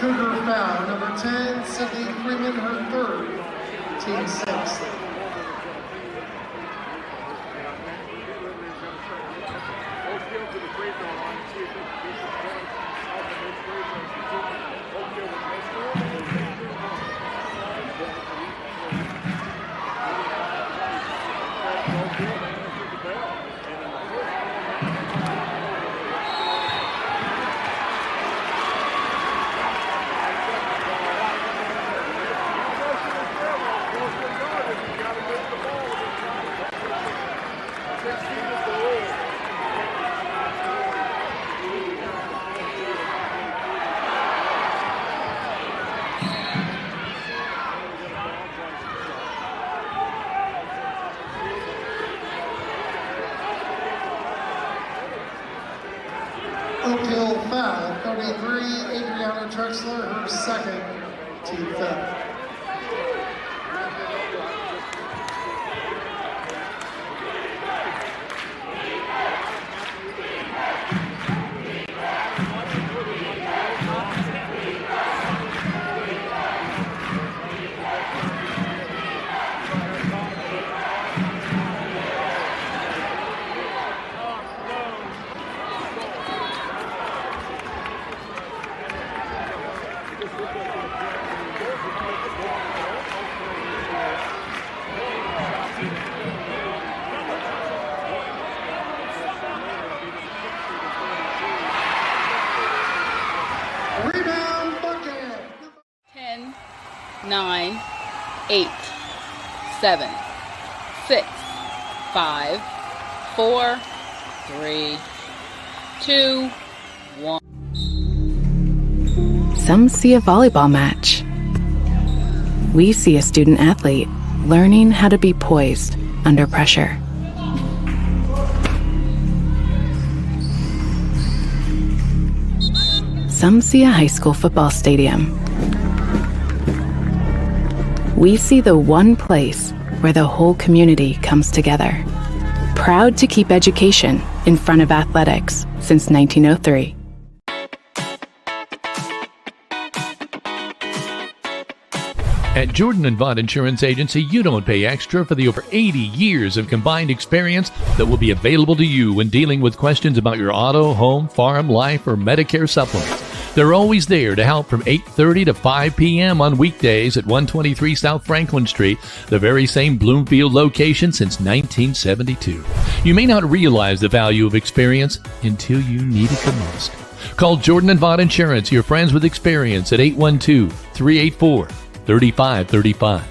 Cougar foul, number 10, Sydney Freeman, her third, team sixth. Oakhill foul, 33, Adriana Trexler, her second, team fifth. Rebound bucket. 10, 9, 8, 7, 6, 5, 4, 3, 2, 1. Some see a volleyball match. We see a student athlete learning how to be poised under pressure. Some see a high school football stadium. We see the one place where the whole community comes together. Proud to keep education in front of athletics since 1903. At Jordan & Vaught Insurance Agency, you don't pay extra for the over 80 years of combined experience that will be available to you when dealing with questions about your auto, home, farm, life, or Medicare supplements. They're always there to help from 8:30 to 5 p.m. on weekdays at 123 South Franklin Street, the very same Bloomfield location since 1972. You may not realize the value of experience until you need it the most. Call Jordan & Vaught Insurance, your friends with experience, at 812-384-3535.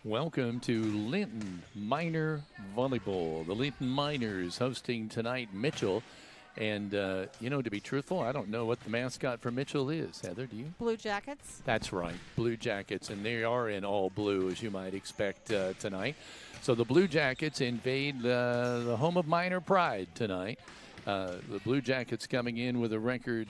Welcome to Linton Minor Volleyball. The Linton Miners hosting tonight Mitchell. And, to be truthful, I don't know what the mascot for Mitchell is. Heather, do you? Blue Jackets. That's right, Blue Jackets. And they are in all blue, as you might expect tonight. So the Blue Jackets invade the home of Minor pride tonight. The Blue Jackets coming in with a record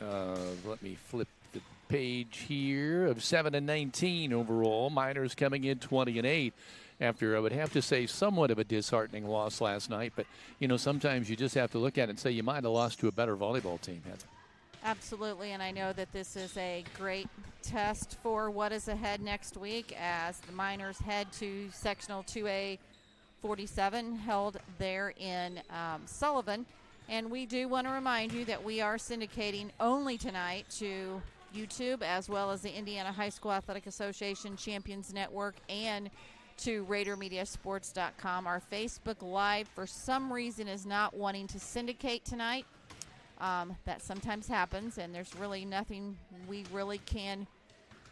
of, let me flip the page here, of 7-19 overall. Miners coming in 20-8 after, I would have to say, somewhat of a disheartening loss last night. But, sometimes you just have to look at it and say you might have lost to a better volleyball team, Heather. Absolutely, and I know that this is a great test for what is ahead next week as the Miners head to Sectional 2A 47 held there in Sullivan. And we do want to remind you that we are syndicating only tonight to YouTube as well as the Indiana High School Athletic Association Champions Network and to RaderMediaSports.com. Our Facebook Live, for some reason, is not wanting to syndicate tonight. That sometimes happens, and there's really nothing we really can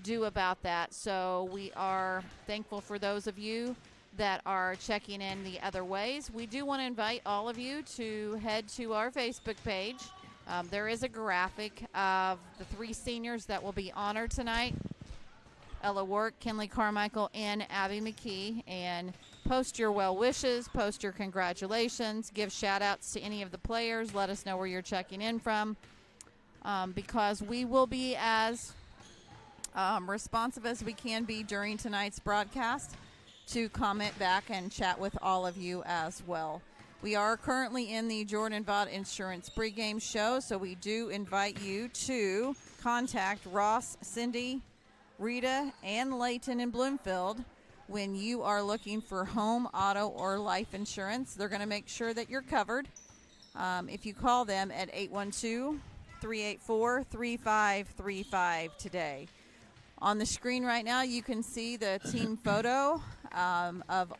do about that. So we are thankful for those of you that are checking in the other ways. We do want to invite all of you to head to our Facebook page. There is a graphic of the 3 seniors that will be honored tonight: Ella Work, Kinley Carmichael, and Abby McKee. And post your well wishes, post your congratulations, give shout outs to any of the players. Let us know where you're checking in from, because we will be as responsive as we can be during tonight's broadcast to comment back and chat with all of you as well. We are currently in the Jordan Vaught Insurance pregame show, so we do invite you to contact Ross, Cindy, Rita, and Layton in Bloomfield when you are looking for home, auto, or life insurance. They're going to make sure that you're covered. If you call them at 812-384-3535 today. On the screen right now, you can see the team photo of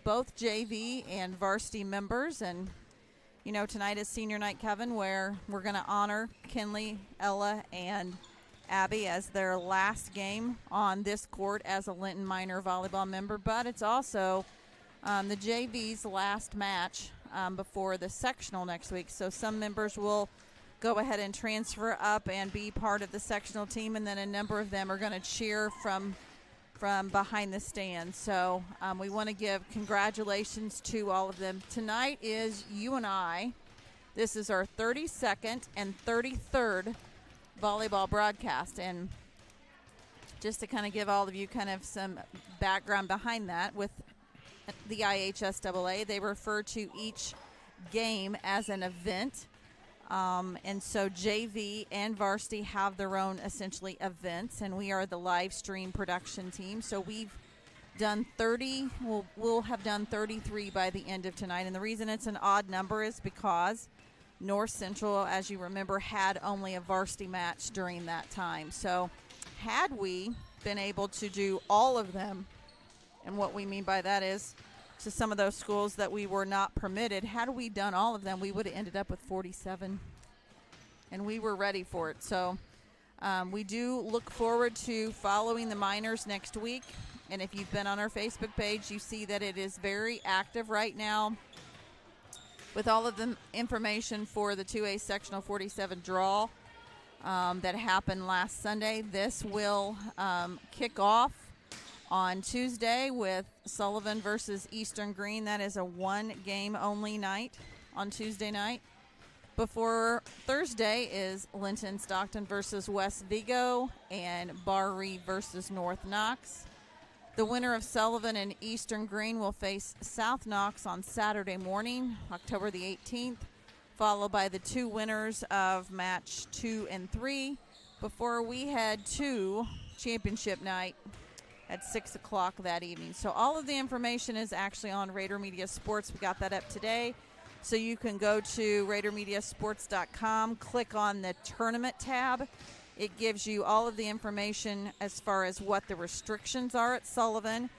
both JV and varsity members. And, tonight is senior night, Kevin, where we're going to honor Kinley, Ella, and Abby as their last game on this court as a Linton Minor volleyball member. But it's also the JV's last match before the sectional next week. So some members will go ahead and transfer up and be part of the sectional team, and then a number of them are going to cheer from behind the stands. So we want to give congratulations to all of them. Tonight is you and I. This is our 32nd and 33rd volleyball broadcast, and just to kind of give all of you kind of some background behind that, with the IHSAA, they refer to each game as an event. And so JV and varsity have their own essentially events, and we are the live stream production team. So we've done 30, we'll have done 33 by the end of tonight. And the reason it's an odd number is because North Central, as you remember, had only a varsity match during that time. So had we been able to do all of them, and what we mean by that is to some of those schools that we were not permitted, had we done all of them, we would have ended up with 47. And we were ready for it. So we do look forward to following the Miners next week. And if you've been on our Facebook page, you see that it is very active right now with all of the information for the 2A Sectional 47 draw that happened last Sunday. This will kick off on Tuesday with Sullivan versus Eastern Green. That is a 1-game only night on Tuesday night. Before Thursday is Linton-Stockton versus West Vigo and Bar Reeve versus North Knox. The winner of Sullivan and Eastern Green will face South Knox on Saturday morning, October the 18th, followed by the 2 winners of match 2 and 3 before we head to championship night at 6 o'clock that evening. So all of the information is actually on Rader Media Sports. We got that up today. So you can go to RaderMediaSports.com, click on the tournament tab. It gives you all of the information as far as what the restrictions are at Sullivan,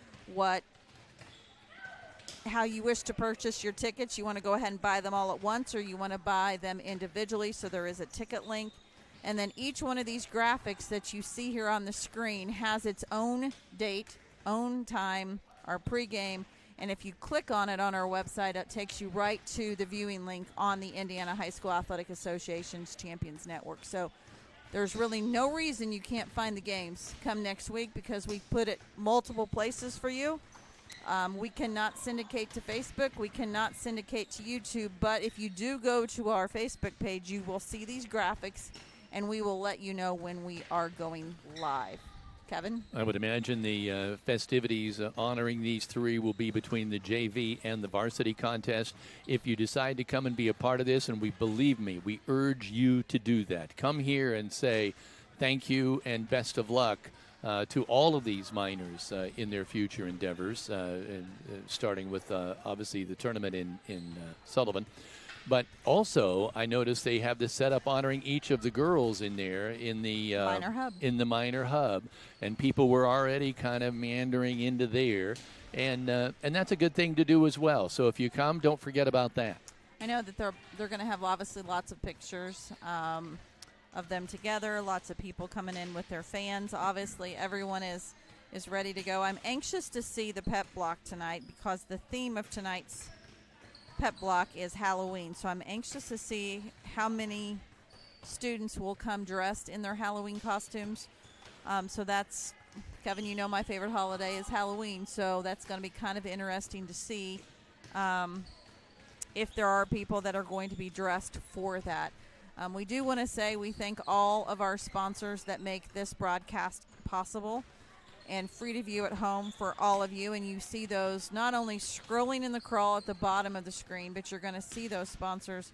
how you wish to purchase your tickets. You want to go ahead and buy them all at once, or you want to buy them individually. So there is a ticket link And then each one of these graphics that you see here on the screen has its own date, own time, our pregame. And if you click on it on our website, it takes you right to the viewing link on the Indiana High School Athletic Association's Champions Network. So there's really no reason you can't find the games come next week, because we put it multiple places for you. We cannot syndicate to Facebook. We cannot syndicate to YouTube. But if you do go to our Facebook page, you will see these graphics, and we will let you know when we are going live. Kevin? I would imagine the festivities honoring these three will be between the JV and the varsity contest. If you decide to come and be a part of this, and believe me, we urge you to do that. Come here and say thank you and best of luck to all of these minors in their future endeavors, starting with obviously the tournament in Sullivan. But also, I noticed they have this setup honoring each of the girls in there in the Minor Hub. In the minor hub, and people were already kind of meandering into there, and that's a good thing to do as well. So if you come, don't forget about that. I know that they're going to have obviously lots of pictures of them together, lots of people coming in with their fans. Obviously, everyone is ready to go. I'm anxious to see the pep block tonight, because the theme of tonight's pep block is Halloween. So I'm anxious to see how many students will come dressed in their Halloween costumes. So that's, Kevin, you know my favorite holiday is Halloween, so that's going to be kind of interesting to see if there are people that are going to be dressed for that. We do want to say we thank all of our sponsors that make this broadcast possible and free to view at home for all of you. And you see those not only scrolling in the crawl at the bottom of the screen, but you're going to see those sponsors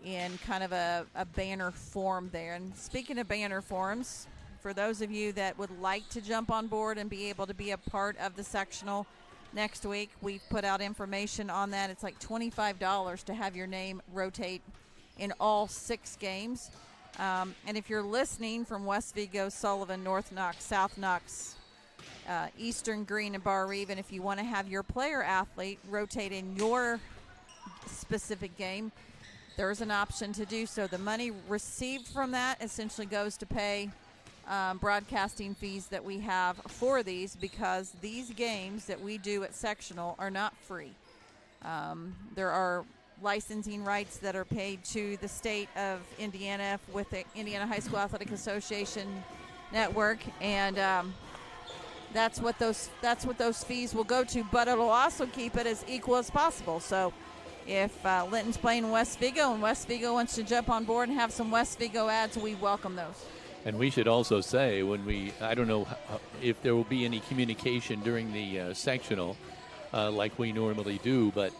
in kind of a banner form there. And speaking of banner forms, for those of you that would like to jump on board and be able to be a part of the sectional next week, we've put out information on that. It's like $25 to have your name rotate in all 6 games. And if you're listening from West Vigo, Sullivan, North Knox, South Knox, Eastern Green, and Bar Reeve, and if you want to have your player athlete rotate in your specific game, there's an option to do so. The money received from that essentially goes to pay broadcasting fees that we have for these, because these games that we do at sectional are not free. There are licensing rights that are paid to the state of Indiana with the Indiana High School Athletic Association network, and that's what those fees will go to. But it'll also keep it as equal as possible. So if Linton's playing West Vigo and West Vigo wants to jump on board and have some West Vigo ads, we welcome those. And we should also say, I don't know if there will be any communication during the sectional like we normally do, but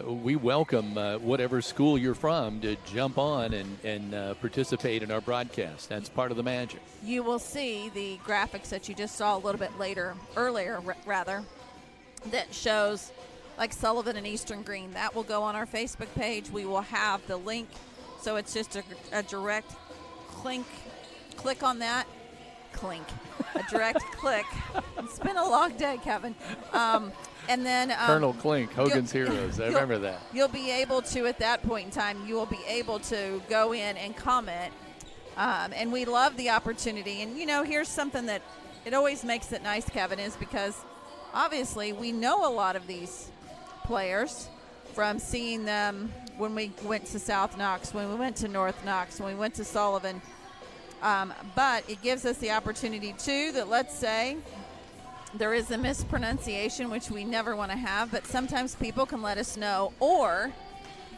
we welcome whatever school you're from to jump on and participate in our broadcast. That's part of the magic. You will see the graphics that you just saw a little bit earlier, that shows like Sullivan and Eastern Green. That will go on our Facebook page. We will have the link, so it's just a direct click on that. A direct click. It's been a long day, Kevin. And then Colonel Klink, Hogan's Heroes. I remember that. You'll be able to, at that point in time, you will be able to go in and comment. And we love the opportunity. And, here's something that it always makes it nice, Kevin, is because obviously we know a lot of these players from seeing them when we went to South Knox, when we went to North Knox, when we went to Sullivan. But it gives us the opportunity, too, that let's say there is a mispronunciation, which we never want to have, but sometimes people can let us know. Or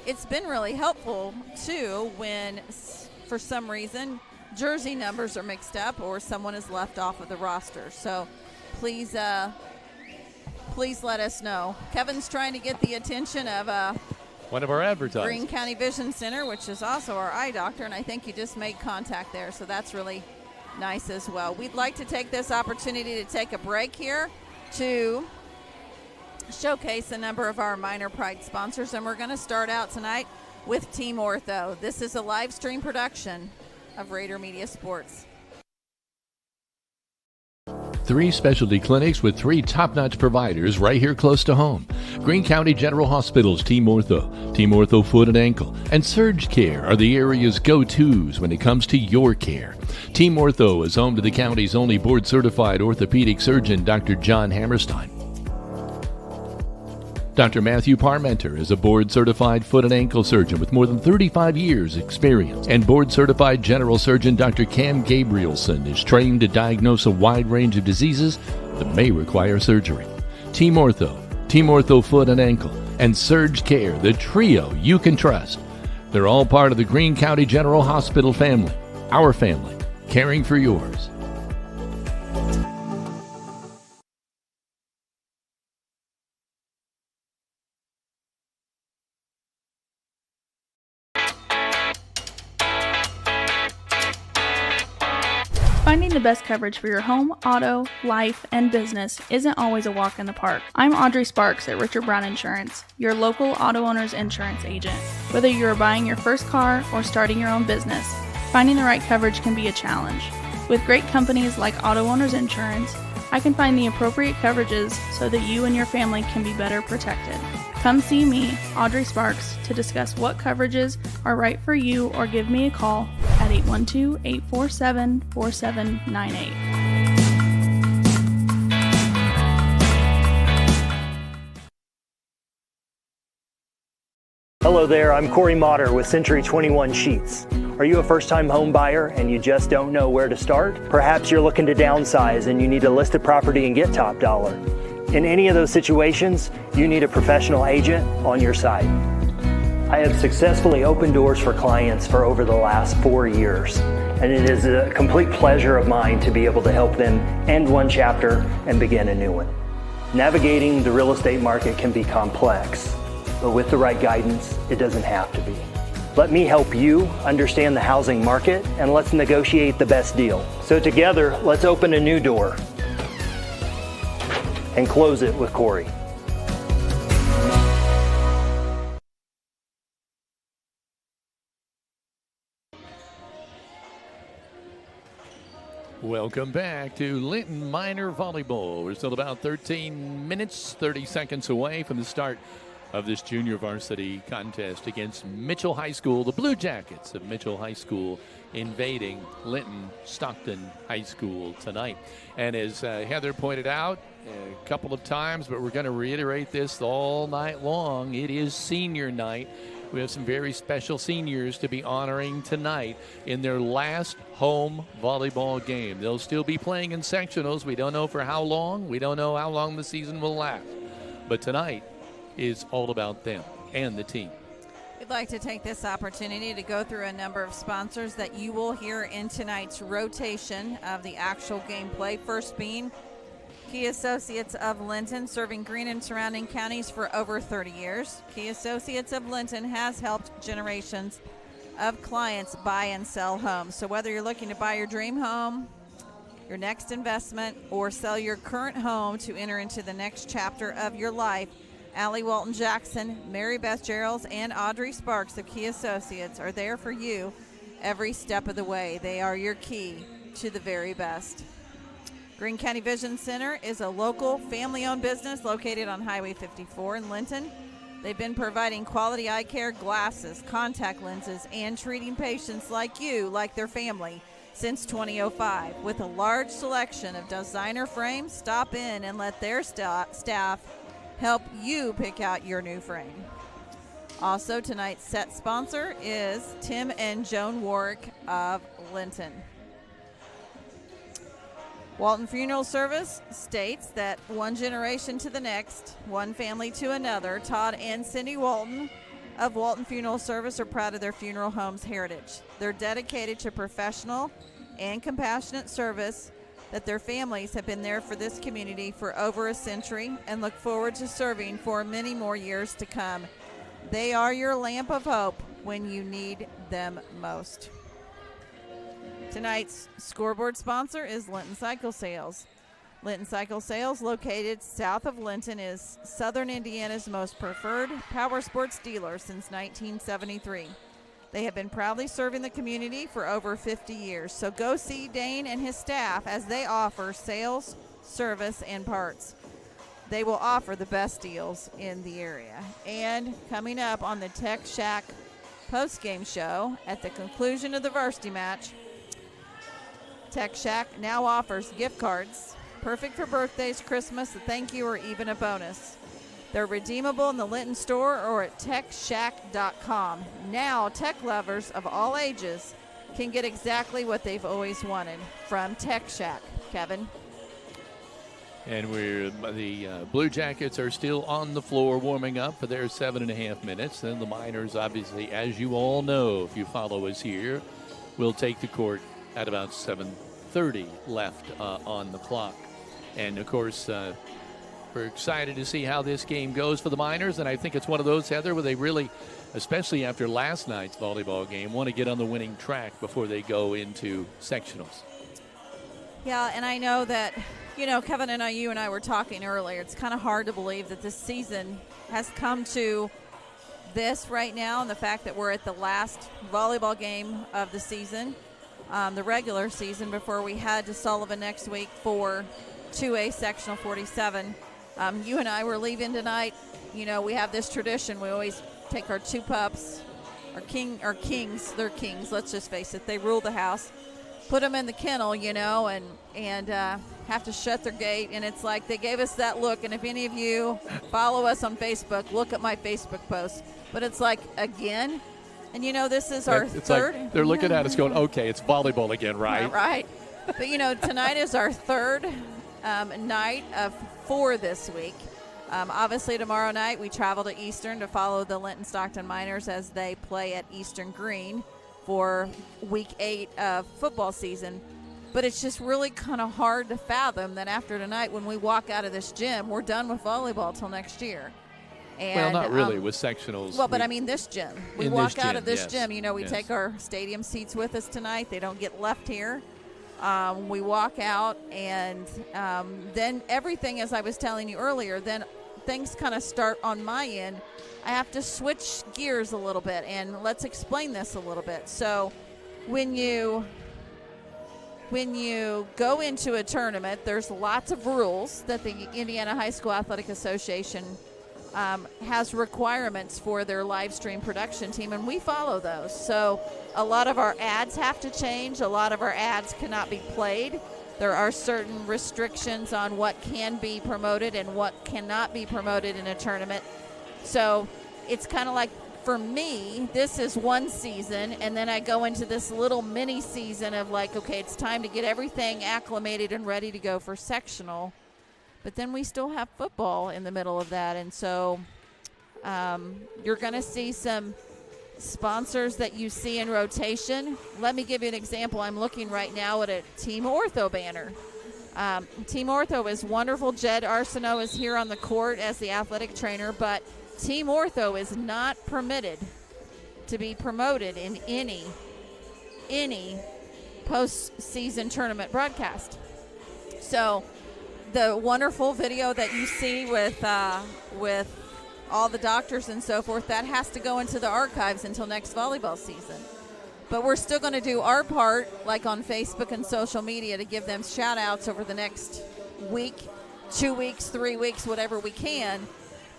it's been really helpful, too, when for some reason jersey numbers are mixed up or someone is left off of the roster. So please let us know. Kevin's trying to get the attention of one of our advertisers, Greene County Vision Center, which is also our eye doctor, and I think you just made contact there, so that's really nice as well. We'd like to take this opportunity to take a break here to showcase a number of our Minor Pride sponsors, and we're going to start out tonight with Team Ortho. This is a live stream production of Rader Media Sports. 3 specialty clinics with 3 top-notch providers right here close to home. Greene County General Hospital's Team Ortho Foot and Ankle, and Surge Care are the area's go-tos when it comes to your care. Team Ortho is home to the county's only board-certified orthopedic surgeon, Dr. John Hammerstein. Dr. Matthew Parmenter is a board-certified foot and ankle surgeon with more than 35 years' experience. And board-certified general surgeon Dr. Cam Gabrielson is trained to diagnose a wide range of diseases that may require surgery. Team Ortho Foot and Ankle, and Surge Care, the trio you can trust. They're all part of the Greene County General Hospital family. Our family, caring for yours. Finding the best coverage for your home, auto, life, and business isn't always a walk in the park. I'm Audrey Sparks at Richard Brown Insurance, your local auto owner's insurance agent. Whether you're buying your first car or starting your own business, finding the right coverage can be a challenge. With great companies like Auto Owners Insurance, I can find the appropriate coverages so that you and your family can be better protected. Come see me, Audrey Sparks, to discuss what coverages are right for you, or give me a call at 812-847-4798. Hello there, I'm Corey Motter with Century 21 Sheets. Are you a first-time home buyer and you just don't know where to start? Perhaps you're looking to downsize and you need to list a property and get top dollar. In any of those situations, you need a professional agent on your side. I have successfully opened doors for clients for over the last 4 years, and it is a complete pleasure of mine to be able to help them end one chapter and begin a new one. Navigating the real estate market can be complex, but with the right guidance, it doesn't have to be. Let me help you understand the housing market, and let's negotiate the best deal. So together, let's open a new door and close it with Corey. Welcome back to Linton Minor Volleyball. We're still about 13 minutes, 30 seconds away from the start of this junior varsity contest against Mitchell High School. The Blue Jackets of Mitchell High School invading Linton-Stockton High School tonight. And as Heather pointed out a couple of times, but we're going to reiterate this all night long, it is senior night. We have some very special seniors to be honoring tonight in their last home volleyball game. They'll still be playing in sectionals. We don't know for how long. We don't know how long the season will last. But tonight is all about them and the team. We'd like to take this opportunity to go through a number of sponsors that you will hear in tonight's rotation of the actual gameplay. First being Key Associates of Linton, serving Greene and surrounding counties for over 30 years. Key Associates of Linton has helped generations of clients buy and sell homes. So whether you're looking to buy your dream home, your next investment, or sell your current home to enter into the next chapter of your life, Allie Walton Jackson, Mary Beth Geralds, and Audrey Sparks of Key Associates are there for you every step of the way. They are your key to the very best. Greene County Vision Center is a local family-owned business located on Highway 54 in Linton. They've been providing quality eye care, glasses, contact lenses, and treating patients like you, like their family, since 2005. With a large selection of designer frames, stop in and let their staff help you pick out your new frame. Also, tonight's set sponsor is Tim and Joan Warwick of Linton. Walton Funeral Service states that one generation to the next, one family to another. Todd and Cindy Walton of Walton Funeral Service are proud of their funeral home's heritage. They're dedicated to professional and compassionate service, that their families have been there for this community for over a century and look forward to serving for many more years to come. They are your lamp of hope when you need them most. Tonight's scoreboard sponsor is Linton Cycle Sales. Linton Cycle Sales, located south of Linton, is Southern Indiana's most preferred power sports dealer since 1973. They have been proudly serving the community for over 50 years. So go see Dane and his staff as they offer sales, service, and parts. They will offer the best deals in the area. And coming up on the Tech Shack post-game show at the conclusion of the varsity match, Tech Shack now offers gift cards, perfect for birthdays, Christmas, a thank you, or even a bonus. They're redeemable in the Linton store or at techshack.com. Now, tech lovers of all ages can get exactly what they've always wanted from Tech Shack. Kevin? And the Blue Jackets are still on the floor warming up for their 7.5 minutes. Then the Miners, obviously, as you all know, if you follow us here, will take the court at about 7:30 left on the clock. And, of course, we're excited to see how this game goes for the Miners. And I think it's one of those, Heather, where they really, especially after last night's volleyball game, want to get on the winning track before they go into sectionals. Yeah, and I know that, Kevin and you and I were talking earlier. It's kind of hard to believe that this season has come to this right now, and the fact that we're at the last volleyball game of the season, the regular season, before we head to Sullivan next week for 2A Sectional 47. You and I were leaving tonight. We have this tradition. We always take our two pups, our kings. They're kings, let's just face it. They rule the house. Put them in the kennel, and have to shut their gate. And it's like they gave us that look. And if any of you follow us on Facebook, look at my Facebook post. But it's like, again? And, this is our third. Like they're looking at us going, okay, it's volleyball again, right? Right. But, tonight is our third night of 4 this week. Obviously, tomorrow night we travel to Eastern to follow the Linton-Stockton Miners as they play at Eastern Green for week 8 of football season. But it's just really kind of hard to fathom that after tonight, when we walk out of this gym, we're done with volleyball till next year. And, well, not really with sectionals. Well, but I mean this gym. We walk out of this yes, gym. We take our stadium seats with us tonight. They don't get left here. We walk out, and then everything, as I was telling you earlier, then things kind of start on my end. I have to switch gears a little bit, and let's explain this a little bit. So when you go into a tournament, there's lots of rules that the Indiana High School Athletic Association has requirements for their live stream production team, and we follow those. So a lot of our ads have to change. A lot of our ads cannot be played. There are certain restrictions on what can be promoted and what cannot be promoted in a tournament. So it's kind of like, for me, this is one season, and then I go into this little mini season of like, okay, it's time to get everything acclimated and ready to go for sectional. But then we still have football in the middle of that. And so you're going to see some sponsors that you see in rotation. Let me give you an example. I'm looking right now at a Team Ortho banner. Team Ortho is wonderful. Jed Arsenault is here on the court as the athletic trainer, but Team Ortho is not permitted to be promoted in any postseason tournament broadcast. So the wonderful video that you see with all the doctors and so forth, that has to go into the archives until next volleyball season. But we're still going to do our part, like on Facebook and social media, to give them shout-outs over the next week, 2 weeks, 3 weeks, whatever we can,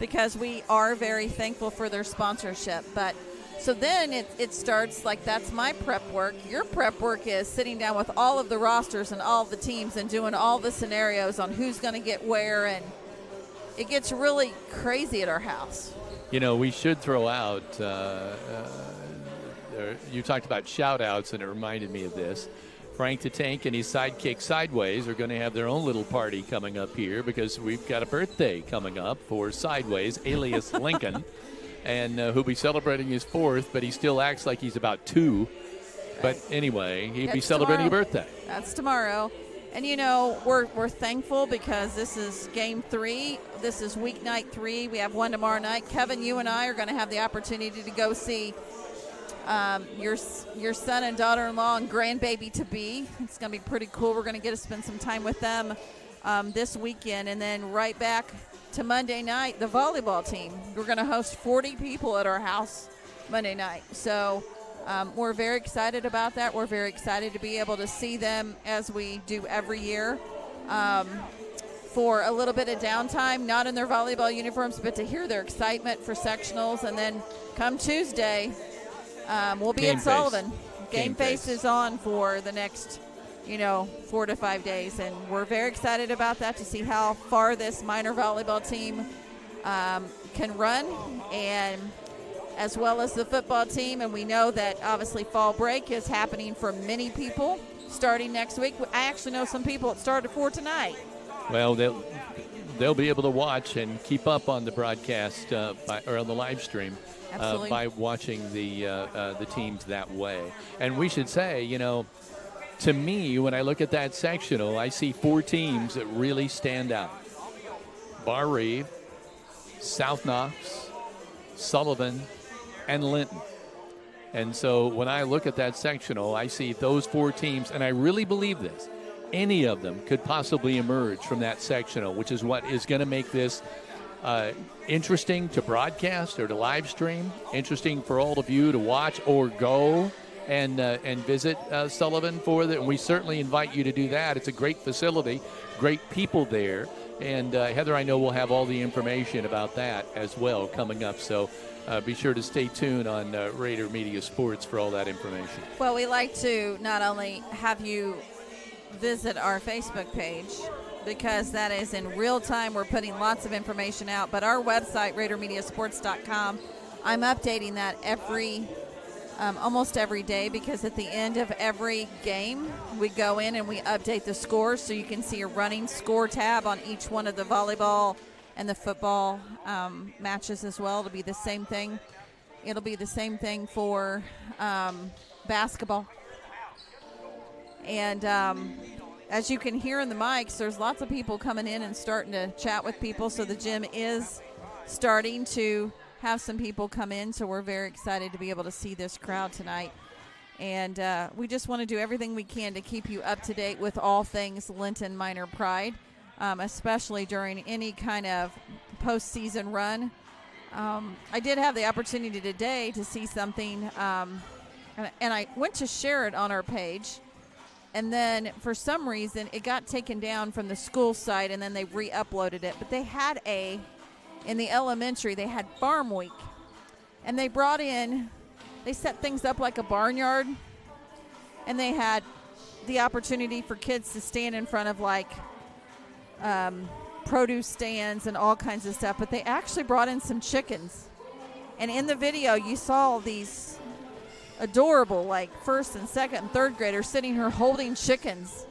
because we are very thankful for their sponsorship. But so then it starts like, that's my prep work. Your prep work is sitting down with all of the rosters and all of the teams and doing all the scenarios on who's going to get where, and it gets really crazy at our house. We should throw out, you talked about shout-outs, and it reminded me of this. Frank the Tank and his sidekick Sideways are going to have their own little party coming up here, because we've got a birthday coming up for Sideways, alias Lincoln, and who'll be celebrating his 4th, but he still acts like he's about 2. But anyway, he'll be celebrating a birthday. That's tomorrow. And, we're thankful because this is game 3. This is weeknight 3. We have one tomorrow night. Kevin, you and I are going to have the opportunity to go see your son and daughter-in-law and grandbaby-to-be. It's going to be pretty cool. We're going to get to spend some time with them this weekend. And then right back to Monday night, the volleyball team. We're going to host 40 people at our house Monday night. So we're very excited about that. We're very excited to be able to see them as we do every year. for a little bit of downtime, not in their volleyball uniforms, but to hear their excitement for sectionals. And then come Tuesday, we'll be at Sullivan. Game face is on for the next 4 to 5 days, and we're very excited about that, to see how far this minor volleyball team can run, and as well as the football team. And we know that obviously fall break is happening for many people starting next week. I actually know some people that started for tonight. Well, they'll be able to watch and keep up on the broadcast or on the live stream by watching the teams that way. And we should say, to me, when I look at that sectional, I see 4 teams that really stand out: Bar Reeve, South Knox, Sullivan, and Linton. And so when I look at that sectional, I see those 4 teams, and I really believe this. Any of them could possibly emerge from that sectional, which is what is going to make this interesting to broadcast or to live stream, interesting for all of you to watch or go and visit Sullivan for that. And we certainly invite you to do that. It's a great facility, great people there. And Heather, I know we'll have all the information about that as well coming up. So be sure to stay tuned on Rader Media Sports for all that information. Well, we like to not only have you visit our Facebook page, because that is in real time. We're putting lots of information out, but our website, RaderMediaSports.com, I'm updating that almost every day, because at the end of every game we go in and we update the scores, so you can see a running score tab on each one of the volleyball and the football matches as well. It'll be the same thing. It'll be the same thing for basketball. And as you can hear in the mics, there's lots of people coming in and starting to chat with people. So the gym is starting to have some people come in. So we're very excited to be able to see this crowd tonight. And we just want to do everything we can to keep you up to date with all things Linton Minor Pride, especially during any kind of postseason run. I did have the opportunity today to see something, and I went to share it on our page. And then for some reason it got taken down from the school site, and then they re-uploaded it. But they had in the elementary, they had Farm Week. And they they set things up like a barnyard. And they had the opportunity for kids to stand in front of produce stands and all kinds of stuff. But they actually brought in some chickens. And in the video you saw these adorable, first and second and third graders sitting here holding chickens.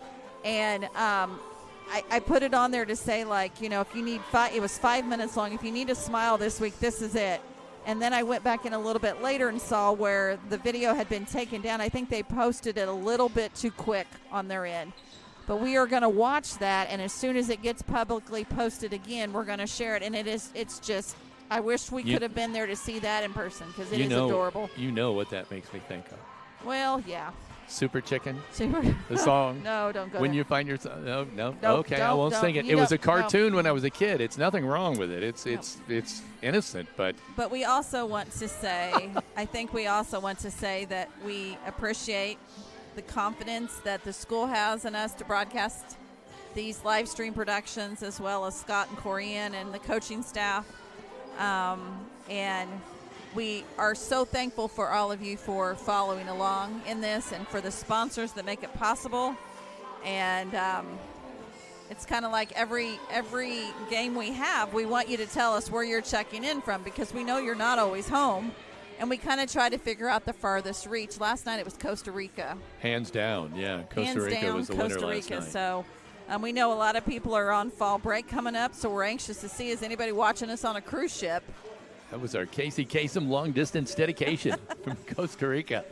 And I put it on there to say, if you need it was 5 minutes long. If you need a smile this week, this is it. And then I went back in a little bit later and saw where the video had been taken down. I think they posted it a little bit too quick on their end. But we are going to watch that, and as soon as it gets publicly posted again, we're going to share it. And it's just, I wish we could have been there to see that in person, because it is adorable. You know what that makes me think of. Well, yeah. Super Chicken? Super. The song? No, don't go When there. you find yourself. No. Nope, okay, I won't sing it. It was a cartoon when I was a kid. It's nothing wrong with it. It's innocent, but. But we also want to say, I think we also want to say that we appreciate the confidence that the school has in us to broadcast these live stream productions, as well as Scott and Corian and the coaching staff. And we are so thankful for all of you for following along in this, and for the sponsors that make it possible. And it's kind of like every game we have, we want you to tell us where you're checking in from, because we know you're not always home. And we kind of try to figure out the farthest reach. Last night it was Costa Rica. Hands down, yeah. Costa Rica was the winner last night. So we know a lot of people are on fall break coming up, so we're anxious to see, is anybody watching us on a cruise ship? That was our Casey Kasem long-distance dedication from Costa Rica.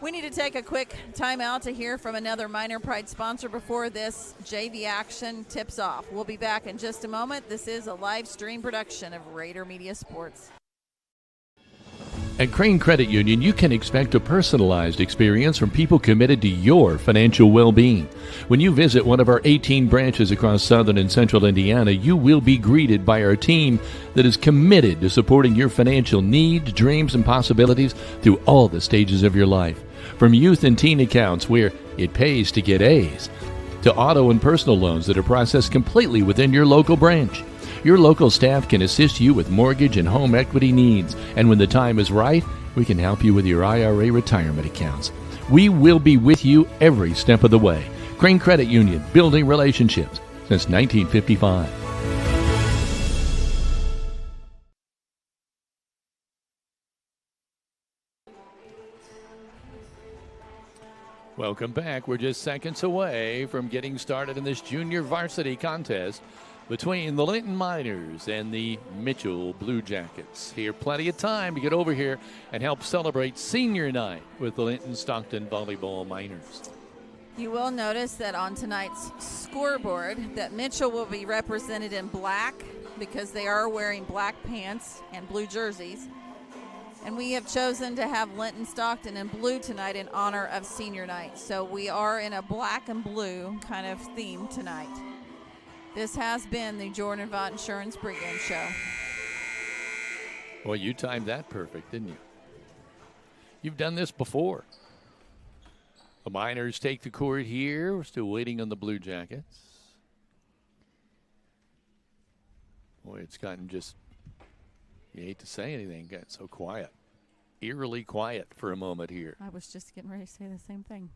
We need to take a quick timeout to hear from another Minor Pride sponsor before this JV action tips off. We'll be back in just a moment. This is a live stream production of Rader Media Sports. At Crane Credit Union, you can expect a personalized experience from people committed to your financial well-being. When you visit one of our 18 branches across southern and central Indiana, you will be greeted by our team that is committed to supporting your financial needs, dreams, and possibilities through all the stages of your life. From youth and teen accounts where it pays to get A's, to auto and personal loans that are processed completely within your local branch. Your local staff can assist you with mortgage and home equity needs, and when the time is right, we can help you with your IRA retirement accounts. We will be with you every step of the way. Crane Credit Union, building relationships since 1955. Welcome back. We're just seconds away from getting started in this junior varsity contest between the Linton Miners and the Mitchell Blue Jackets. Here, plenty of time to get over here and help celebrate senior night with the Linton-Stockton Volleyball Miners. You will notice that on tonight's scoreboard that Mitchell will be represented in black because they are wearing black pants and blue jerseys. And we have chosen to have Linton-Stockton in blue tonight in honor of senior night. So we are in a black and blue kind of theme tonight. This has been the Jordan Avant Insurance pregame show. Well, you timed that perfect, didn't you? You've done this before. The Miners take the court here. We're still waiting on the Blue Jackets. Boy, it's gotten just, you hate to say anything, gotten so quiet. Eerily quiet for a moment here. I was just getting ready to say the same thing.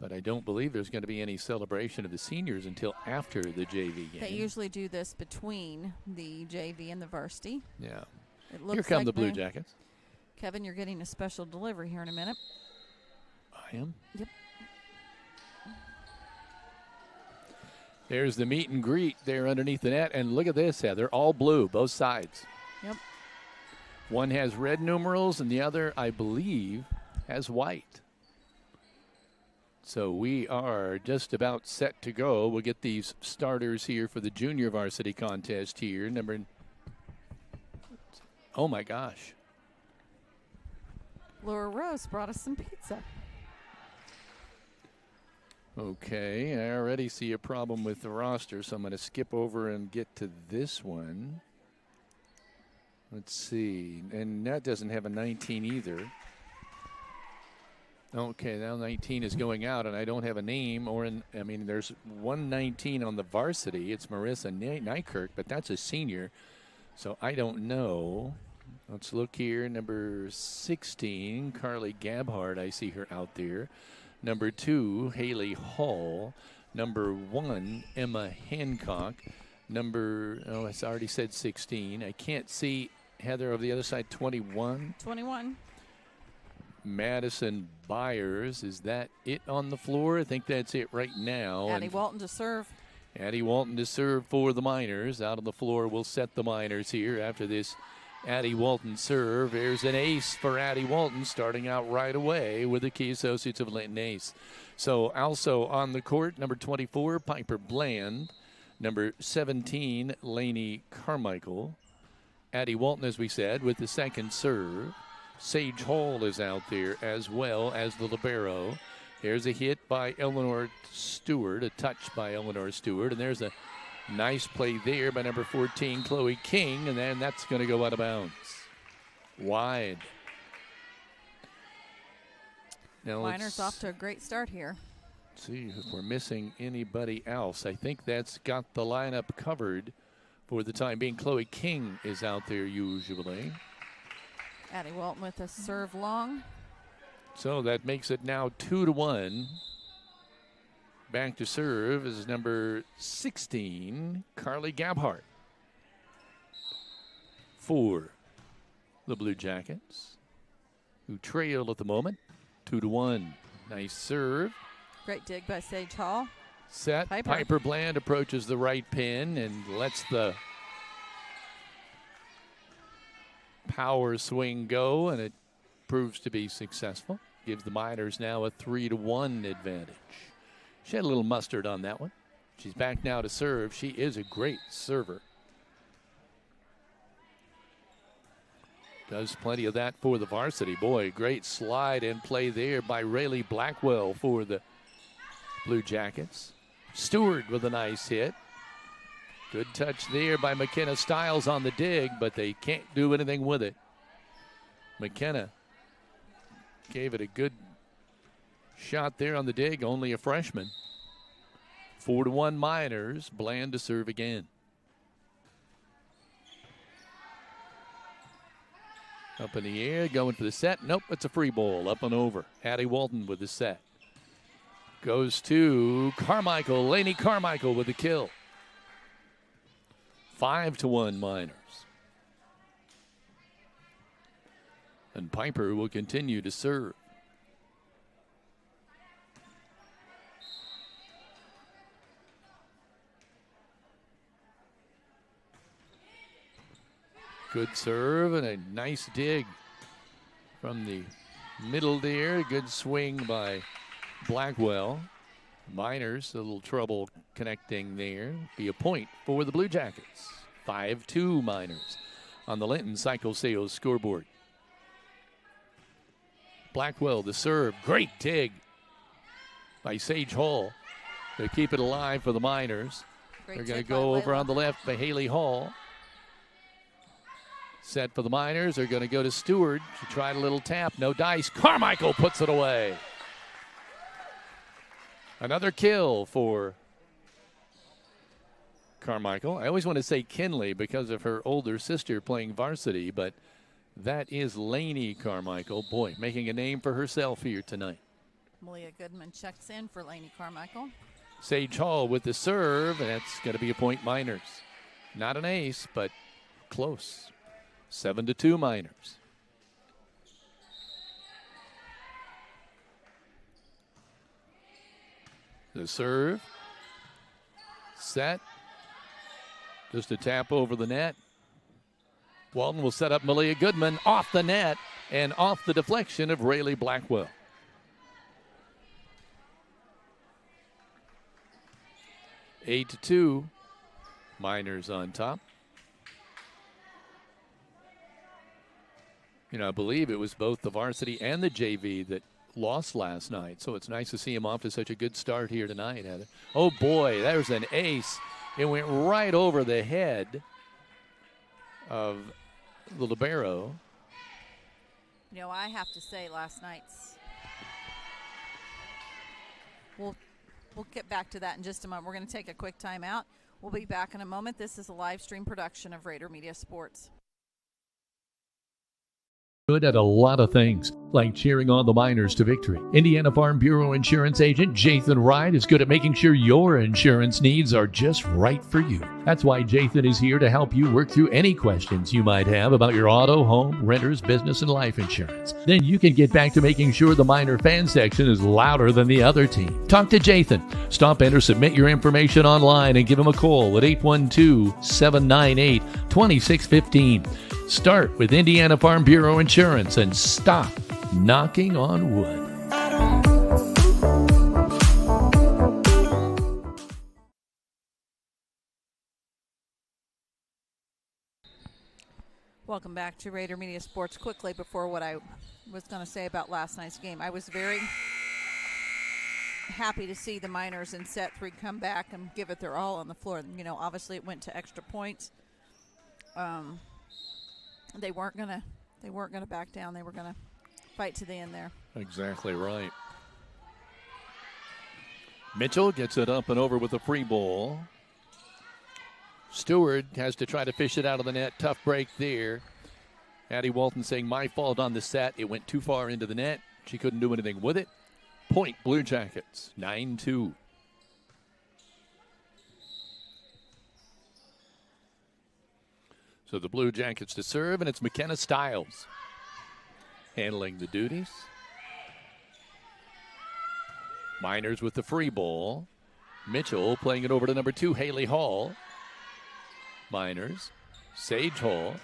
But I don't believe there's going to be any celebration of the seniors until after the JV game. They usually do this between the JV and the varsity. Yeah. It looks Here come like the Blue Jackets. Kevin, you're getting a special delivery here in a minute. I am? Yep. There's the meet and greet there underneath the net. And look at this, Heather. All blue, both sides. Yep. One has red numerals and the other, I believe, has white. So we are just about set to go. We'll get these starters here for the junior varsity contest here. Oh my gosh. Laura Rose brought us some pizza. Okay, I already see a problem with the roster, so I'm going to skip over and get to this one. Let's see, and that doesn't have a 19 either. Okay, now 19 is going out, and I don't have a name there's 119 on the varsity. It's Marissa Nykirk, but that's a senior, so I don't know. Let's look here. Number 16, Carly Gabhart. I see her out there. Number 2, Haley Hall. Number 1, Emma Hancock. I already said 16. I can't see Heather over the other side. 21. 21. Madison Byers. Is that it on the floor? I think that's it right now. Addie Walton to serve. Addie Walton to serve for the Miners. Out on the floor will set the Miners here after this Addie Walton serve. There's an ace for Addie Walton starting out right away with the Key Associates of Linton ace. So also on the court, number 24, Piper Bland. Number 17, Lainey Carmichael. Addie Walton, as we said, with the second serve. Sage Hall is out there as well as the libero. There's a hit by Eleanor Stewart, a touch by Eleanor Stewart, and there's a nice play there by number 14, Chloe King, and then that's going to go out of bounds. Wide. Now Miners off to a great start here. Let's see if we're missing anybody else. I think that's got the lineup covered for the time being. Chloe King is out there usually. Addie Walton with a serve long. So that makes it now 2-1. Back to serve is number 16, Carly Gabhart. For the Blue Jackets, who trail at the moment, 2-1. Nice serve. Great dig by Sage Hall. Set. Piper Bland approaches the right pin and lets the power swing go, and it proves to be successful. Gives the Miners now a 3-1 advantage. She had a little mustard on that one. She's back now to serve. She is a great server. Does plenty of that for the varsity. Boy, great slide and play there by Rayleigh Blackwell for the Blue Jackets. Stewart with a nice hit. Good touch there by McKenna Stiles on the dig, but they can't do anything with it. McKenna gave it a good shot there on the dig, only a freshman. 4-1 Miners. Bland to serve again. Up in the air, going for the set. Nope, it's a free ball. Up and over. Addie Walton with the set. Goes to Carmichael. Laney Carmichael with the kill. 5-1 Miners. And Piper will continue to serve. Good serve and a nice dig from the middle there. Good swing by Blackwell. Miners, a little trouble connecting there. Be a point for the Blue Jackets. 5-2 Miners on the Linton Cycle Sales scoreboard. Blackwell to serve. Great dig by Sage Hall to keep it alive for the Miners. They're going to go over on the left by Haley Hall. Set for the Miners. They're going to go to Stewart. She tried a little tap. No dice. Carmichael puts it away. Another kill for Carmichael. I always want to say Kinley because of her older sister playing varsity, but that is Laney Carmichael. Boy, making a name for herself here tonight. Malia Goodman checks in for Laney Carmichael. Sage Hall with the serve, and that's going to be a point Miners. Not an ace, but close. 7-2 Miners. The serve. Set. Just a tap over the net. Walton will set up Malia Goodman off the net and off the deflection of Rayleigh Blackwell. 8-2. Miners on top. You know, I believe it was both the varsity and the JV that lost last night. So it's nice to see him off to such a good start here tonight, Heather. Oh, boy, there's an ace. It went right over the head of the libero. You know, I have to say last night's... We'll get back to that in just a moment. We're going to take a quick timeout. We'll be back in a moment. This is a live stream production of Rader Media Sports. Good at a lot of things, like cheering on the Miners to victory. Indiana Farm Bureau Insurance Agent Jathan Wright is good at making sure your insurance needs are just right for you. That's why Jathan is here to help you work through any questions you might have about your auto, home, renters, business, and life insurance. Then you can get back to making sure the Miner fan section is louder than the other team. Talk to Jathan. Stop in or submit your information online and give him a call at 812-798-2615. Start with Indiana Farm Bureau Insurance and stop knocking on wood. Welcome back to Rader Media Sports. Quickly, before what I was going to say about last night's game, I was very happy to see the Miners in set 3 come back and give it their all on the floor. You know, obviously it went to extra points. They weren't gonna back down. They were gonna fight to the end there. Exactly right. Mitchell gets it up and over with a free ball. Stewart has to try to fish it out of the net. Tough break there. Addie Walton saying, my fault on the set. It went too far into the net. She couldn't do anything with it. Point Blue Jackets, 9-2. So the Blue Jackets to serve, and it's McKenna Stiles handling the duties. Miners with the free ball. Mitchell playing it over to number 2, Haley Hall. Miners, Sage Hall,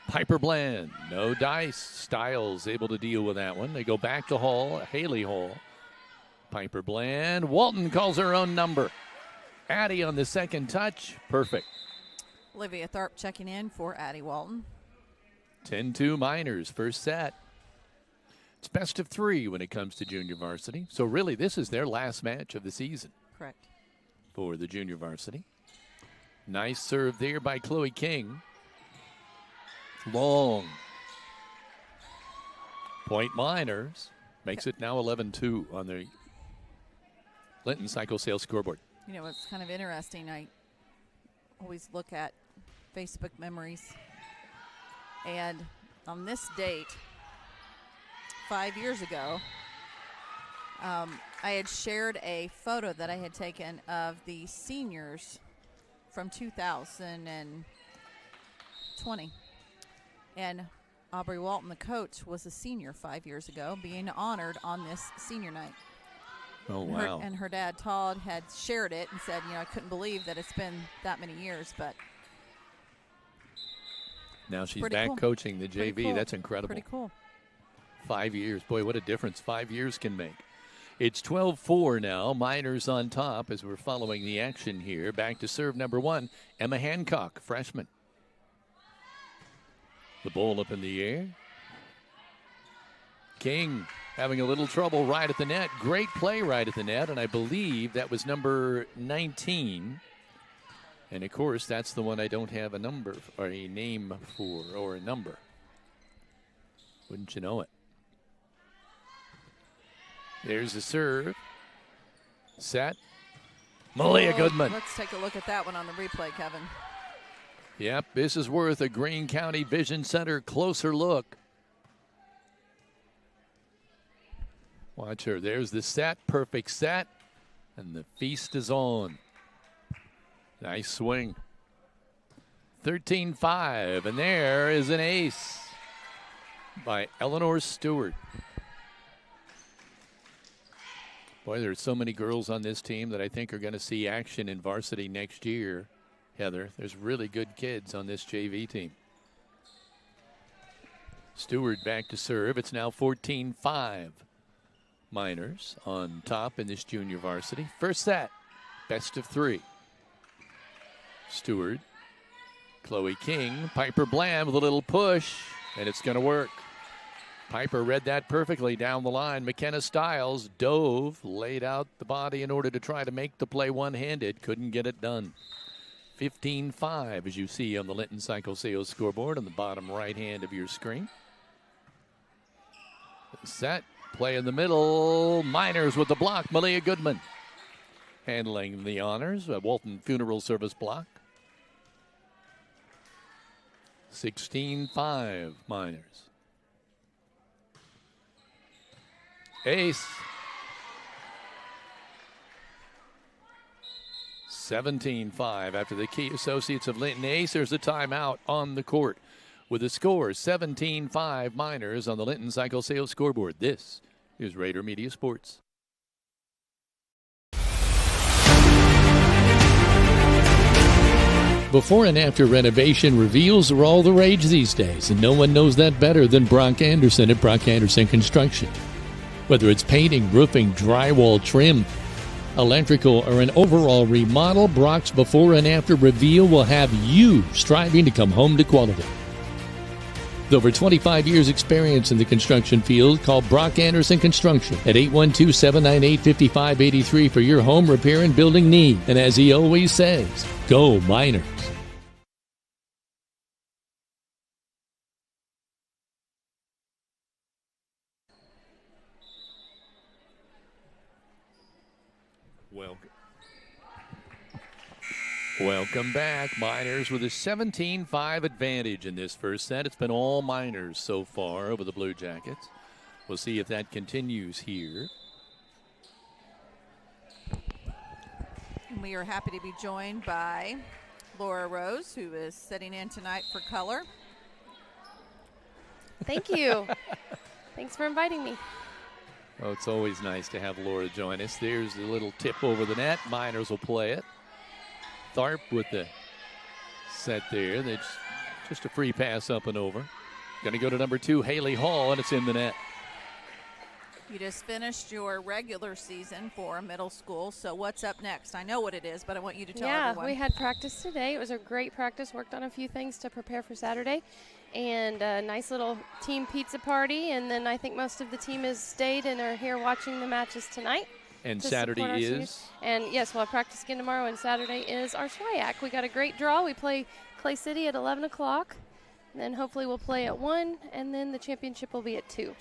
Piper Bland, no dice. Stiles able to deal with that one. They go back to Hall, Haley Hall. Piper Bland, Walton calls her own number. Addie on the second touch, perfect. Olivia Tharp checking in for Addie Walton. 10-2 Miners, first set. It's best of 3 when it comes to junior varsity. So really, this is their last match of the season. Correct. For the junior varsity. Nice serve there by Chloe King. Long. Point Miners. Makes it now 11-2 on the Linton Cycle Sales scoreboard. You know, it's kind of interesting. I always look at Facebook memories. And on this date, 5 years ago, I had shared a photo that I had taken of the seniors from 2020. And Aubrey Walton, the coach, was a senior 5 years ago, being honored on this senior night. Oh, wow. And her dad, Todd, had shared it and said, you know, I couldn't believe that it's been that many years, but now she's pretty back cool. coaching the Pretty JV. cool. That's incredible. Pretty cool. 5 years. Boy, what a difference 5 years can make. It's 12-4 now. Miners on top as we're following the action here. Back to serve number 1, Emma Hancock, freshman. The ball up in the air. King having a little trouble right at the net. Great play right at the net, and I believe that was number 19. And, of course, that's the one I don't have a number or a name for or a number. Wouldn't you know it? There's the serve. Set. Malia Goodman. Let's take a look at that one on the replay, Kevin. Yep, this is worth a Greene County Vision Center closer look. Watch her. There's the set. Perfect set. And the feast is on. Nice swing. 13-5. And there is an ace by Eleanor Stewart. Boy, there's so many girls on this team that I think are going to see action in varsity next year, Heather. There's really good kids on this JV team. Stewart back to serve. It's now 14-5. Miners on top in this junior varsity. First set, best of 3. Stewart, Chloe King, Piper Bland with a little push, and it's going to work. Piper read that perfectly down the line. McKenna Stiles dove, laid out the body in order to try to make the play one-handed. Couldn't get it done. 15-5, as you see on the Linton Cycle Sales scoreboard on the bottom right hand of your screen. Set, play in the middle. Miners with the block. Malia Goodman handling the honors. A Walton Funeral Service block. 16-5, Miners. Ace. 17-5 after the Key Associates of Linton ace. There's a timeout on the court with a score 17-5 Miners on the Linton Cycle Sales scoreboard. This is Rader Media Sports. Before and after renovation reveals are all the rage these days, and no one knows that better than Brock Anderson at Brock Anderson Construction. Whether it's painting, roofing, drywall, trim, electrical, or an overall remodel, Brock's before and after reveal will have you striving to come home to quality. With over 25 years experience in the construction field, call Brock Anderson Construction at 812-798-5583 for your home repair and building need. And as he always says, go Miners. Welcome back. Miners with a 17-5 advantage in this first set. It's been all Miners so far over the Blue Jackets. We'll see if that continues here. And we are happy to be joined by Laura Rose, who is sitting in tonight for color. Thank you. Thanks for inviting me. Oh, it's always nice to have Laura join us. There's the little tip over the net. Miners will play it. Tharp with the set there. That's just a free pass up and over. Going to go to number 2, Haley Hall, and it's in the net. You just finished your regular season for middle school, so what's up next? I know what it is, but I want you to tell everyone. Yeah, we had practice today. It was a great practice. Worked on a few things to prepare for Saturday, and a nice little team pizza party, and then I think most of the team has stayed and are here watching the matches tonight. And Saturday is? Seniors. And, yes, we'll have practice again tomorrow, and Saturday is our SWIAC. We got a great draw. We play Clay City at 11 o'clock, and then hopefully we'll play at 1, and then the championship will be at 2.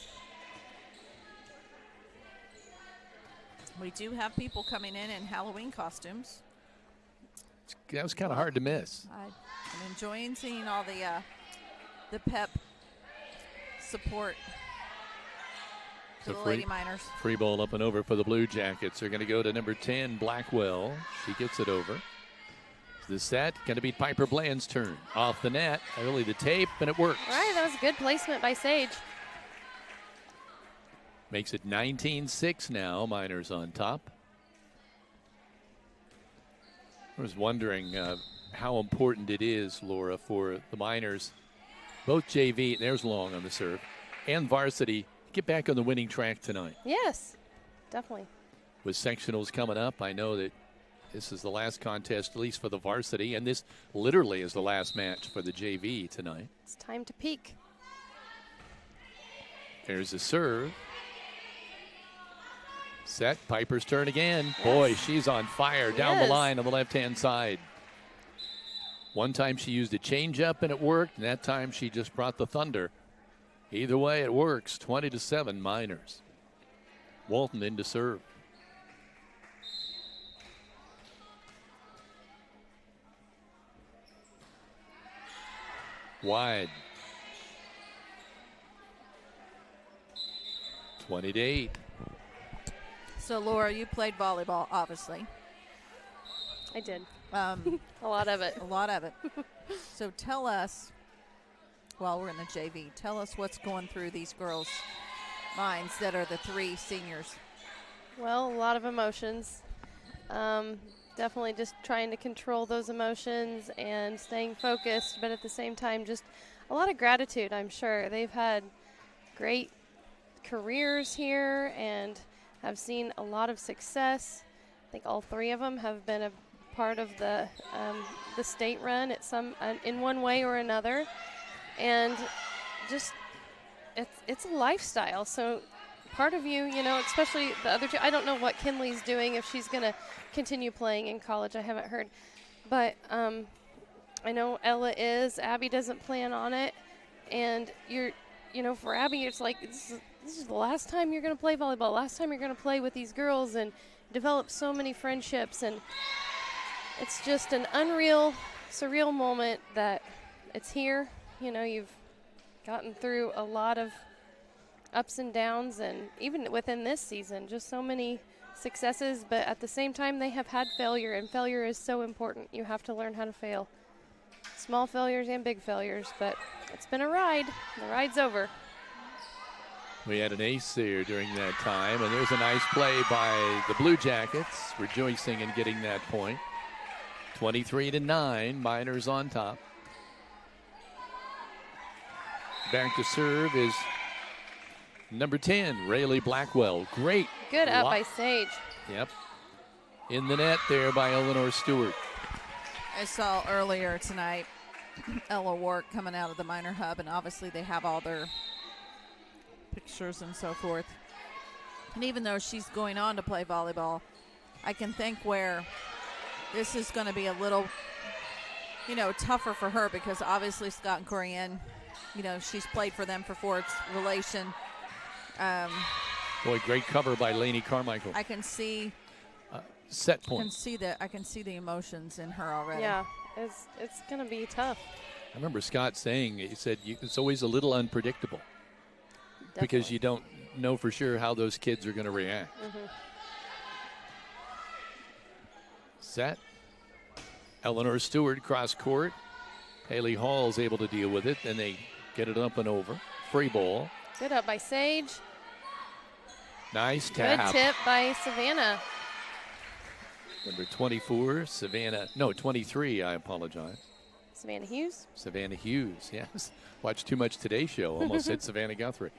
We do have people coming in Halloween costumes. That was kind of hard to miss. I'm enjoying seeing all the pep support to the Lady Miners. Free ball up and over for the Blue Jackets. They're going to go to number 10, Blackwell. She gets it over. The set going to be Piper Bland's turn. Off the net, early the tape, and it works. All right, that was a good placement by Sage. Makes it 19-6 now. Miners on top. I was wondering how important it is, Laura, for the Miners, both JV, there's Long on the serve, and varsity, get back on the winning track tonight. Yes, definitely. With sectionals coming up, I know that this is the last contest, at least for the varsity, and this literally is the last match for the JV tonight. It's time to peak. There's a serve. Set, Piper's turn again. Yes. Boy, she's on fire down the line on the left-hand side. One time she used a changeup and it worked, and that time she just brought the thunder. Either way, it works. 20-7 Miners. Walton in to serve. Wide. 20-8. So, Laura, you played volleyball, obviously. I did. A lot of it. A lot of it. So tell us, while we're in the JV, tell us what's going through these girls' minds that are the 3 seniors. Well, a lot of emotions. Definitely just trying to control those emotions and staying focused, but at the same time, just a lot of gratitude, I'm sure. They've had great careers here and have seen a lot of success. I think all 3 of them have been a part of the state run at in one way or another, and just it's a lifestyle. So part of you, especially the other 2, I don't know what Kinley's doing, if she's going to continue playing in college. I haven't heard, but I know Ella is. Abby doesn't plan on it, and for Abby, it's like this is the last time you're going to play volleyball, last time you're going to play with these girls and develop so many friendships, and it's just an unreal, surreal moment that it's here. You've gotten through a lot of ups and downs, and even within this season, just so many successes, but at the same time, they have had failure, and failure is so important. You have to learn how to fail. Small failures and big failures, but it's been a ride. The ride's over. We had an ace there during that time, and there's a nice play by the Blue Jackets, rejoicing in getting that point. 23-9, Miners on top. Back to serve is number 10, Rayleigh Blackwell. Great. Good up by Sage. Yep. In the net there by Eleanor Stewart. I saw earlier tonight Ella Wark coming out of the minor hub, and obviously they have all their pictures and so forth. And even though she's going on to play volleyball, I can think where this is going to be a little, tougher for her, because obviously Scott and Corianne, she's played for them for Ford's relation. Boy, great cover by Lainey Carmichael. I can see set point. I can see the emotions in her already. Yeah, it's going to be tough. I remember Scott saying, he said, it's always a little unpredictable. Definitely. Because you don't know for sure how those kids are going to react. Mm-hmm. Set. Eleanor Stewart cross court. Haley Hall's able to deal with it. Then they get it up and over. Free ball. Good up by Sage. Nice tap. Good tip by Savannah. Number 24, Savannah. No, 23, I apologize. Savannah Hughes. Savannah Hughes, yes. Watched too much Today Show. Almost said Savannah Guthrie.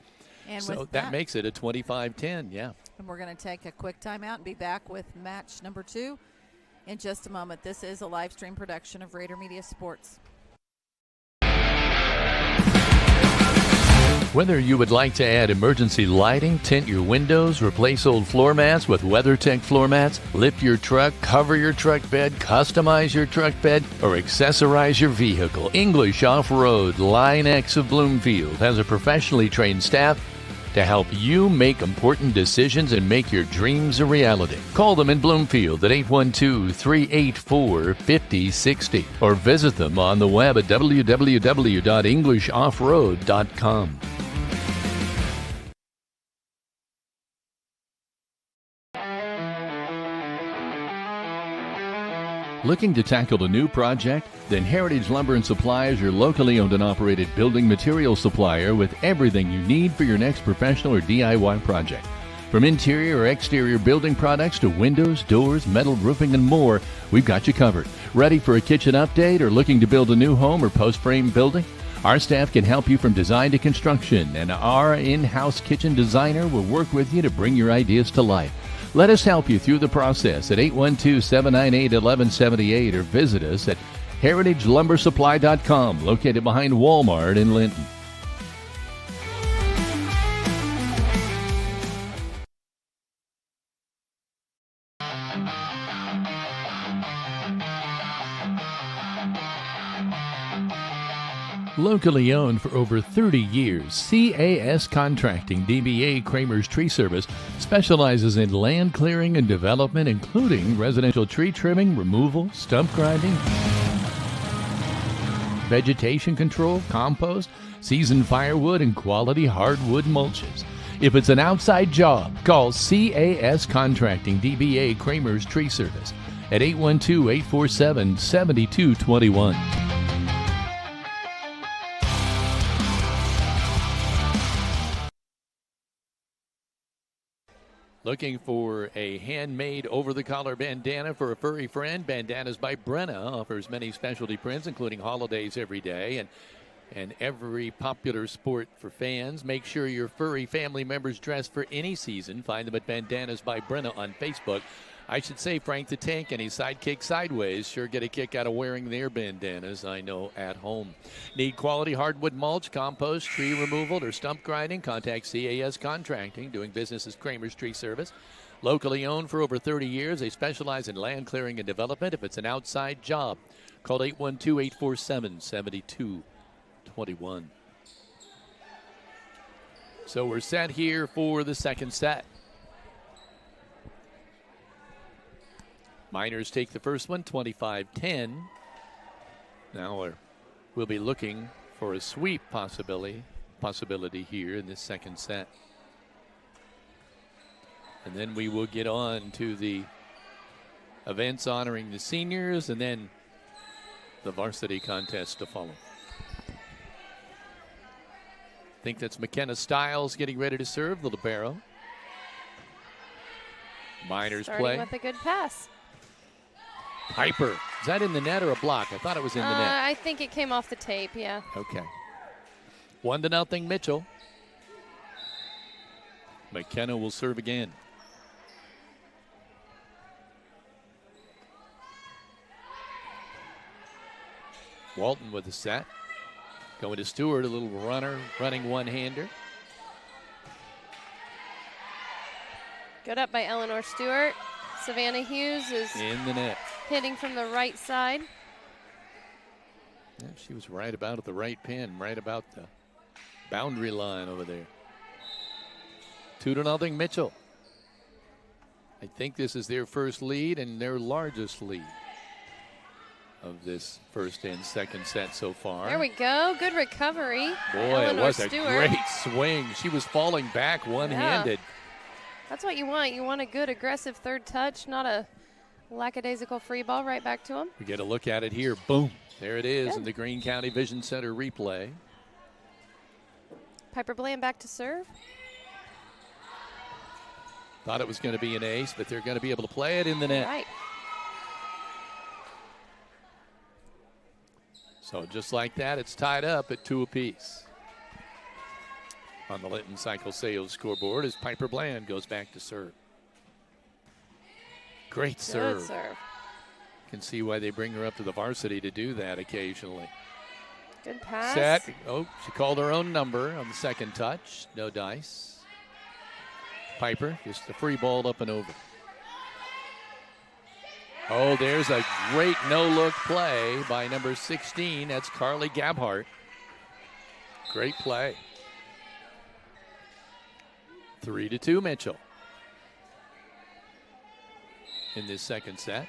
And so that makes it a 25-10, yeah. And we're going to take a quick timeout and be back with match number 2 in just a moment. This is a live stream production of Rader Media Sports. Whether you would like to add emergency lighting, tint your windows, replace old floor mats with WeatherTech floor mats, lift your truck, cover your truck bed, customize your truck bed, or accessorize your vehicle, English Off-Road Line X of Bloomfield has a professionally trained staff to help you make important decisions and make your dreams a reality. Call them in Bloomfield at 812-384-5060 or visit them on the web at www.englishoffroad.com. Looking to tackle a new project? Then Heritage Lumber & Supply is your locally owned and operated building material supplier with everything you need for your next professional or DIY project. From interior or exterior building products to windows, doors, metal roofing, and more, we've got you covered. Ready for a kitchen update or looking to build a new home or post-frame building? Our staff can help you from design to construction, and our in-house kitchen designer will work with you to bring your ideas to life. Let us help you through the process at 812-798-1178 or visit us at heritagelumbersupply.com, located behind Walmart in Linton. Locally owned for over 30 years, CAS Contracting DBA Kramer's Tree Service specializes in land clearing and development, including residential tree trimming, removal, stump grinding, vegetation control, compost, seasoned firewood, and quality hardwood mulches. If it's an outside job, call CAS Contracting DBA Kramer's Tree Service at 812-847-7221. Looking for a handmade over-the-collar bandana for a furry friend? Bandanas by Brenna offers many specialty prints, including holidays every day and every popular sport for fans. Make sure your furry family members dress for any season. Find them at Bandanas by Brenna on Facebook. I should say Frank the Tank and his sidekick Sideways sure get a kick out of wearing their bandanas, I know, at home. Need quality hardwood mulch, compost, tree removal, or stump grinding? Contact CAS Contracting, doing business as Kramer's Tree Service. Locally owned for over 30 years, they specialize in land clearing and development. If it's an outside job, call 812-847-7221. So we're set here for the second set. Miners take the first one, 25-10. Now we'll be looking for a sweep possibility here in this second set. And then we will get on to the events honoring the seniors and then the varsity contest to follow. I think that's McKenna Stiles getting ready to serve the libero. Miners Starting play. with a good pass. Piper. Is that in the net or a block? I thought it was in the net. I think it came off the tape, yeah. Okay. 1-0 Mitchell. McKenna will serve again. Walton with the set. Going to Stewart, a little running one-hander. Good up by Eleanor Stewart. Savannah Hughes is in the net. Hitting from the right side. Yeah, she was right about at the right pin, right about the boundary line over there. 2-0 Mitchell. I think this is their first lead and their largest lead of this first and second set so far. There we go. Good recovery. Boy, Eleanor it was Stewart. A great swing. She was falling back one-handed. Yeah. That's what you want. You want a good aggressive third touch, not a lackadaisical free ball right back to him. We get a look at it here. Boom. There it is Good. in the Greene County Vision Center replay. Piper Bland back to serve. Thought it was going to be an ace, but they're going to be able to play it in the net. Right. So just like that, it's tied up at 2 apiece. On the Linton Cycle Sales scoreboard as Piper Bland goes back to serve. Great serve. Good serve. Can see why they bring her up to the varsity to do that occasionally. Good pass. Set. Oh, she called her own number on the second touch. No dice. Piper just a free ball up and over. Oh, there's a great no-look play by number 16. That's Carly Gabhart. Great play. 3-2 Mitchell in this second set.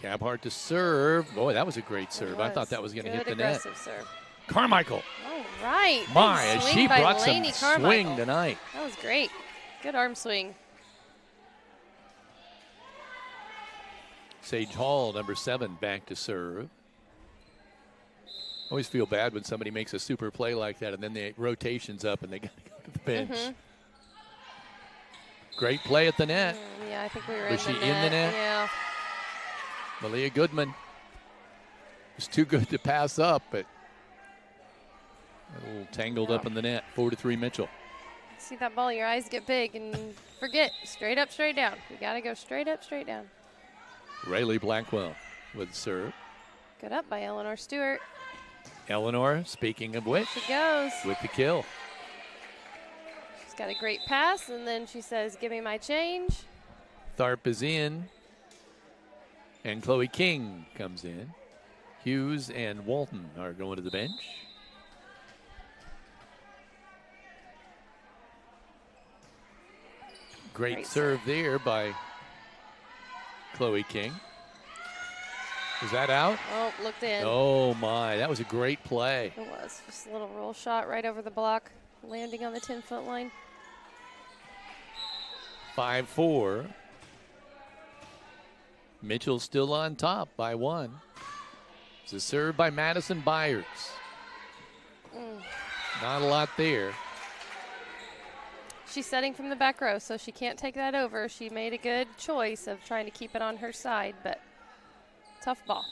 Gabhart to serve. Boy, that was a great serve. I thought that was going to hit the net. Serve. Carmichael. All right. My, as she brought some Carmichael. swing tonight. That was great. Good arm swing. Sage Hall, number 7, back to serve. Always feel bad when somebody makes a super play like that and then the rotation's up and they got to go to the bench. Great play at the net. Yeah, I think we were Was in she the in the net? Yeah. Malia Goodman was too good to pass up, but a little tangled up in the net. 4-3 Mitchell. See that ball, your eyes get big and forget. Straight up, straight down. You got to go straight up, straight down. Rayleigh Blackwell with the serve. Good up by Eleanor Stewart. Eleanor, speaking of which, She goes. with the kill. She's got a great pass, and then she says, give me my change. Tharp is in. And Chloe King comes in. Hughes and Walton are going to the bench. Great serve there by Chloe King. Is that out? Oh, looked in. Oh, my. That was a great play. It was. Just a little roll shot right over the block, landing on the 10-foot line. 5-4. Mitchell still on top by 1. It's a serve by Madison Byers. Not a lot there. She's setting from the back row, so she can't take that over. She made a good choice of trying to keep it on her side, but tough ball.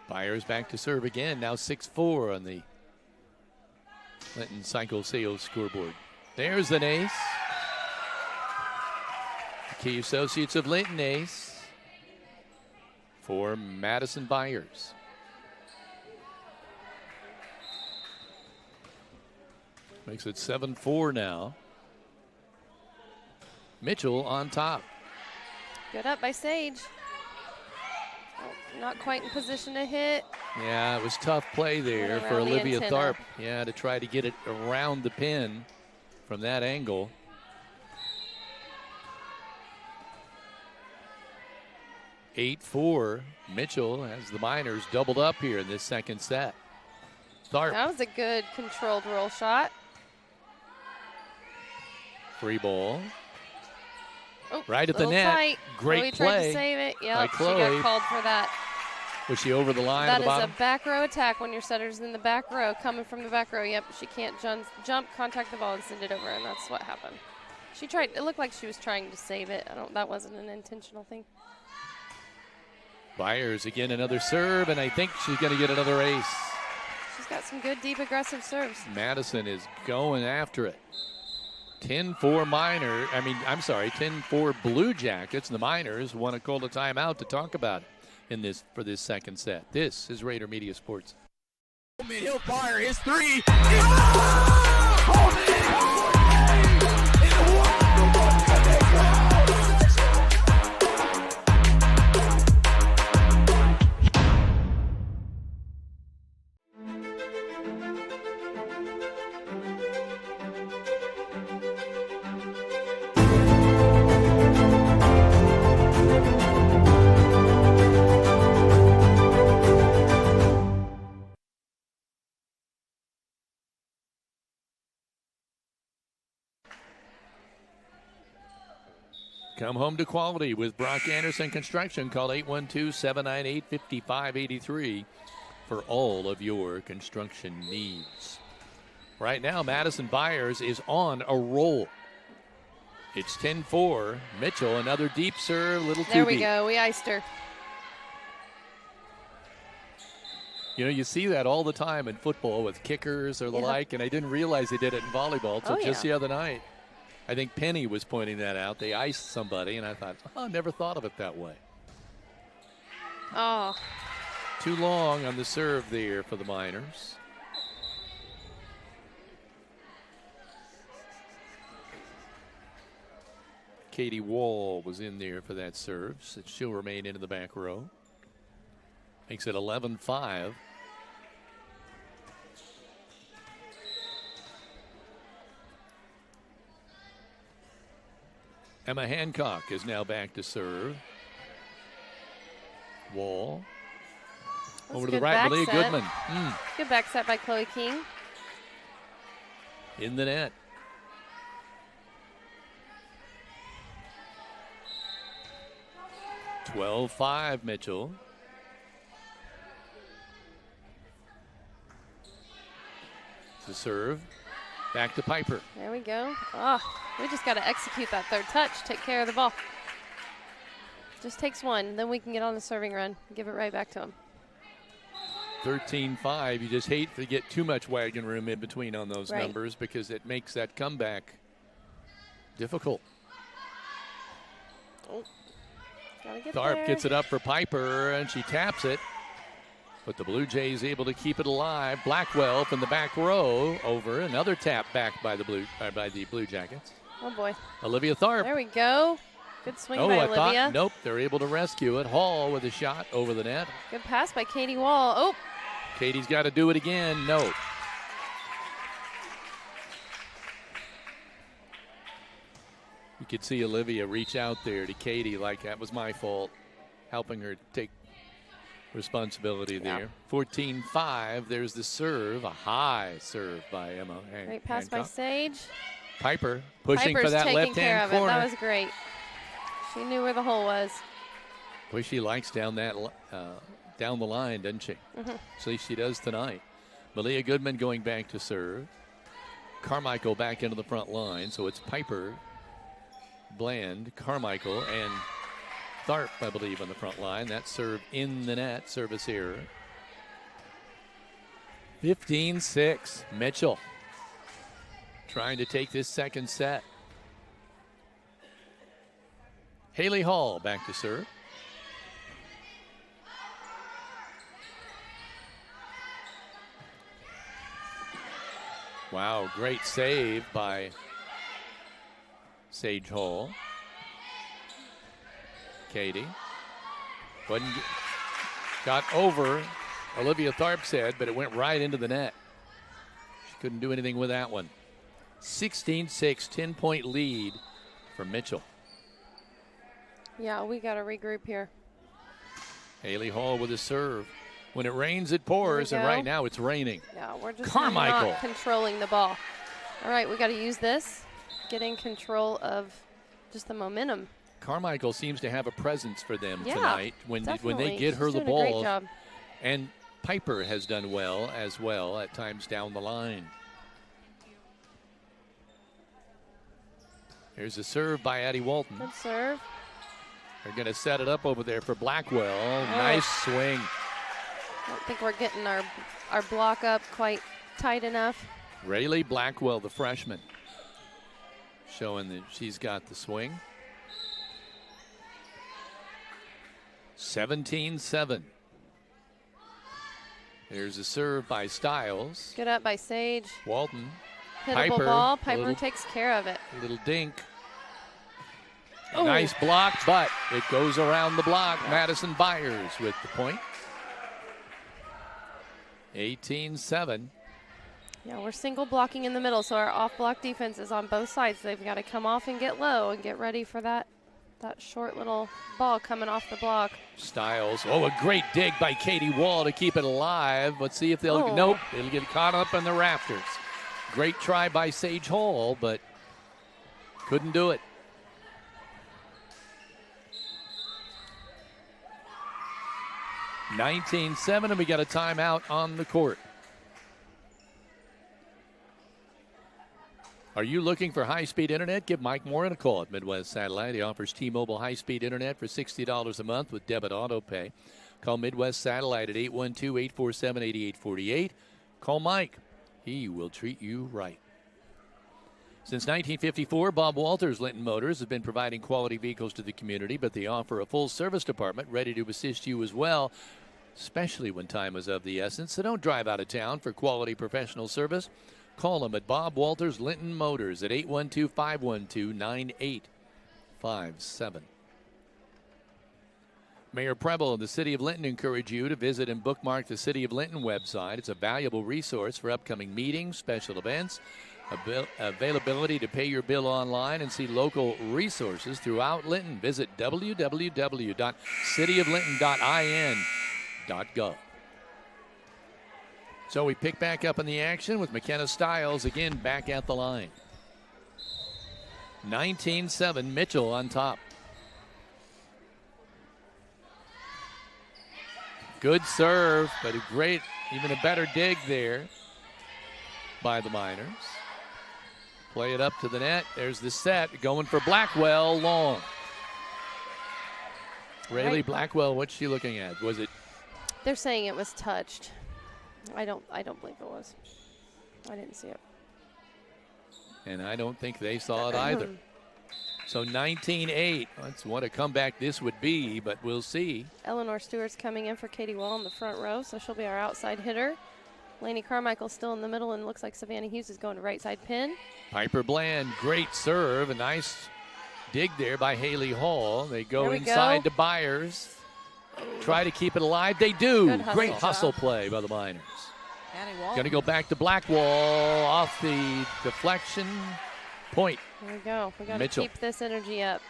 Byers back to serve again. Now 6-4 on the Linton Cycle Sales scoreboard. There's an ace. The key associates of Linton ace for Madison Byers. Makes it 7-4 now. Mitchell on top. Good up by Sage. Oh, not quite in position to hit. Yeah, it was tough play there for Olivia Tharp. Yeah, to try to get it around the pin from that angle. (8-4). Mitchell has the Miners doubled up here in this second set. Tharp. That was a good controlled roll shot. Free ball. Oh, right at the net. Tight. Great Chloe play. tried to save it. Yep, she Chloe. got called for that. Was she over the line at That the is bottom? a back row attack when your setter's in the back row, coming from the back row. Yep, she can't jump, contact the ball, and send it over, and that's what happened. She tried. It looked like she was trying to save it. That wasn't an intentional thing. Byers again, another serve, and I think she's going to get another ace. She's got some good, deep, aggressive serves. Madison is going after it. 10-4 Miners. I mean, I'm sorry, 10-4 Blue Jackets. The Miners want to call a timeout to talk about it for this second set. This is Raider Media Sports. He'll fire his three. Come home to quality with Brock Anderson Construction. Call 812-798-5583 for all of your construction needs. Right now, Madison Byers is on a roll. It's 10-4. Mitchell, another deep serve, little too There we deep. go. We iced her. You know, you see that all the time in football with kickers or the like, and I didn't realize they did it in volleyball until just the other night. I think Penny was pointing that out. They iced somebody, and I thought, oh, I never thought of it that way. Oh. Too long on the serve there for the Miners. Katie Wall was in there for that serve, so she'll remain into the back row. Makes it 11-5. Emma Hancock is now back to serve. Wall. That's Over to good the right, back Malia set. Goodman. Good back set by Chloe King. In the net. (12-5) Mitchell. To serve. Back to Piper. There we go. Oh, we just got to execute that third touch, take care of the ball. Just takes one, then we can get on the serving run, give it right back to him. 13-5. You just hate to get too much wagon room in between on those Right. numbers because it makes that comeback difficult. Oh, gotta get Tharp there. gets it up for Piper, and she taps it. But the Blue Jays able to keep it alive. Blackwell from the back row over. Another tap back by the Blue Jackets. Oh, boy. Olivia Tharp. There we go. Good swing Oh, by I Olivia. thought, nope, they're able to rescue it. Hall with a shot over the net. Good pass by Katie Wall. Oh, Katie's got to do it again. No. You could see Olivia reach out there to Katie like that was my fault, helping her take responsibility there. 14-5. There's the serve, a high serve by Emma. great pass by Hancock. Sage. Piper pushing Piper's for that taking care left-hand of it. corner. That was great. She knew where the hole was. Boy, she likes down the line, doesn't she? At least she does tonight. Malia Goodman going back to serve. Carmichael back into the front line, so it's Piper, Bland, Carmichael, and Tharp, I believe, on the front line. That serve in the net, service error. 15-6, Mitchell trying to take this second set. Haley Hall back to serve. Wow, great save by Sage Hall. Katie. Got over, Olivia Tharp said, but it went right into the net. She couldn't do anything with that one. 16-6, 10-point lead for Mitchell. Yeah, we got to regroup here. Haley Hall with a serve. When it rains, it pours, and right now it's raining. Yeah, we're just Carmichael. not controlling the ball. All right, we got to use this, get in control of just the momentum. Carmichael seems to have a presence for them Yeah, tonight when they definitely. get her She's the doing a great ball. job. And Piper has done well as well at times down the line. Here's a serve by Addie Walton. Good serve. They're going to set it up over there for Blackwell. Oh. Nice swing. I don't think we're getting our block up quite tight enough. Rayleigh Blackwell, the freshman, showing that she's got the swing. 17-7. Here's a serve by Stiles. Good up by Sage. Walton. Hittable Piper, ball. Piper little- takes care of it. Little dink. Oh. Nice block, but it goes around the block. Madison Byers with the point. 18-7. Yeah, we're single blocking in the middle, so our off-block defense is on both sides. They've got to come off and get low and get ready for that short little ball coming off the block. Stiles. Oh, a great dig by Katie Wall to keep it alive. Let's see if they'll. Oh. Nope, it'll get caught up in the rafters. Great try by Sage Hall, but couldn't do it. (19-7), and we got a timeout on the court. Are you looking for high-speed internet? Give Mike Morin a call at Midwest Satellite. He offers T-Mobile high-speed internet for $60 a month with debit auto pay. Call Midwest Satellite at 812-847-8848. Call Mike. He will treat you right. Since 1954, Bob Walters Linton Motors has been providing quality vehicles to the community, but they offer a full service department ready to assist you as well, especially when time is of the essence. So don't drive out of town for quality professional service. Call them at Bob Walters Linton Motors at 812-512-9857. Mayor Preble and the City of Linton encourage you to visit and bookmark the City of Linton website. It's a valuable resource for upcoming meetings, special events, Availability to pay your bill online and see local resources throughout Linton. Visit www.cityoflinton.in.gov. So we pick back up in the action with McKenna Stiles again back at the line. 19-7, Mitchell on top. Good serve, but a great, even a better dig there by the Miners. Play it up to the net. There's the set going for Blackwell long. Rayleigh Blackwell, what's she looking at? Was it? They're saying it was touched. I don't believe it was. I didn't see it. And I don't think they saw it either. So 19-8. That's what a comeback this would be, but we'll see. Eleanor Stewart's coming in for Katie Wall in the front row, so she'll be our outside hitter. Lainey Carmichael's still in the middle, and looks like Savannah Hughes is going to right side pin. Piper Bland, great serve. A nice dig there by Haley Hall. They go inside to Byers. Try to keep it alive. They do. Great hustle play by the Miners. Going to go back to Blackwall off the deflection. Point. There we go. We got to keep this energy up.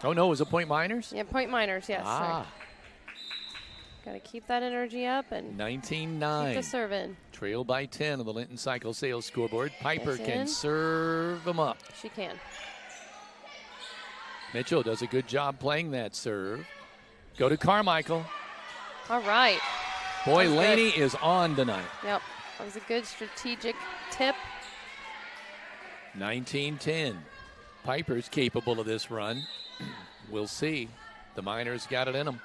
Oh, no. Was it Point Miners? Yeah, Point Miners, yes. Got to keep that energy up and 19-9. keep the serve in. Trail by 10 on the Linton Cycle Sales scoreboard. Piper can serve them up. She can. Mitchell does a good job playing that serve. Go to Carmichael. All right. Boy, Laney is on tonight. Yep. That was a good strategic tip. 19-10. Piper's capable of this run. We'll see. The Miners got it in them.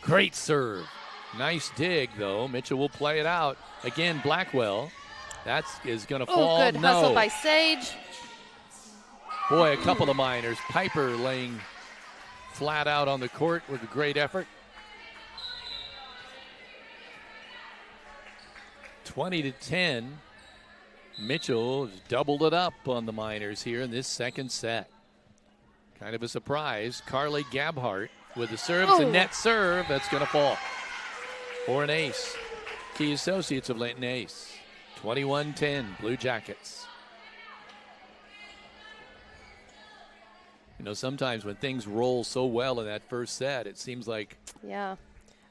Great serve. Nice dig, though. Mitchell will play it out. Again, Blackwell. That is going to fall. Good hustle by Sage. Boy, a couple of Miners. Piper laying flat out on the court with a great effort. 20-10. Mitchell has doubled it up on the Miners here in this second set. Kind of a surprise. Carly Gabhart with the serve. It's a net serve. That's going to fall for an ace. Key Associates of Linton ace. 21-10, Blue Jackets. You know, sometimes when things roll so well in that first set, it seems like... Yeah.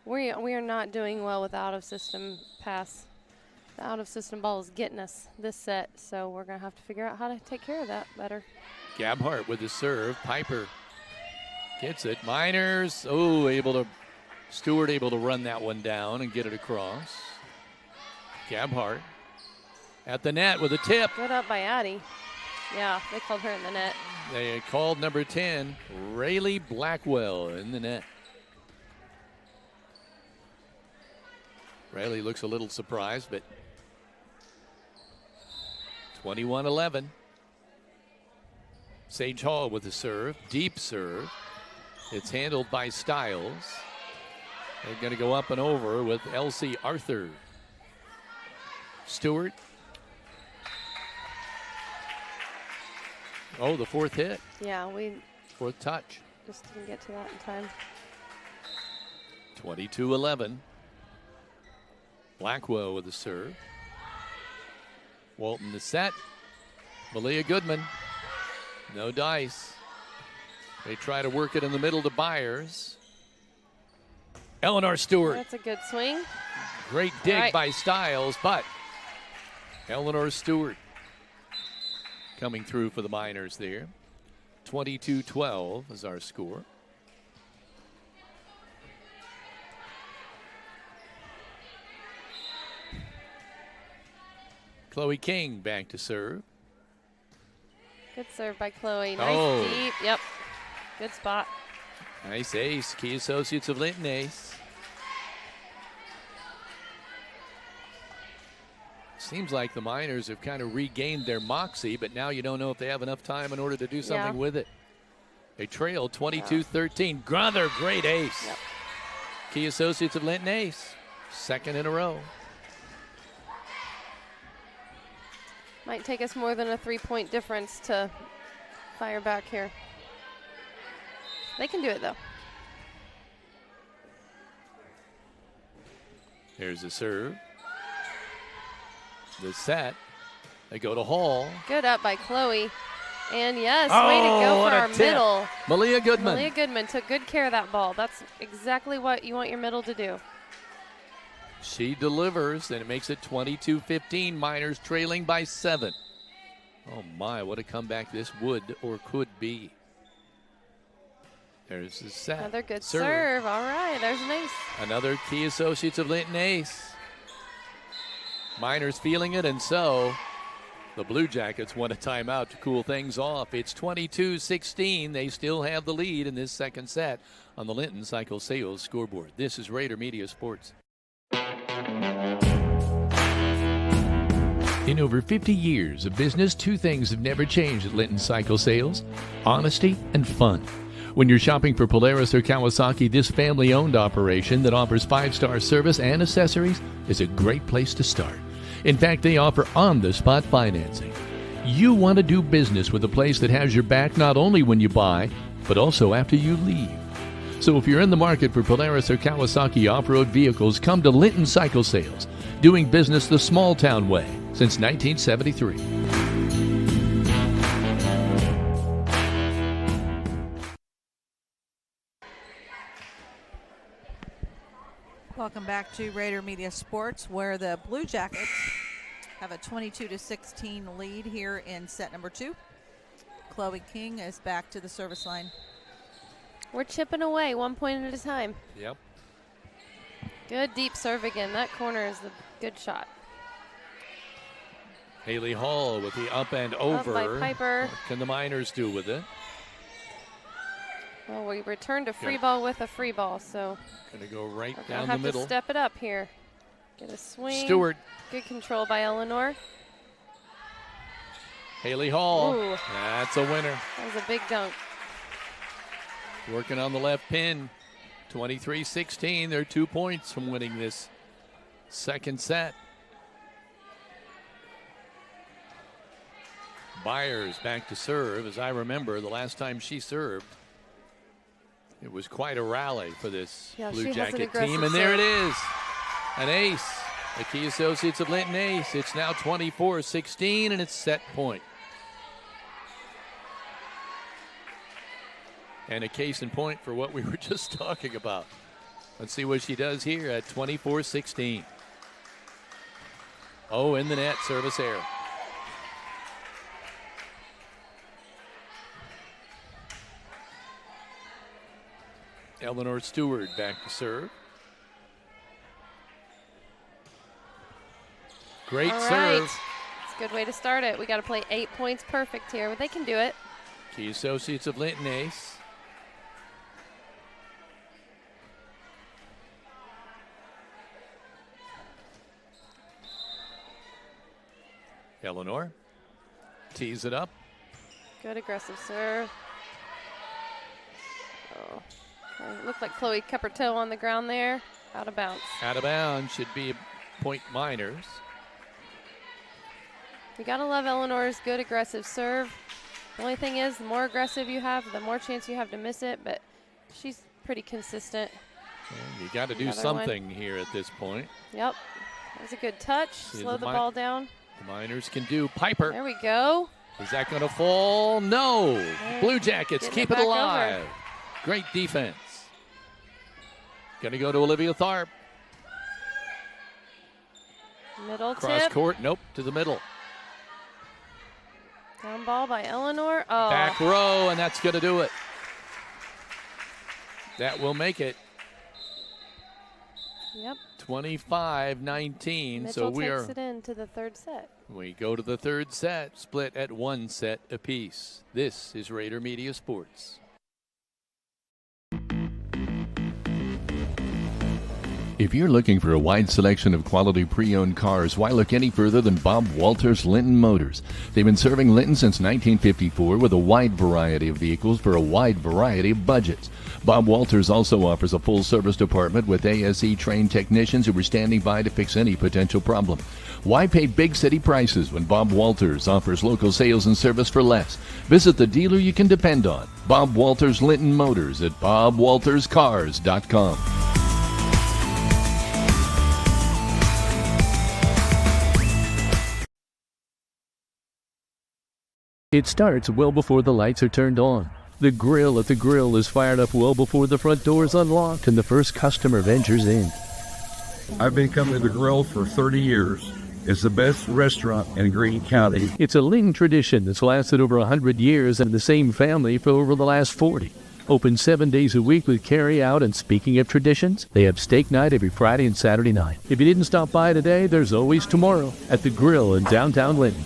We are not doing well with out-of-system pass. The out-of-system ball is getting us this set, so we're going to have to figure out how to take care of that better. Gabhart with the serve. Piper gets it. Miners, Stewart able to run that one down and get it across. Gabhart at the net with a tip. Good up by Addie. Yeah, they called her in the net. They called number 10, Rayleigh Blackwell, in the net. Rayleigh looks a little surprised, but 21-11. Sage Hall with the serve, deep serve. It's handled by Stiles. They're going to go up and over with Elsie Arthur. Stewart. Oh, the fourth hit. Yeah, fourth touch. Just didn't get to that in time. 22-11. Blackwell with the serve. Walton the set. Malia Goodman. No dice. They try to work it in the middle to Byers. Eleanor Stewart. That's a good swing. Great dig by Stiles, but Eleanor Stewart coming through for the Miners there. 22-12 is our score. Chloe King back to serve. Good serve by Chloe. Nice deep. Yep. Good spot. Nice ace. Key Associates of Linton ace. Seems like the Miners have kind of regained their moxie, but now you don't know if they have enough time in order to do something with it. They trail 22-13. Grother, great ace. Yep. Key Associates of Linton ace. Second in a row. Might take us more than a 3-point difference to fire back here. They can do it, though. Here's a serve. The set. They go to Hall. Good up by Chloe. And yes, way to go for our middle. Malia Goodman. Malia Goodman took good care of that ball. That's exactly what you want your middle to do. She delivers, and it makes it 22-15. Miners trailing by 7. Oh, my, what a comeback this would or could be. There's the set. Another good serve. All right, there's an ace. Another Key Associates of Linton ace. Miners feeling it, and so the Blue Jackets want a timeout to cool things off. It's 22-16. They still have the lead in this second set on the Linton Cycle Sales scoreboard. This is Rader Media Sports. In over 50 years of business, 2 things have never changed at Linton Cycle Sales: honesty and fun. When you're shopping for Polaris or Kawasaki, this family-owned operation that offers 5-star service and accessories is a great place to start. In fact, they offer on-the-spot financing. You want to do business with a place that has your back not only when you buy, but also after you leave. So if you're in the market for Polaris or Kawasaki off-road vehicles, come to Linton Cycle Sales, doing business the small-town way since 1973. Welcome back to Rader Media Sports, where the Blue Jackets have a 22-16 lead here in set number 2. Chloe King is back to the service line. We're chipping away 1 point at a time. Yep. Good deep serve again. That corner is the good shot. Haley Hall with the up and over. Up by Piper. What can the Miners do with it? Well, we returned a free ball with a free ball, so Gonna go right we're down gonna the middle. have to step it up here. Get a swing. Stewart. Good control by Eleanor. Haley Hall. Ooh. That's a winner. That was a big dunk. Working on the left pin. 23-16. They're 2 points from winning this second set. Byers back to serve. As I remember, the last time she served, it was quite a rally for this Blue Jacket team. And there it is. An ace. The Key Associates of Linton ace. It's now 24-16, and it's set point. And a case in point for what we were just talking about. Let's see what she does here at 24-16. Oh, in the net, service error. Eleanor Stewart back to serve. Great serve. It's a good way to start it. We got to play 8 points perfect here, but they can do it. Key Associates of Linton ace. Eleanor tees it up. Good aggressive serve. Oh, it looked like Chloe kept her toe on the ground there. Out of bounds. Out of bounds, should be a point Miners. You gotta love Eleanor's good aggressive serve. The only thing is, the more aggressive you have, the more chance you have to miss it, but she's pretty consistent. Well, you got to do something here at this point. Yep, that was a good touch. Slow the ball down. The Miners can do. Piper. There we go. Is that going to fall? No. Blue Jackets keep it alive. Over. Great defense. Going to go to Olivia Tharp. Middle Cross tip. court. Nope. To the middle. Down ball by Eleanor. Oh. Back row, and that's going to do it. That will make it. Yep. 25-19. Mitchell So we takes it into the third set. We go to the third set, split at 1 set apiece. This is Rader Media Sports. If you're looking for a wide selection of quality pre-owned cars, why look any further than Bob Walters Linton Motors? They've been serving Linton since 1954 with a wide variety of vehicles for a wide variety of budgets. Bob Walters also offers a full-service department with ASE-trained technicians who are standing by to fix any potential problem. Why pay big city prices when Bob Walters offers local sales and service for less? Visit the dealer you can depend on. Bob Walters Linton Motors at bobwalterscars.com. It starts well before the lights are turned on. The grill at the Grill is fired up well before the front door is unlocked and the first customer ventures in. I've been coming to the Grill for 30 years. It's the best restaurant in Greene County. It's a Ling tradition that's lasted over 100 years and the same family for over the last 40. Open 7 days a week with carry out, and speaking of traditions, they have steak night every Friday and Saturday night. If you didn't stop by today, there's always tomorrow at the Grill in downtown Linton.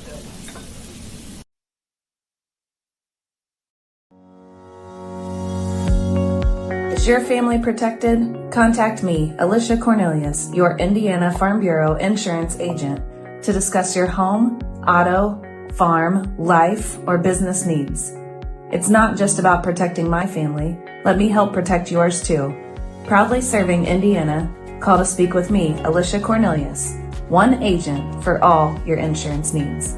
Is your family protected? Contact me, Alicia Cornelius, your Indiana Farm Bureau insurance agent, to discuss your home, auto, farm, life, or business needs. It's not just about protecting my family. Let me help protect yours too. Proudly serving Indiana, call to speak with me, Alicia Cornelius, one agent for all your insurance needs.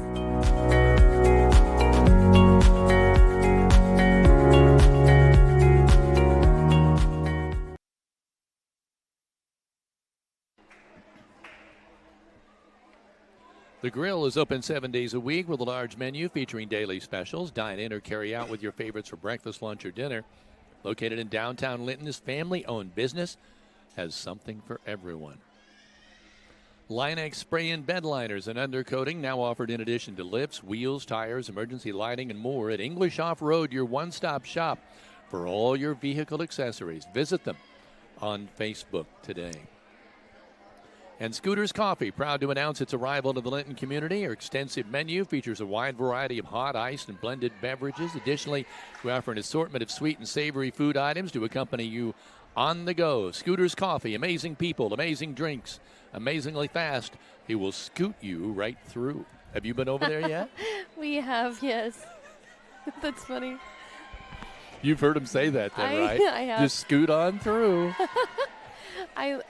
The Grill is open 7 days a week with a large menu featuring daily specials. Dine in or carry out with your favorites for breakfast, lunch, or dinner. Located in downtown Linton, this family-owned business has something for everyone. Line-X spray-in bed liners and undercoating now offered in addition to lifts, wheels, tires, emergency lighting, and more at English Off-Road, your one-stop shop for all your vehicle accessories. Visit them on Facebook today. And Scooter's Coffee, proud to announce its arrival to the Linton community. Our extensive menu features a wide variety of hot, iced, and blended beverages. Additionally, we offer an assortment of sweet and savory food items to accompany you on the go. Scooter's Coffee, amazing people, amazing drinks, amazingly fast. He will scoot you right through. Have you been over there yet? We have, yes. That's funny. You've heard him say that then, right? I have. Just scoot on through.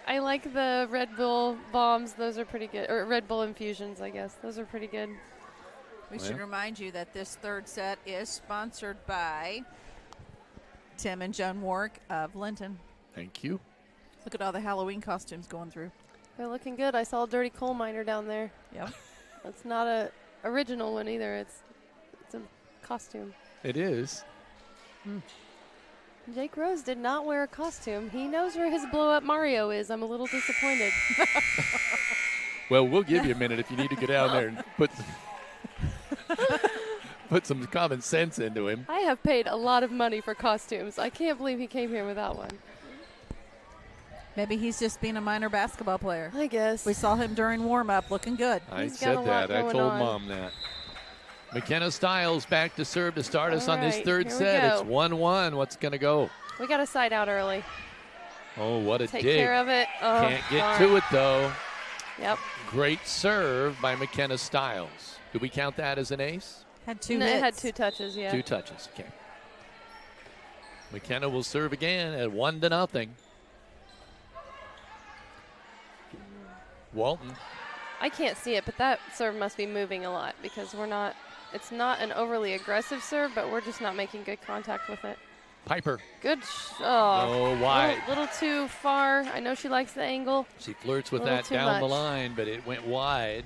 I like the Red Bull bombs. Those are pretty good. Or Red Bull infusions, I guess. Those are pretty good. We should remind you that this third set is sponsored by Tim and Joan Warwick of Linton. Thank you. Look at all the Halloween costumes going through. They're looking good. I saw a dirty coal miner down there. Yep. That's not a original one either. It's a costume. It is. Jake Rose did not wear a costume. He knows where his blow-up Mario is. I'm a little disappointed. Well, we'll give you a minute if you need to get down there and put some common sense into him. I have paid a lot of money for costumes. I can't believe he came here without one. Maybe he's just being a minor basketball player. I guess. We saw him during warm-up looking good. I said that. I told Mom that. McKenna Stiles back to serve to start us on this third set. It's 1-1. What's going to go? We got a side out early. Oh, what a Take dig. care of it. Oh, Can't get to it, though. Yep. Great serve by McKenna Stiles. Do we count that as an ace? Had two No, hits. it had two touches, yeah. 2 touches, okay. McKenna will serve again at 1-0. Walton. I can't see it, but that serve must be moving a lot because it's not an overly aggressive serve, but we're just not making good contact with it. Piper. Good. Oh, wide. Little too far. I know she likes the angle. She flirts with that down the line, but it went wide.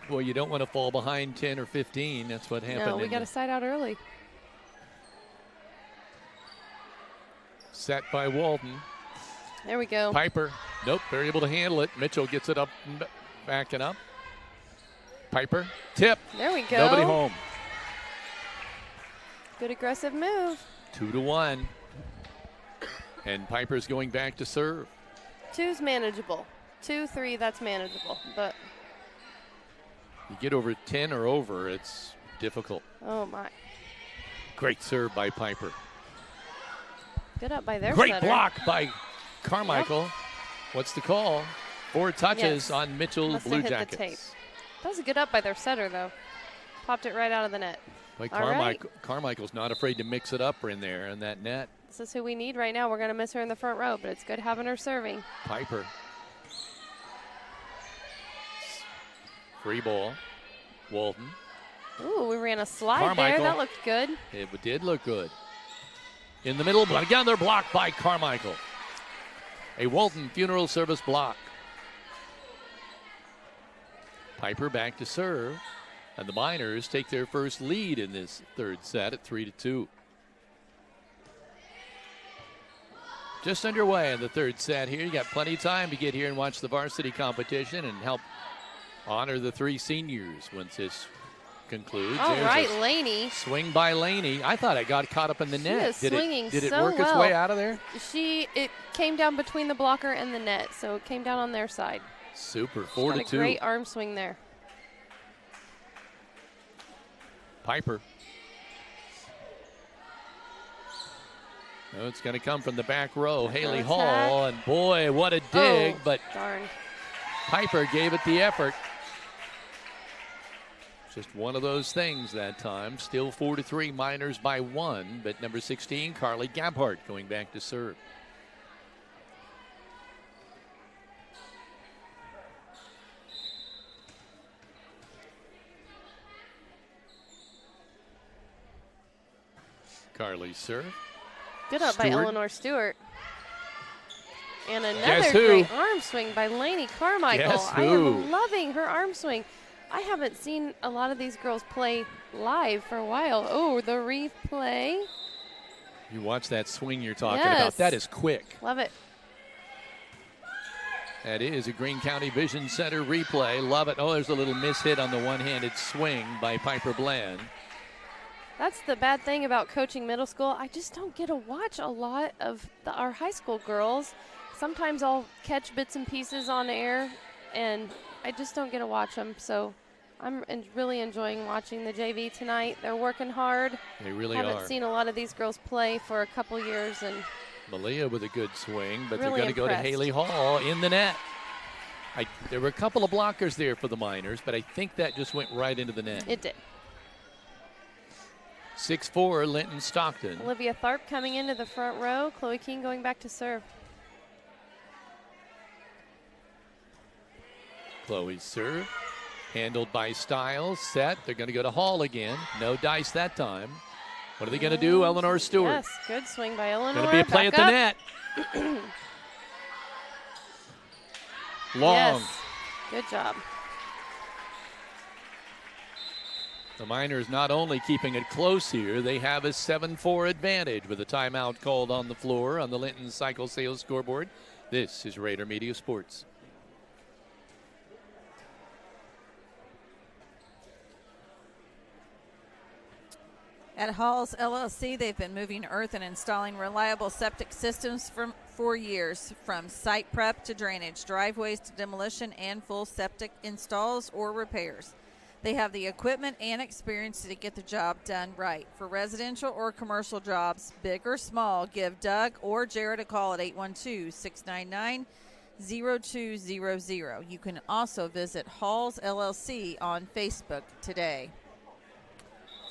Boy, you don't want to fall behind 10 or 15. That's what happened. No, we got a side out early. Set by Walton. There we go. Piper. Nope, they're able to handle it. Mitchell gets it up, backing up. Piper. Tip. There we go. Nobody home. Good aggressive move. 2-1. And Piper's going back to serve. 2's manageable. 2-3, that's manageable. But you get over 10 or over, it's difficult. oh my. Great serve by Piper. Good up by their Great setter. block by Carmichael. Yep. What's the call? 4 touches Yes. on Mitchell's Must have Blue hit Jackets. the tape. That was a good up by their setter, though. Popped it right out of the net. Like All right. Carmichael's not afraid to mix it up in there in that net. This is who we need right now. We're going to miss her in the front row, but it's good having her serving. Piper. Free ball. Walton. Ooh, we ran a slide Carmichael. there. That looked good. It did look good. In the middle, but again, they're blocked by Carmichael. A Walton Funeral Service block. Piper back to serve. And the Miners take their first lead in this third set at 3-2. Just underway in the third set here. You got plenty of time to get here and watch the varsity competition and help honor the three seniors once this concludes. All There's right, Laney. Swing by Laney. I thought it got caught up in the net. She is swinging did it so work its well. way out of there? It came down between the blocker and the net, so it came down on their side. Super, She's got 4-2. a great arm swing there. Piper. Oh, it's going to come from the back row. Haley Hall, and boy, what a dig, but darn. Piper gave it the effort. Just one of those things that time. Still 4-3, Miners by 1, but number 16, Carly Gabhart, going back to serve. Carly's serve. Good up by Stewart. Eleanor Stewart. And Guess another who? great arm swing by Laney Carmichael. Guess I who? am loving her arm swing. I haven't seen a lot of these girls play live for a while. Oh, the replay. You watch that swing you're talking Yes. about. That is quick. Love it. That is a Greene County Vision Center replay. Love it. Oh, there's a little mishit on the one-handed swing by Piper Bland. That's the bad thing about coaching middle school. I just don't get to watch a lot of our high school girls. Sometimes I'll catch bits and pieces on air, and I just don't get to watch them. So I'm really enjoying watching the JV tonight. They're working hard. They really Haven't are. seen a lot of these girls play for a couple years, and Malia with a good swing, but Really they're going to go to impressed. Haley Hall in the net. There were a couple of blockers there for the Miners, but I think that just went right into the net. it did. 6-4, Linton-Stockton. Olivia Tharp coming into the front row. Chloe King going back to serve. Chloe's serve, handled by Stiles, set. They're going to go to Hall again. No dice that time. What are they going to do, Eleanor Stewart? Yes, good swing by Eleanor. Going to be a play at Back the net. up. Long. Yes, good job. The Miners not only keeping it close here, they have a 7-4 advantage with a timeout called on the floor on the Linton Cycle Sales scoreboard. This is Rader Media Sports. At Hall's LLC, they've been moving earth and installing reliable septic systems for years, from site prep to drainage, driveways to demolition, and full septic installs or repairs. They have the equipment and experience to get the job done right. For residential or commercial jobs, big or small, give Doug or Jared a call at 812-699-0200. You can also visit Hall's LLC on Facebook today.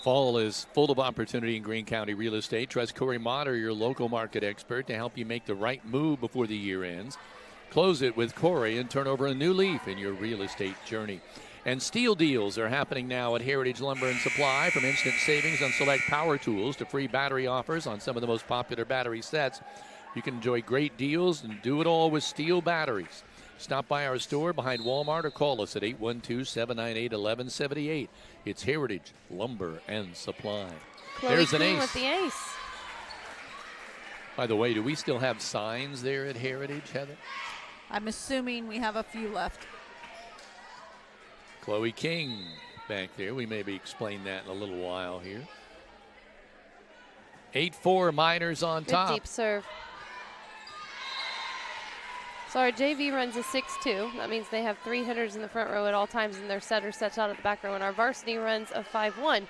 Fall is full of opportunity in Greene County real estate. Trust Corey Motter, your local market expert, to help you make the right move before the year ends. Close it with Corey and turn over a new leaf in your real estate journey. And steel deals are happening now at Heritage Lumber and Supply, from instant savings on select power tools to free battery offers on some of the most popular battery sets. You can enjoy great deals and do it all with steel batteries. Stop by our store behind Walmart or call us at 812-798-1178. It's Heritage Lumber and Supply. Chloe There's an King ace. with the ace. By the way, do we still have signs there at Heritage, Heather? I'm assuming we have a few left. Chloe King back there. We maybe explain that in a little while here. 8-4, Miners on Good top. deep serve. So our JV runs a 6-2. That means they have 3 hitters in the front row at all times, and their setter sets out at the back row. And our varsity runs a 5-1.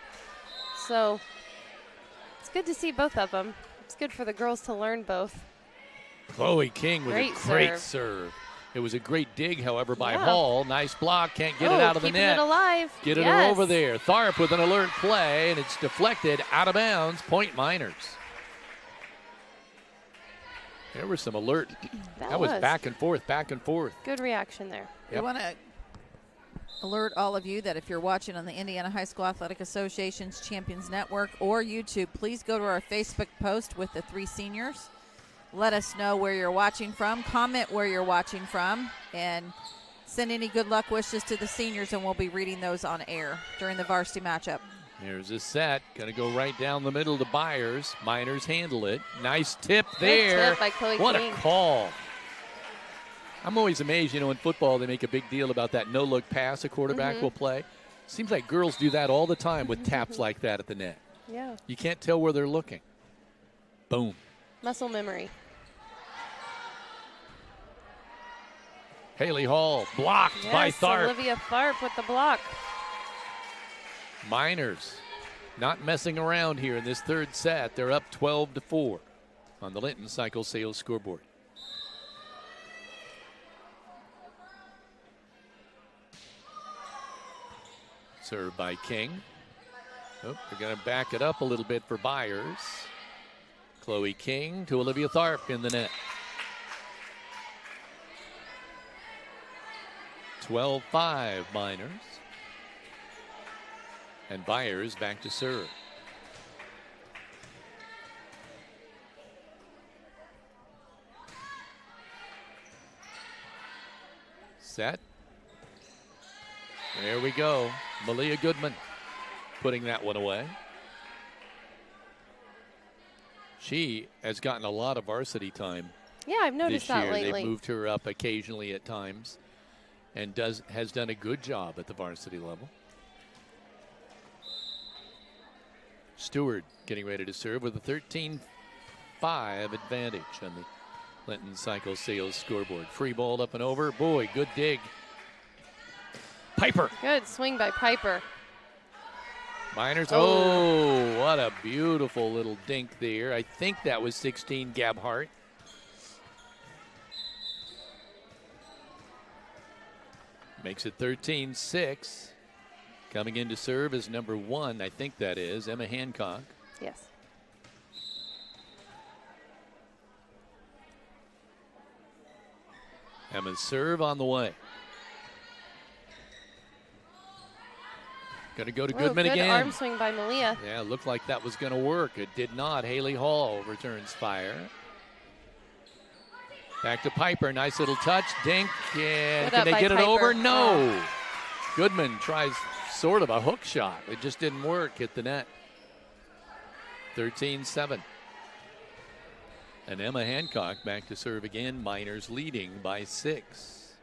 So it's good to see both of them. It's good for the girls to learn both. Chloe King with Great a great serve. serve. It was a great dig, however, by Yeah. Hall. Nice block. Can't get it out of the keeping net. it alive. Get it Yes. over there. Tharp with an alert play, and it's deflected out of bounds. Point Miners. There was some alert. That was back and forth, back and forth. Good reaction there. We want to alert all of you that if you're watching on the Indiana High School Athletic Association's Champions Network or YouTube, please go to our Facebook post with the 3 seniors. Let us know where you're watching from. Comment where you're watching from. And send any good luck wishes to the seniors, and we'll be reading those on air during the varsity matchup. Here's a set. Going to go right down the middle to Byers. Miners handle it. Nice tip there. Good tip by Chloe What King. a call. I'm always amazed, in football they make a big deal about that no-look pass a quarterback will play. Seems like girls do that all the time with taps like that at the net. Yeah. You can't tell where they're looking. Boom. Muscle memory. Haley Hall blocked by Tharp. Olivia Tharp with the block. Miners not messing around here in this third set. They're up 12-4 on the Linton Cycle Sales scoreboard. Served by King. Oh, they're going to back it up a little bit for Byers. Chloe King to Olivia Tharp in the net. 12-5 Miners. And Byers back to serve. Set. There we go. Malia Goodman putting that one away. She has gotten a lot of varsity time. Yeah, I've noticed this year. that lately. They've moved her up occasionally at times and has done a good job at the varsity level. Stewart getting ready to serve with a 13-5 advantage on the Linton Cycle Sales scoreboard. Free ball up and over. Boy, good dig. Piper. Good swing by Piper. Miners. Oh, what a beautiful little dink there. I think that was 16 Gabhart. Makes it 13-6. Coming in to serve is number 1, I think that is, Emma Hancock. Yes. Emma's serve on the way. Going to go to Goodman good again. Arm swing by Malia. Yeah, looked like that was going to work. It did not. Haley Hall returns fire. Back to Piper. Nice little touch. Dink. Yeah. Can they get it over? No. Goodman tries sort of a hook shot. It just didn't work. Hit the net. 13-7. And Emma Hancock back to serve again. Miners leading by 6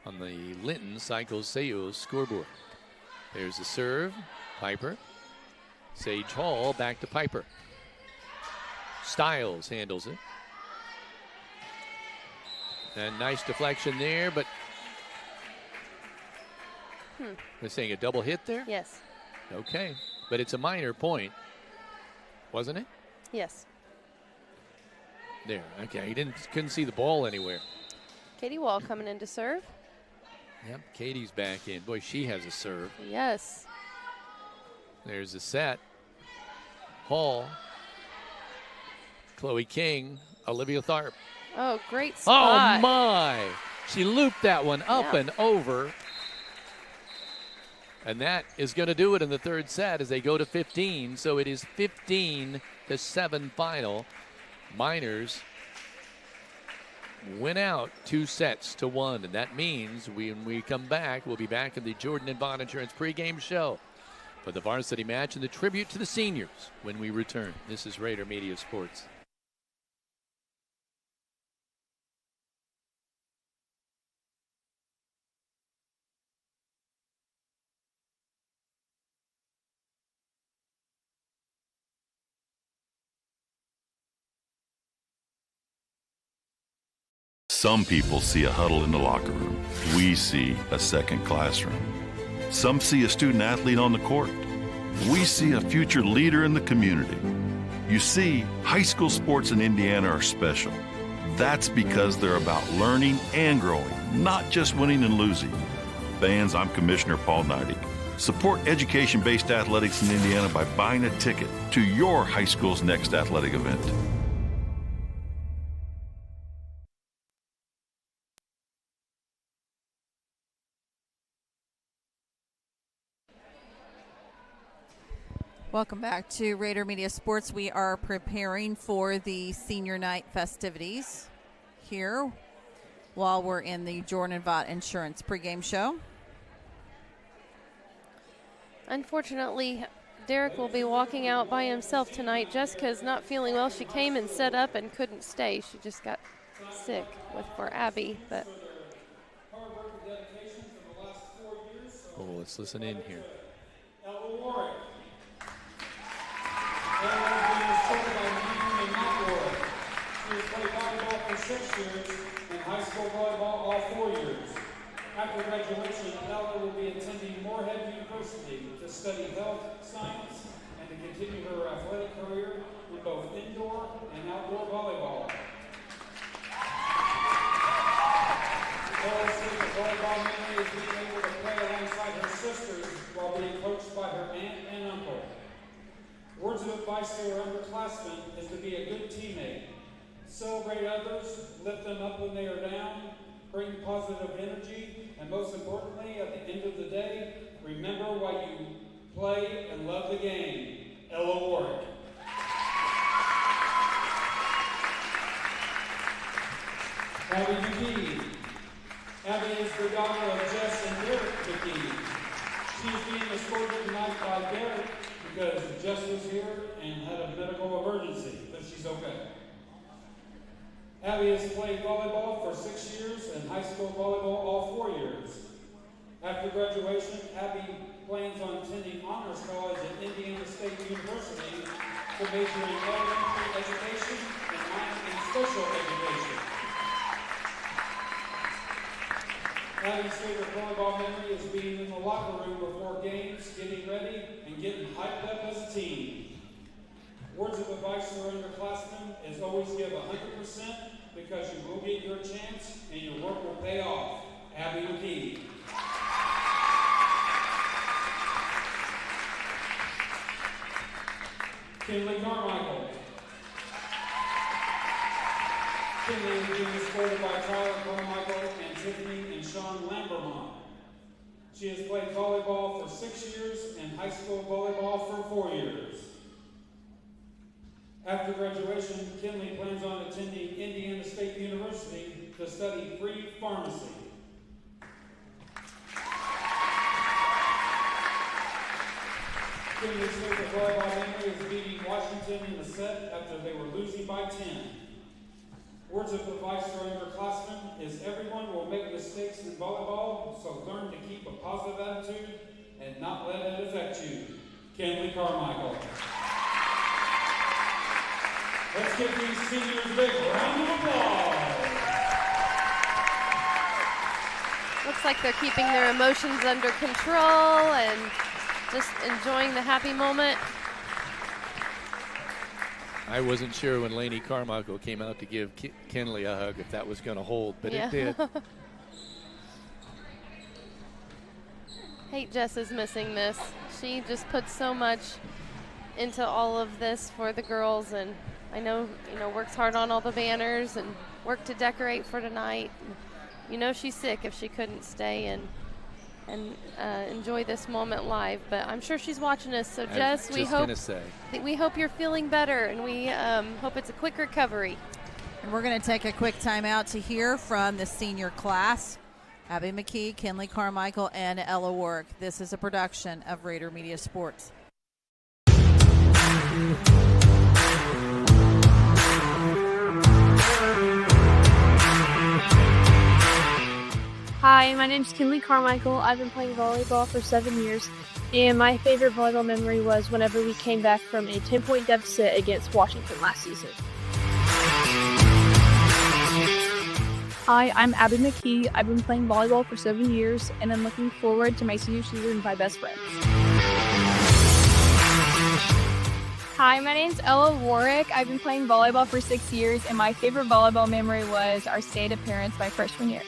on the Linton Cycle Sales scoreboard. There's the serve. Piper. Sage Hall back to Piper. Stiles handles it. And nice deflection there, but they're saying a double hit there? Yes. Okay, but it's a minor point, wasn't it? Yes. There, okay, couldn't see the ball anywhere. Katie Wall coming in to serve. Yep, Katie's back in. Boy, she has a serve. Yes. There's the set. Hall. Chloe King. Olivia Tharp. Oh, great spot. Oh, my. She looped that one up and over. And that is going to do it in the third set as they go to 15. So it is 15-7 final. Miners win out 2-1. And that means when we come back, we'll be back in the Jordan and Bond Insurance pregame show for the varsity match and the tribute to the seniors when we return. This is Rader Media Sports. Some people see a huddle in the locker room. We see a second classroom. Some see a student athlete on the court. We see a future leader in the community. You see, high school sports in Indiana are special. That's because they're about learning and growing, not just winning and losing. Fans, I'm Commissioner Paul Neidig. Support education-based athletics in Indiana by buying a ticket to your high school's next athletic event. Welcome back to Rader Media Sports. We are preparing for the senior night festivities here. while we're in the Jordan Vaught Insurance pregame show. Unfortunately, Derek will be walking out by himself tonight. Jessica's not feeling well. She came and set up and couldn't stay. She just got sick for Abby. But oh, let's listen in here. She has played volleyball for 6 years and high school volleyball all 4 years. After graduation, Ella will be attending Moorhead University to study health science and to continue her athletic career in both indoor and outdoor volleyball. Ella's favorite volleyball memory is being able to play alongside her sisters while being coached by her aunt and uncle. Words of advice to her underclassmen is to be a good teammate. Celebrate others, lift them up when they are down, bring positive energy, and most importantly, at the end of the day, remember why you play and love the game. Ella Warwick. Abby McKee. Abby is the daughter of Jess and Derek McKee. She is being escorted tonight by Derek because Jess was here and had a medical emergency, but she's okay. Abby has played volleyball for 6 years and high school volleyball all 4 years. After graduation, Abby plans on attending honors college at Indiana State University to major in elementary education and minor in special education. Abby's favorite volleyball memory is being in the locker room before games, getting ready, and getting hyped up as a team. Words of advice to our underclassmen is always give 100% because you will get your chance and your work will pay off. Abby McKee. Kinley Carmichael. Kinley is being escorted by Tyler Carmichael and Tiffany and Sean Lambermont. She has played volleyball for 6 years and high school volleyball for 4 years. After graduation, Kinley plans on attending Indiana State University to study free pharmacy. Kinley's favorite volleyball memory is beating Washington in the set after they were losing by 10. Words of advice for underclassmen is everyone will make mistakes in volleyball, so learn to keep a positive attitude and not let it affect you. Kinley Carmichael. Let's give these seniors a big round of applause. looks like they're keeping their emotions under control and just enjoying the happy moment. I wasn't sure when Lainey Carmichael came out to give Kinley a hug if that was going to hold, but it did. Hate Jess is missing this. She just puts so much into all of this for the girls, and I know, works hard on all the banners and worked to decorate for tonight. She's sick if she couldn't stay and enjoy this moment live, but I'm sure she's watching us. So Jess, we hope you're feeling better, and we hope it's a quick recovery. And we're going to take a quick timeout to hear from the senior class. Abby McKee, Kinley Carmichael, and Ella Warwick. This is a production of Rader Media Sports. Hi, my name's Kinley Carmichael. I've been playing volleyball for 7 years, and my favorite volleyball memory was whenever we came back from a 10-point deficit against Washington last season. Hi, I'm Abby McKee. I've been playing volleyball for 7 years, and I'm looking forward to my senior season with my best friends. Hi, my name's Ella Warwick. I've been playing volleyball for 6 years, and my favorite volleyball memory was our state appearance my freshman year.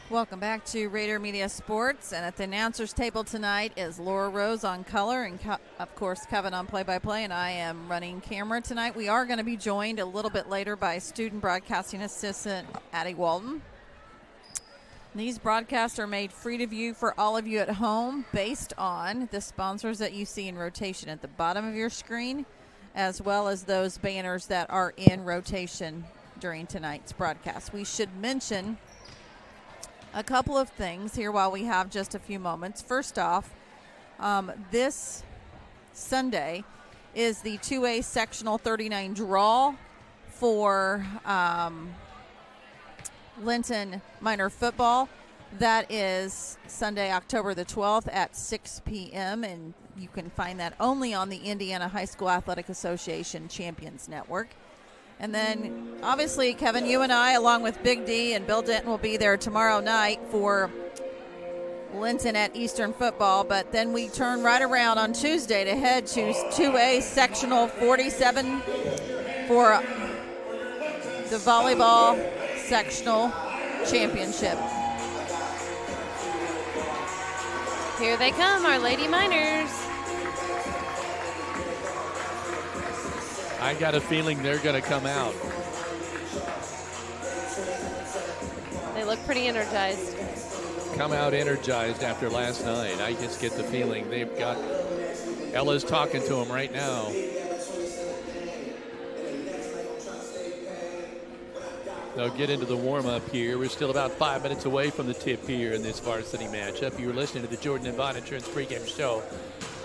Welcome back to Rader Media Sports, and at the announcers table tonight is Laura Rose on color and, of course, Kevin on play-by-play, and I am running camera tonight. We are going to be joined a little bit later by student broadcasting assistant Addie Walton. These broadcasts are made free to view for all of you at home based on the sponsors that you see in rotation at the bottom of your screen, as well as those banners that are in rotation during tonight's broadcast. We should mention a couple of things here while we have just a few moments. First off, this Sunday is the 2A sectional 39 draw for Linton Minor Football. That is Sunday, October the 12th at 6 p.m., and you can find that only on the Indiana High School Athletic Association Champions Network. And then, obviously, Kevin, you and I, along with Big D and Bill Denton, will be there tomorrow night for Linton at Eastern Football. But then we turn right around on Tuesday to head to 2A Sectional 47 for the Volleyball Sectional Championship. Here they come, our Lady Miners. I got a feeling they're going to come out. They look pretty energized. Come out energized after last night. I just get the feeling they've got... Ella's talking to them right now. They'll get into the warm-up here. We're still about 5 minutes away from the tip here in this varsity matchup. You're listening to the Jordan and Vaughn Insurance pregame show.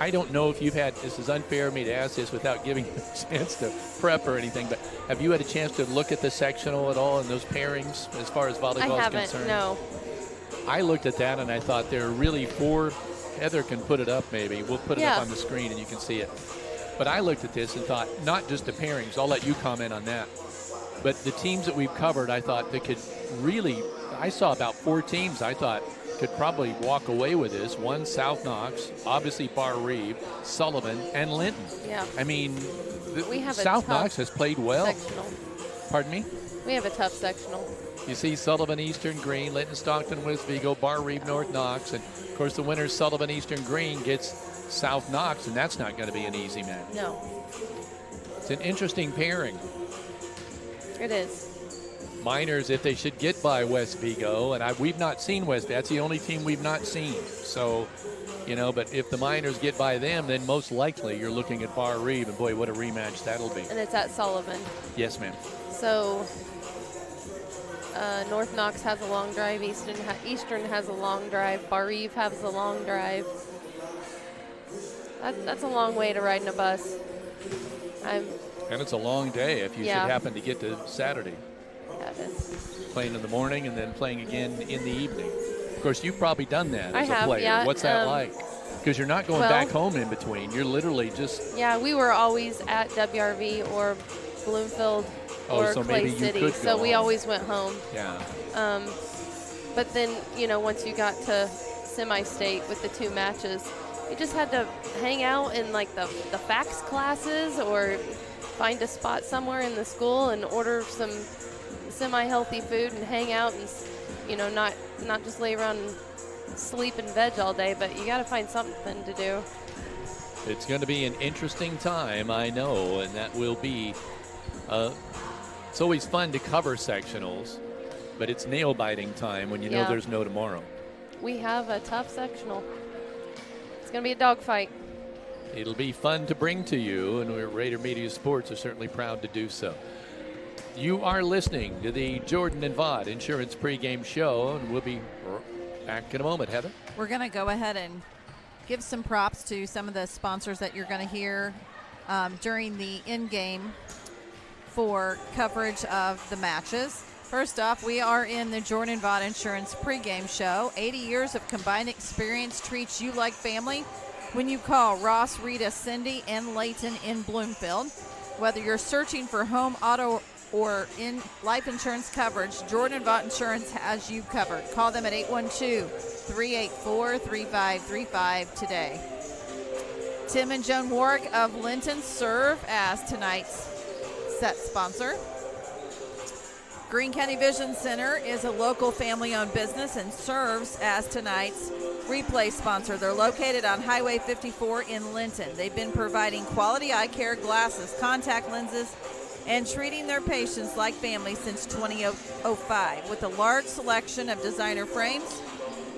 I don't know if you've had, this is unfair of me to ask this without giving you a chance to prep or anything, but have you had a chance to look at the sectional at all and those pairings as far as volleyball is concerned? No. I looked at that and I thought there are really 4. Heather can put it up maybe. We'll put it up on the screen and you can see it. But I looked at this and thought, not just the pairings, I'll let you comment on that. But the teams that we've covered, I thought they could really, I saw about 4 teams I thought could probably walk away with this. One, South Knox, obviously Bar Reeve, Sullivan, and Linton. Yeah. I mean, we have South Knox has played well. Sectional. Pardon me? We have a tough sectional. You see Sullivan, Eastern Green, Linton-Stockton, West Vigo, Bar Reeve, North Knox, and of course the winner Sullivan, Eastern Green gets South Knox, and that's not going to be an easy match. No. It's an interesting pairing. It is. Miners, if they should get by West Vigo, and we've not seen West, that's the only team we've not seen. So, you know, but if the Miners get by them, then most likely you're looking at Bar Reeve, and boy, what a rematch that'll be. And it's at Sullivan. Yes, ma'am. So, North Knox has a long drive, Eastern has a long drive, Bar Reeve has a long drive. That's a long way to ride in a bus. And it's a long day if you should happen to get to Saturday. Yeah, it is. Playing in the morning and then playing again in the evening. Of course, you've probably done that as a player. Yeah. What's that like? Because you're not going back home in between. You're literally just... Yeah, we were always at WRV or Bloomfield or so Clay maybe City. You could so go we home. always went home. Yeah. But then, you know, once you got to semi-state with the 2 matches, you just had to hang out in like the fax classes or find a spot somewhere in the school and order some semi-healthy food and hang out and, you know, not just lay around and sleep and veg all day, but you got to find something to do. It's going to be an interesting time, I know, and that will be, it's always fun to cover sectionals, but it's nail-biting time when you know there's no tomorrow. We have a tough sectional. It's going to be a dogfight. It'll be fun to bring to you, and we're Rader Media Sports are certainly proud to do so. You are listening to the Jordan and Vaughn Insurance pregame show, and we'll be back in a moment. Heather? We're going to go ahead and give some props to some of the sponsors that you're going to hear during the in-game for coverage of the matches. First off, we are in the Jordan and Vaughn Insurance pregame show. 80 years of combined experience treats you like family when you call Ross, Rita, Cindy, and Layton in Bloomfield. Whether you're searching for home, auto, or in life insurance coverage, Jordan and Vaughn Insurance has you covered. Call them at 812-384-3535 today. Tim and Joan Warwick of Linton serve as tonight's set sponsor. Greene County Vision Center is a local family-owned business and serves as tonight's replay sponsor. They're located on Highway 54 in Linton. They've been providing quality eye care, glasses, contact lenses, and treating their patients like family since 2005. With a large selection of designer frames,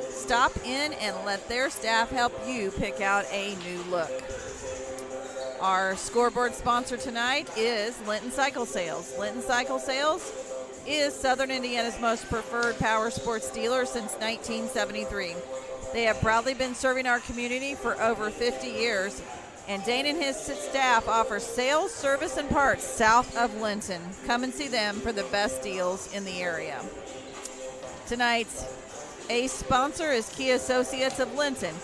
stop in and let their staff help you pick out a new look. Our scoreboard sponsor tonight is Linton Cycle Sales. Linton Cycle Sales is Southern Indiana's most preferred power sports dealer since 1973. They have proudly been serving our community for over 50 years, and Dane and his staff offer sales, service, and parts south of Linton. Come and see them for the best deals in the area. Tonight's ace sponsor is Key Associates of Linton.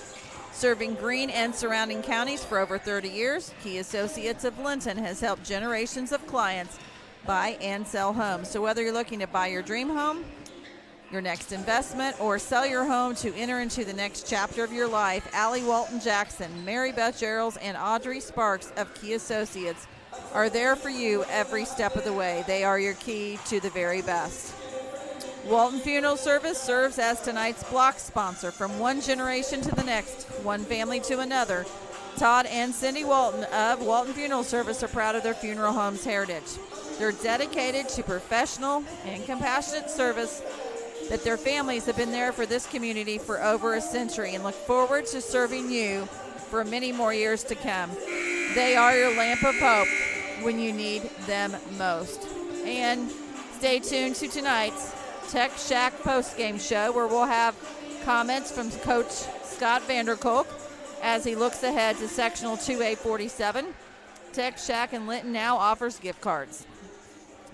Serving Greene and surrounding counties for over 30 years, Key Associates of Linton has helped generations of clients buy and sell homes. So whether you're looking to buy your dream home, your next investment, or sell your home to enter into the next chapter of your life, Allie Walton Jackson, Mary Beth Gerald, and Audrey Sparks of Key Associates are there for you every step of the way. They are your key to the very best. Walton Funeral Service serves as tonight's block sponsor. From one generation to the next, one family to another, Todd and Cindy Walton of Walton Funeral Service are proud of their funeral home's heritage. They're dedicated to professional and compassionate service, that their families have been there for this community for over a century and look forward to serving you for many more years to come. They are your lamp of hope when you need them most. And stay tuned to tonight's Tech Shack postgame show, where we'll have comments from Coach Scott Vanderkolk as he looks ahead to Sectional 2A47. Tech Shack in Linton now offers gift cards.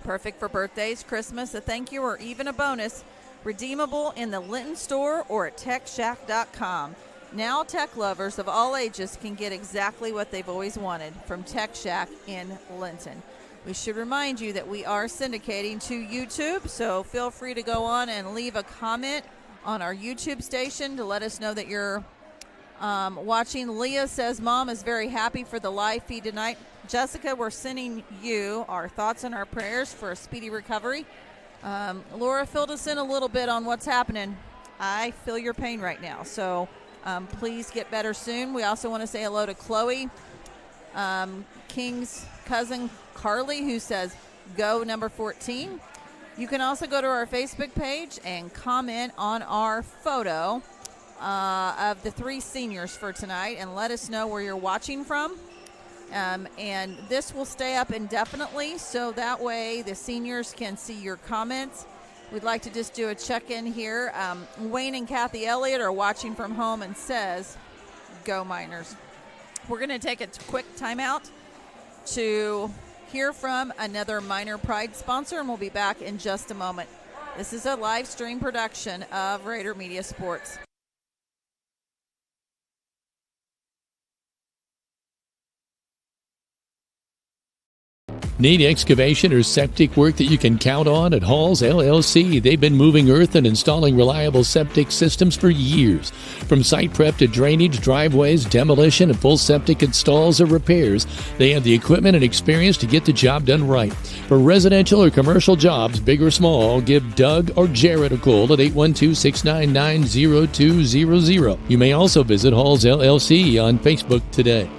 Perfect for birthdays, Christmas, a thank you, or even a bonus. Redeemable in the Linton store or at TechShack.com. Now tech lovers of all ages can get exactly what they've always wanted from Tech Shack in Linton. We should remind you that we are syndicating to YouTube, so feel free to go on and leave a comment on our YouTube station to let us know that you're watching. Leah says Mom is very happy for the live feed tonight. Jessica, we're sending you our thoughts and our prayers for a speedy recovery. Laura filled us in a little bit on what's happening. I feel your pain right now, so please get better soon. We also want to say hello to Chloe, King's cousin Carly, who says go number 14. You can also go to our Facebook page and comment on our photo of the three seniors for tonight and let us know where you're watching from. And this will stay up indefinitely, so that way the seniors can see your comments. We'd like to just do a check-in here. Wayne and Kathy Elliott are watching from home and says, go Miners. We're going to take a quick timeout to hear from another Miner Pride sponsor, and we'll be back in just a moment. This is a live stream production of Rader Media Sports. Need excavation or septic work that you can count on at Halls LLC? They've been moving earth and installing reliable septic systems for years. From site prep to drainage, driveways, demolition, and full septic installs or repairs, they have the equipment and experience to get the job done right. For residential or commercial jobs, big or small, give Doug or Jared a call at 812-699-0200. You may also visit Halls LLC on Facebook today.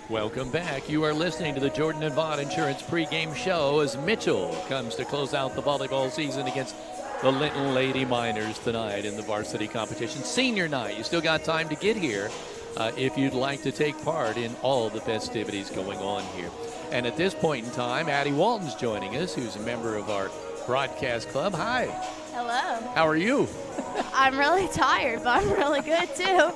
Welcome back. You are listening to the Jordan and Vaughn Insurance pregame show as Mitchell comes to close out the volleyball season against the Linton Lady Miners tonight in the varsity competition. Senior night. You still got time to get here if you'd like to take part in all the festivities going on here. And at this point in time, Addie Walton's joining us, who's a member of our broadcast club. Hi. Hello. How are you? I'm really tired, but I'm really good too.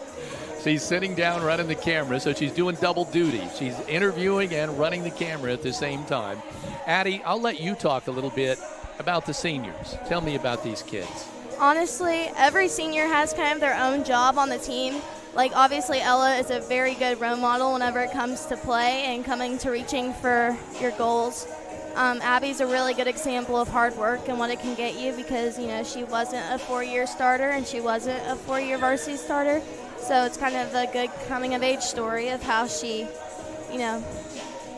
She's sitting down running the camera, so she's doing double duty. She's interviewing and running the camera at the same time. Addie, I'll let you talk a little bit about the seniors. Tell me about these kids. Honestly, every senior has kind of their own job on the team. Like, obviously, Ella is a very good role model whenever it comes to play and coming to reaching for your goals. Abby's a really good example of hard work and what it can get you because, you know, she wasn't a 4-year starter and she wasn't a 4-year varsity starter. So it's kind of a good coming-of-age story of how she, you know,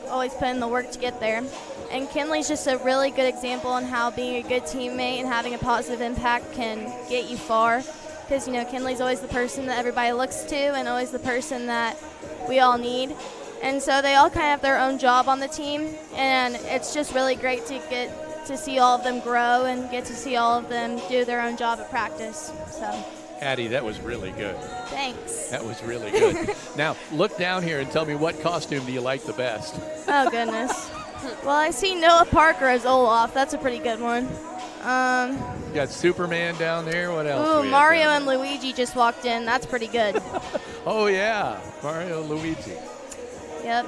always put in the work to get there. And Kinley's just a really good example on how being a good teammate and having a positive impact can get you far. Because, you know, Kinley's always the person that everybody looks to and always the person that we all need. And so they all kind of have their own job on the team. And it's just really great to get to see all of them grow and get to see all of them do their own job at practice. So. Addie, that was really good. Thanks. That was really good. Now, look down here and tell me what costume do you like the best? Oh, goodness. Well, I see Noah Parker as Olaf. That's a pretty good one. You got Superman down there. What else? Ooh, Mario and Luigi just walked in. That's pretty good. Oh, yeah. Mario and Luigi. Yep.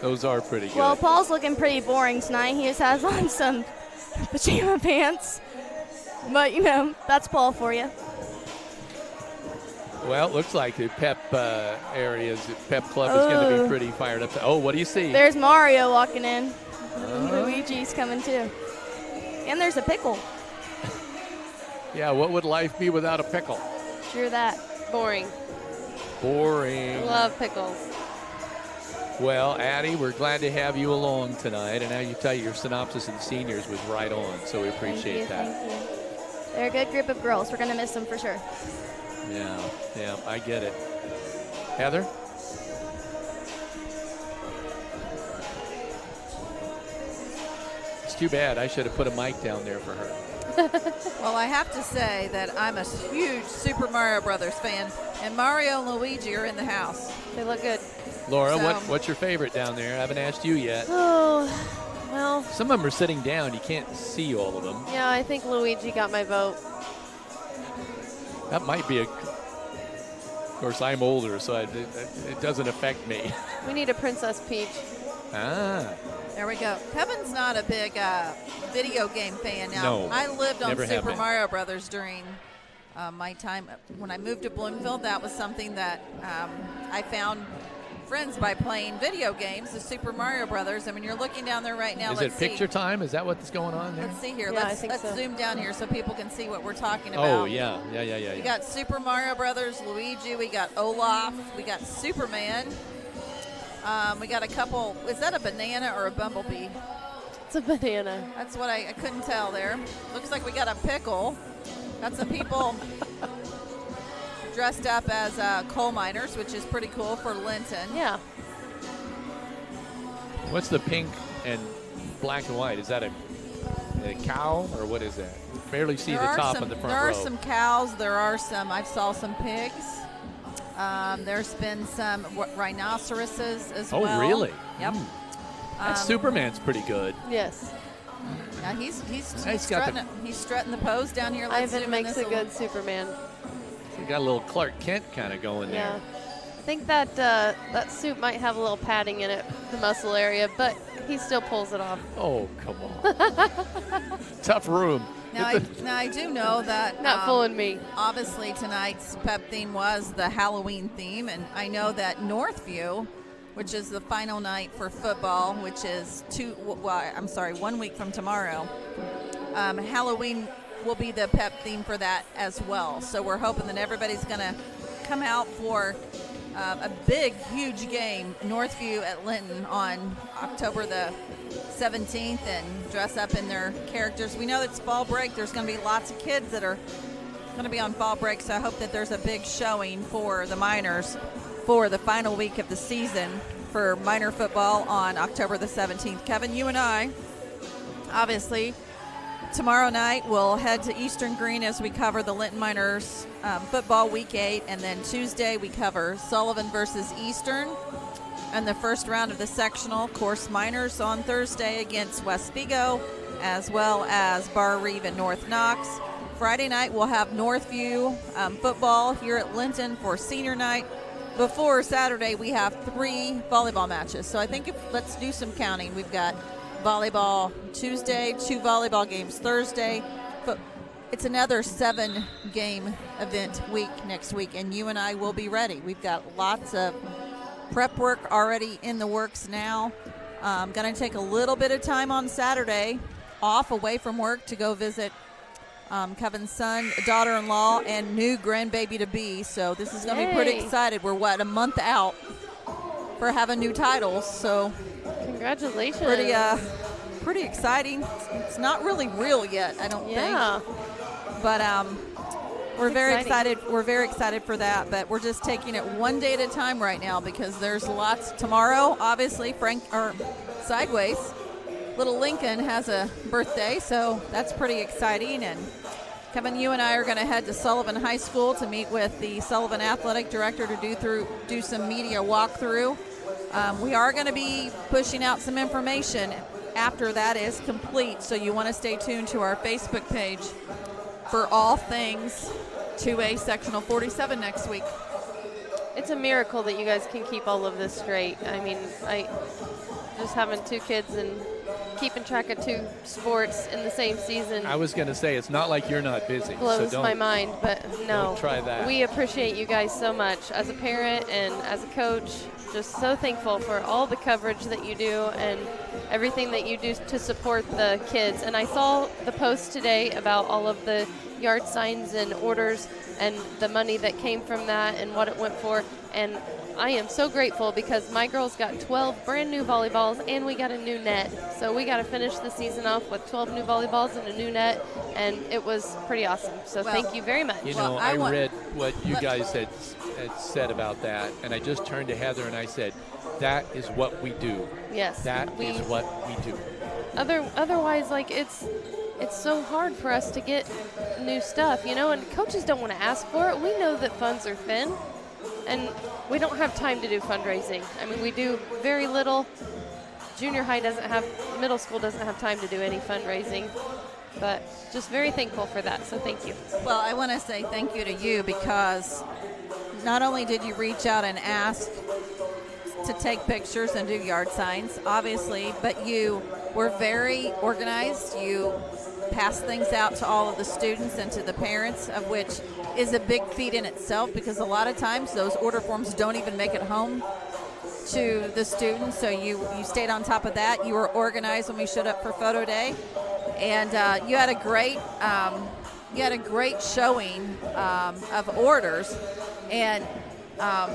Those are pretty good. Well, Paul's looking pretty boring tonight. He just has on some pajama pants. But, you know, that's Paul for you. Well, it looks like the pep pep club is going to be pretty fired up. Oh, what do you see? There's Mario walking in. Luigi's coming too. And there's a pickle. Yeah, what would life be without a pickle? True that. Boring. Boring. Love pickles. Well, Addie, we're glad to have you along tonight. And now you tell your synopsis of the seniors was right on, so we appreciate that. Thank you. They're a good group of girls. We're going to miss them for sure. Yeah, I get it. Heather? It's too bad. I should have put a mic down there for her. Well, I have to say that I'm a huge Super Mario Brothers fan, and Mario and Luigi are in the house. They look good. Laura, what's your favorite down there? I haven't asked you yet. Oh, well. Some of them are sitting down. You can't see all of them. Yeah, I think Luigi got my vote. That might be Of course, I'm older, so it doesn't affect me. We need a Princess Peach. Ah. There we go. Kevin's not a big video game fan now. No, I lived on never Super Mario Brothers during my time. When I moved to Bloomfield, that was something that I found friends by playing video games, the Super Mario Brothers. I mean, you're looking down there right now. Is it picture time? Is that what's going on there? Let's see here. Yeah, let's so. zoom down here so people can see what we're talking about. Oh, yeah. We got Super Mario Brothers, Luigi. We got Olaf. We got Superman. We got a couple. Is that a banana or a bumblebee? It's a banana. That's what I couldn't tell there. Looks like we got a pickle. Got some people dressed up as coal miners, which is pretty cool for Linton. Yeah. What's the pink and black and white? Is that a cow or what is that? Barely see the top of the front row. There are some cows. There are some. I saw some pigs. There's been some rhinoceroses as well. Oh, really? Yep. That Superman's pretty good. Yes. Yeah, he's strutting the pose down here. Ivan makes a good Superman. You got a little Clark Kent kind of going there. Yeah. I think that that suit might have a little padding in it, the muscle area, but he still pulls it off. Oh, come on. Tough room. Now I do know that not fooling me. Obviously tonight's pep theme was the Halloween theme, and I know that Northview, which is the final night for football, which is 1 week from tomorrow, Halloween will be the pep theme for that as well. So we're hoping that everybody's going to come out for a big, huge game, Northview at Linton on October the 17th, and dress up in their characters. We know it's fall break. There's going to be lots of kids that are going to be on fall break, so I hope that there's a big showing for the Miners for the final week of the season for minor football on October the 17th. Kevin, you and I, obviously, tomorrow night we'll head to Eastern Green as we cover the Linton Miners football week 8, and then Tuesday we cover Sullivan versus Eastern and the first round of the sectional. Of course, Miners on Thursday against West Vigo, as well as Bar Reeve and North Knox. Friday night we'll have Northview football here at Linton for senior night. Before Saturday we have 3 volleyball matches. So I think let's do some counting. We've got volleyball Tuesday, 2 volleyball games Thursday, but it's another 7-game event week next week, and you and I will be ready. We've got lots of prep work already in the works now. I'm going to take a little bit of time on Saturday off away from work to go visit Kevin's son, daughter-in-law, and new grandbaby-to-be. So this is going to be pretty excited. We're, a month out for having new titles. So congratulations. Pretty exciting. It's not really real yet, I don't think. But we're very excited. We're very excited for that. But we're just taking it one day at a time right now because there's lots. Tomorrow, obviously, Sideways, little Lincoln has a birthday, so that's pretty exciting. And Kevin, you and I are going to head to Sullivan High School to meet with the Sullivan Athletic Director to do some media walkthrough. We are going to be pushing out some information after that is complete, so you want to stay tuned to our Facebook page for all things 2A Sectional 47 next week. It's a miracle that you guys can keep all of this straight. I mean, just having 2 kids and keeping track of 2 sports in the same season. I was going to say, it's not like you're not busy. Blows my mind, but no. Don't try that. We appreciate you guys so much. As a parent and as a coach, just so thankful for all the coverage that you do and everything that you do to support the kids. And I saw the post today about all of the yard signs and orders and the money that came from that and what it went for. And I am so grateful because my girls got 12 brand new volleyballs and we got a new net. So we got to finish the season off with 12 new volleyballs and a new net, and it was pretty awesome. So thank you very much. You know, I read what you guys had said about that, and I just turned to Heather and I said, that is what we do. Yes. That is what we do. Otherwise, like, it's so hard for us to get new stuff, you know, and coaches don't want to ask for it. We know that funds are thin, and we don't have time to do fundraising. I mean, we do very little. Junior high middle school doesn't have time to do any fundraising, but just very thankful for that, so thank you. Well, I want to say thank you to you because not only did you reach out and ask to take pictures and do yard signs, obviously, but you were very organized. You passed things out to all of the students and to the parents, of which is a big feat in itself because a lot of times those order forms don't even make it home to the students. So you stayed on top of that. You were organized when we showed up for photo day, and you had a great showing of orders, and 10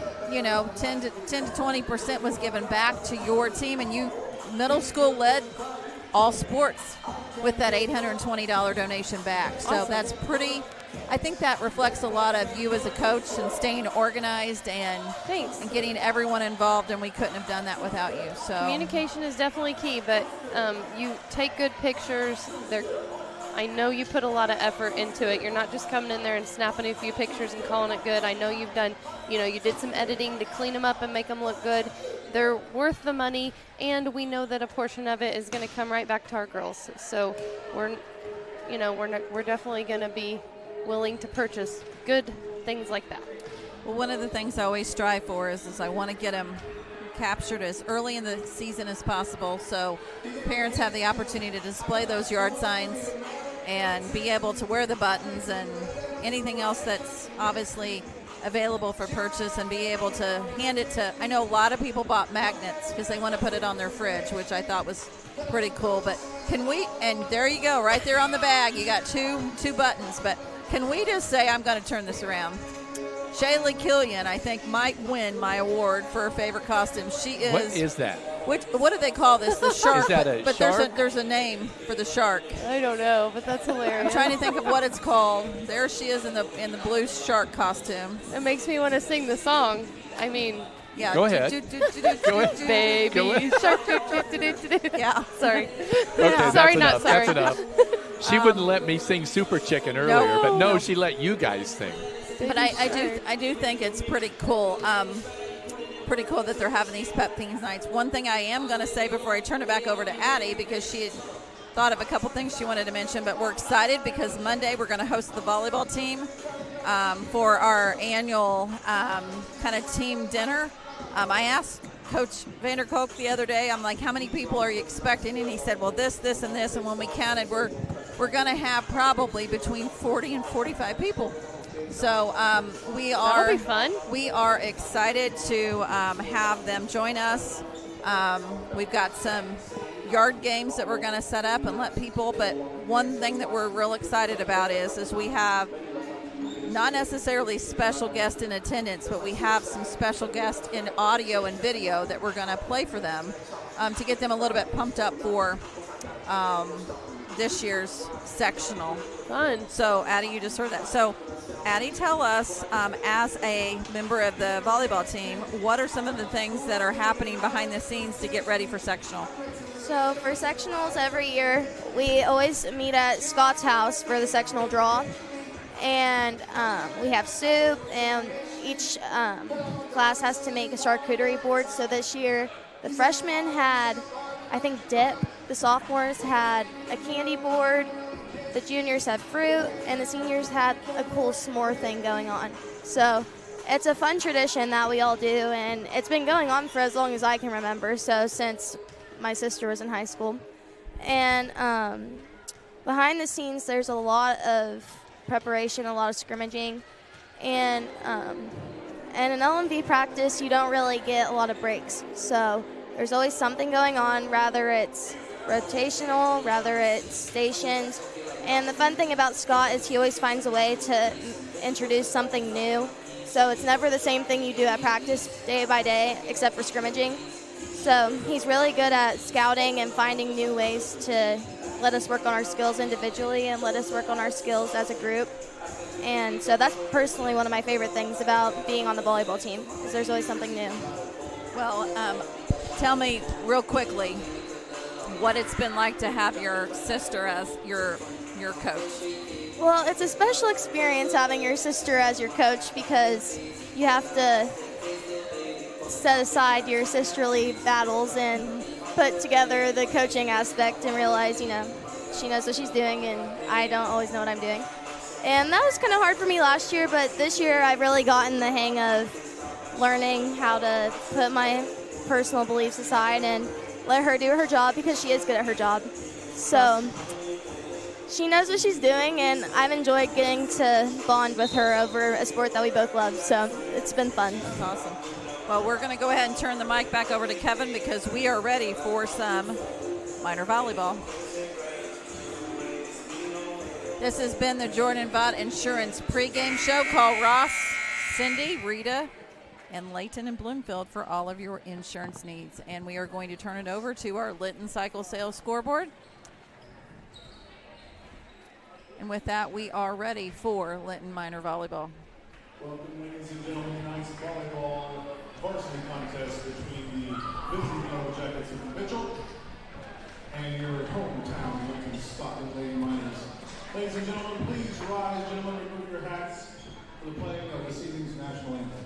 to 20% was given back to your team, and you middle school led all sports with that $820 donation back. So awesome. That's pretty. I think that reflects a lot of you as a coach and staying organized and getting everyone involved, and we couldn't have done that without you. So communication is definitely key, but you take good pictures. I know you put a lot of effort into it. You're not just coming in there and snapping a few pictures and calling it good. I know you've done, you did some editing to clean them up and make them look good. They're worth the money, and we know that a portion of it is going to come right back to our girls. So we're definitely going to be willing to purchase good things like that. Well, one of the things I always strive for is I want to get them captured as early in the season as possible, so parents have the opportunity to display those yard signs and be able to wear the buttons and anything else that's obviously available for purchase, and be able to hand it to. I know a lot of people bought magnets because they want to put it on their fridge, which I thought was pretty cool. But can we, and there you go, right there on the bag, you got two buttons. But can we just say, I'm going to turn this around, Shaylee Killian, I think, might win my award for her favorite costume. She is. What is that? What do they call this? The shark. Is that a but shark? there's a name for the shark. I don't know, but that's hilarious. I'm trying to think of what it's called. There she is in the blue shark costume. It makes me want to sing the song. I mean, yeah. Go ahead. Go ahead. Baby Go ahead. shark. Yeah. Sorry. Okay, Sorry, that's not sorry. enough. She wouldn't let me sing Super Chicken earlier, but no, she let you guys sing. But I do think it's pretty cool. Pretty cool that they're having these Pep Fiends nights. One thing I am going to say before I turn it back over to Addie, because she had thought of a couple things she wanted to mention, but we're excited because Monday we're going to host the volleyball team for our annual kind of team dinner. I asked Coach Vanderkolk the other day, I'm like, how many people are you expecting? And he said, well, this, and this. And when we counted, we're going to have probably between 40 and 45 people. So That'll be fun. We are excited to have them join us. We've got some yard games that we're going to set up and let people. But one thing that we're real excited about is we have not necessarily special guests in attendance, but we have some special guests in audio and video that we're going to play for them to get them a little bit pumped up for this year's sectional. Fun. So, Addie, you just heard that. So, Addie, tell us, as a member of the volleyball team, what are some of the things that are happening behind the scenes to get ready for sectional? So for sectionals every year, we always meet at Scott's house for the sectional draw. And we have soup, and each class has to make a charcuterie board. So this year, the freshmen had, I think, dip. The sophomores had a candy board. The juniors had fruit, and the seniors had a cool s'more thing going on. So it's a fun tradition that we all do, and it's been going on for as long as I can remember, so since my sister was in high school. And behind the scenes, there's a lot of preparation, a lot of scrimmaging, and in LMV practice, you don't really get a lot of breaks. So there's always something going on, rather it's rotational, rather it's stations. And the fun thing about Scott is he always finds a way to introduce something new. So it's never the same thing you do at practice day by day, except for scrimmaging. So he's really good at scouting and finding new ways to let us work on our skills individually and let us work on our skills as a group. And so that's personally one of my favorite things about being on the volleyball team, is there's always something new. Well, tell me real quickly what it's been like to have your sister as your coach. Well, it's a special experience having your sister as your coach because you have to set aside your sisterly battles and put together the coaching aspect and realize, she knows what she's doing and I don't always know what I'm doing. And that was kind of hard for me last year, but this year I've really gotten the hang of learning how to put my personal beliefs aside and let her do her job because she is good at her job. So she knows what she's doing, and I've enjoyed getting to bond with her over a sport that we both love. So it's been fun. That's awesome. Well, we're going to go ahead and turn the mic back over to Kevin because we are ready for some minor volleyball. This has been the Jordan Vaught Insurance pregame show. Call Ross, Cindy, Rita, and Layton and Bloomfield for all of your insurance needs. And we are going to turn it over to our Linton Cycle Sales scoreboard. And with that, we are ready for Linton Minor Volleyball. Welcome, ladies and gentlemen, tonight's volleyball varsity contest between the visiting Yellow Jackets of Mitchell and your hometown Linton-Stockton Lady Miners. Ladies and gentlemen, please rise. Gentlemen, remove your hats for the playing of this evening's national anthem.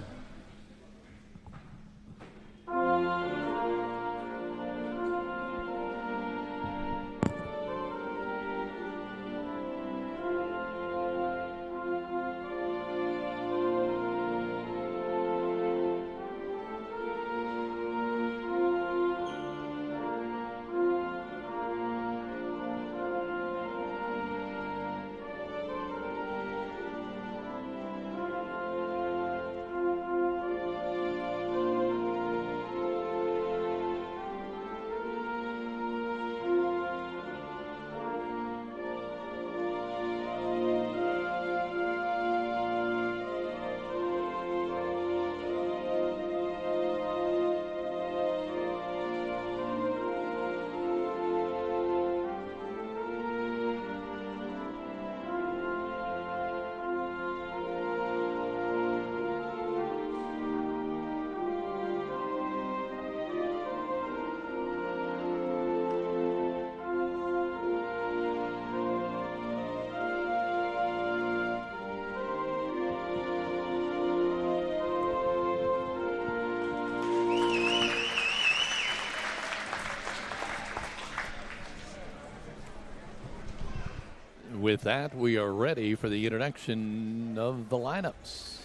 with that, we are ready for the introduction of the lineups.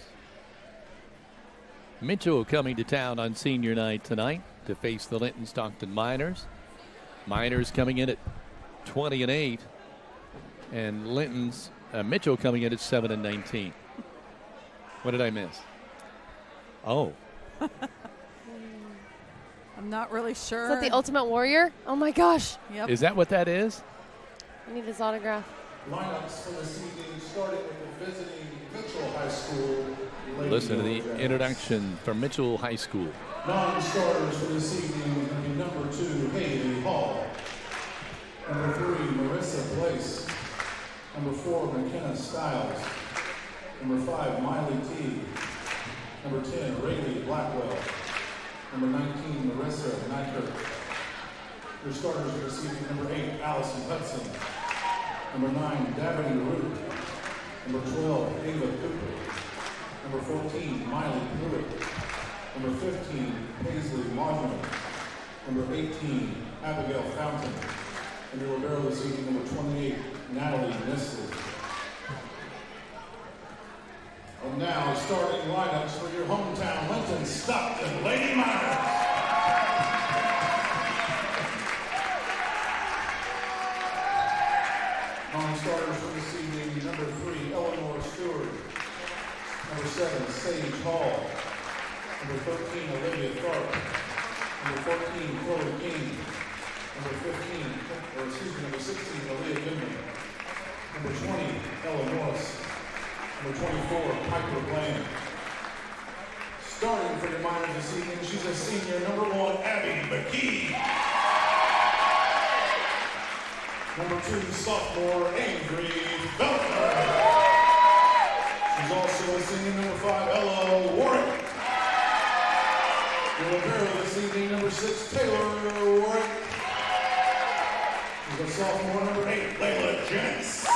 Mitchell coming to town on senior night tonight to face the Linton-Stockton Miners. Miners coming in at 20-8, and Mitchell coming in at 7-19. What did I miss? Oh. I'm not really sure. Is that the Ultimate Warrior? Oh my gosh. Yep. Is that what that is? I need his autograph. Lineups for this evening, starting with the visiting Mitchell High School. Listen to the introduction from Mitchell High School. Non-starters for this evening will be number 2, Haley Hall. Number 3, Marissa Place. Number 4, McKenna Stiles. Number 5, Miley T. Number 10, Rayleigh Blackwell. Number 19, Marissa Nyker. Your starters for this evening, number 8, Allison Hudson. Number 9, Davide Root. Number 12, Ava Cooper. Number 14, Miley Pruitt. Number 15, Paisley Maudlin. Number 18, Abigail Fountain. And your libero this evening, number 28, Natalie Nisley. And now, starting lineups for your hometown Linton-Stockton Lady Miners. Non-starters for this evening, number 3, Eleanor Stewart. Number 7, Sage Hall. Number 13, Olivia Tharp. Number 14, Chloe King. Number 16, Aaliyah Goodman. Number 20, Ella Morris. Number 24, Piper Bland. Starting for the Miners this evening, she's a senior, number 1, Abby McKee. Number 2, sophomore, Avery Belfer. She's also a senior, number 5, Ella Warwick. Your libero this evening, number 6, Taylor Warwick. She's a sophomore, number 8, Layla Jennings.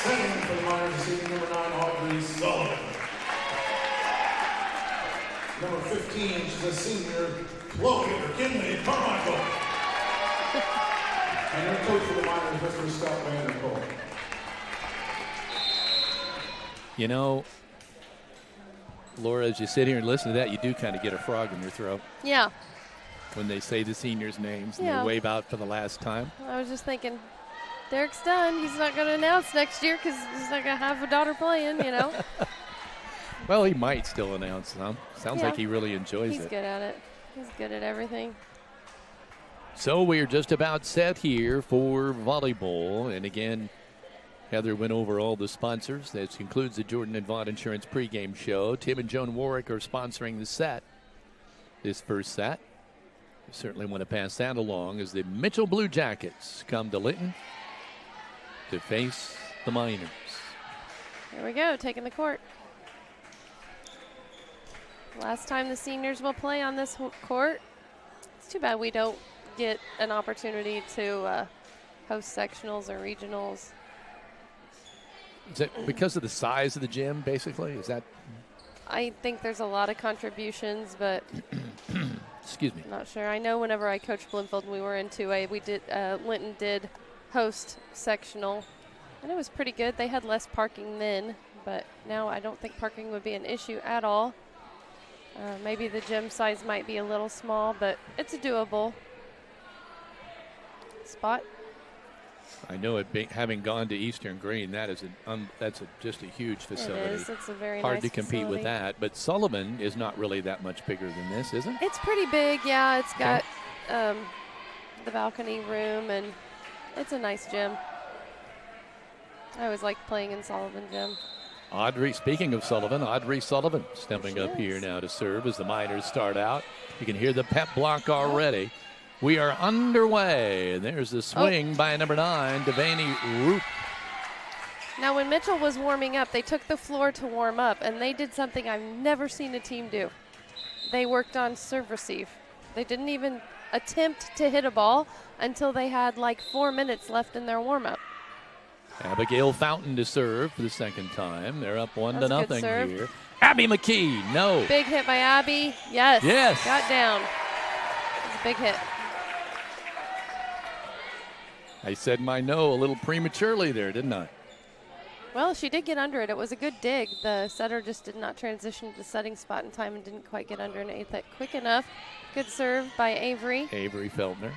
Setting for the Miners this evening, number 9, Audrey Sullivan. Number 15, she's a senior, Chloe Kinley Carmichael. And your coach for the Miners, Mr. Scott Vanderpool. You know, Laura, as you sit here and listen to that, you do kind of get a frog in your throat. Yeah. When they say the seniors' names and Yeah. they wave out for the last time. I was just thinking, Derek's done. He's not going to announce next year because he's not going to have a daughter playing, you know. Well, he might still announce some. Sounds Yeah. like he really enjoys He's it. good at it. He's good at everything. So we're just about set here for volleyball. And again, Heather went over all the sponsors. This concludes the Jordan and Vaught Insurance pregame show. Tim and Joan Warwick are sponsoring the set, this first set. You certainly want to pass that along as the Mitchell Blue Jackets come to Linton to face the Miners. Here we go, taking the court. Last time the seniors will play on this court. It's too bad we don't get an opportunity to host sectionals or regionals. Is it because of the size of the gym, basically? Is that? I think there's a lot of contributions, but Excuse me. I'm not sure. I know whenever I coached Bloomfield and we were in 2A, we did Linton did host sectional, and it was pretty good. They had less parking then, but now I don't think parking would be an issue at all. Maybe the gym size might be a little small, but it's a doable spot. I know it having gone to Eastern Green, that is just a huge facility. It is. It's a very hard nice to compete facility. with that. But Sullivan is not really that much bigger than this, is it? It's pretty big, yeah. It's got the balcony room, and it's a nice gym. I always liked playing in Sullivan Gym. Speaking of Sullivan, Audrey Sullivan stepping up here now to serve as the Miners start out. You can hear the pep block already. We are underway. There's the swing by number 9, Devaney Root. Now, when Mitchell was warming up, they took the floor to warm up, and they did something I've never seen a team do. They worked on serve receive. They didn't even attempt to hit a ball until they had like 4 minutes left in their warm-up. Abigail Fountain to serve for the second time. They're up 1-0 That's a good serve. here. Abby McKee, no. Big hit by Abby. Yes. Yes. Got down. It's a big hit. I said my no a little prematurely there, didn't I? Well, she did get under it. It was a good dig. The setter just did not transition to the setting spot in time and didn't quite get underneath it quick enough. Good serve by Avery. Avery Feltner.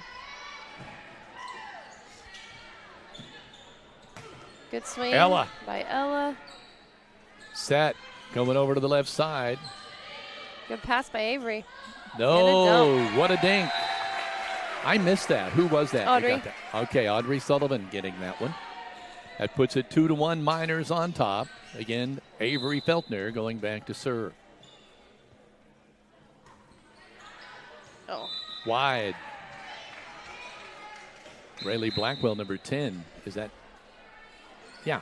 Good swing Ella. by Ella. Set. Coming over to the left side. Good pass by Avery. No, what a dink. I missed that. Who was that? Audrey. Got that? Okay, Audrey Sullivan getting that one. That puts it 2-1 Miners on top. Again, Avery Feltner going back to serve. Oh. Wide. Rayleigh Blackwell, number 10. Is that? Yeah.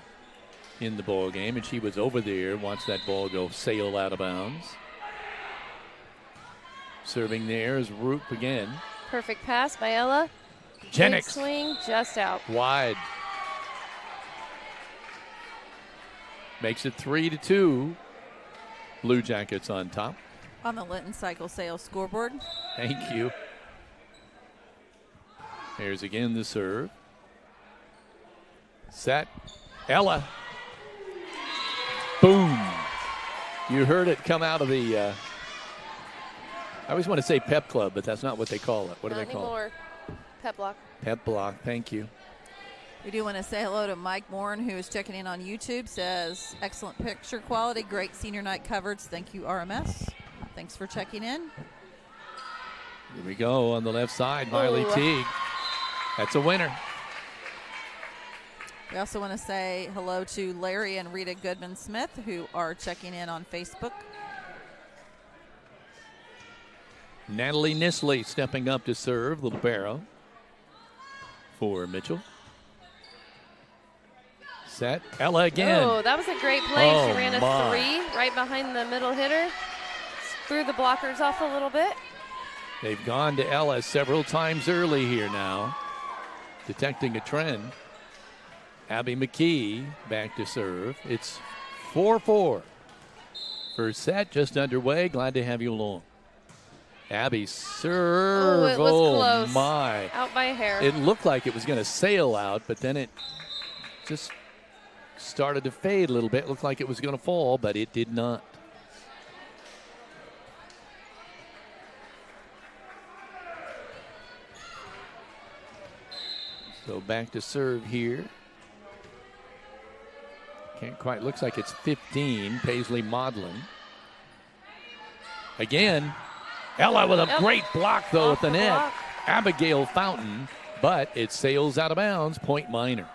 In the ball game, and she was over there. Watch that ball go sail out of bounds. Serving there is Roop again. Perfect pass by Ella. Jennings. Good swing, just out. Wide. Makes it 3-2. Blue Jackets on top. On the Linton Cycle Sales scoreboard. Thank you. Here's again the serve. Set. Ella. Boom. You heard it come out of the, I always want to say pep club, but that's not what they call it. What do they call it? Not anymore. Pep block. Pep block. Thank you. We do want to say hello to Mike Morin, who is checking in on YouTube. Says, excellent picture quality, great senior night coverage. Thank you, RMS. Thanks for checking in. Here we go on the left side, Miley Teague. That's a winner. We also want to say hello to Larry and Rita Goodman-Smith, who are checking in on Facebook. Natalie Nisley stepping up to serve, little barrow for Mitchell. Set. Ella again. Oh, that was a great play. Oh, she ran a my. 3 right behind the middle hitter. Threw the blockers off a little bit. They've gone to Ella several times early here now, detecting a trend. Abby McKee back to serve. It's 4-4. First set just underway. Glad to have you along. Abby serve. Oh, it was close. My. Out by a hair. It looked like it was going to sail out, but then it just started to fade a little bit. Looked like it was going to fall, but it did not. So back to serve here. Can't quite, looks like it's 15. Paisley Maudlin. Again, Ella with a great block though at the net. Block. Abigail Fountain, but it sails out of bounds, point Miners.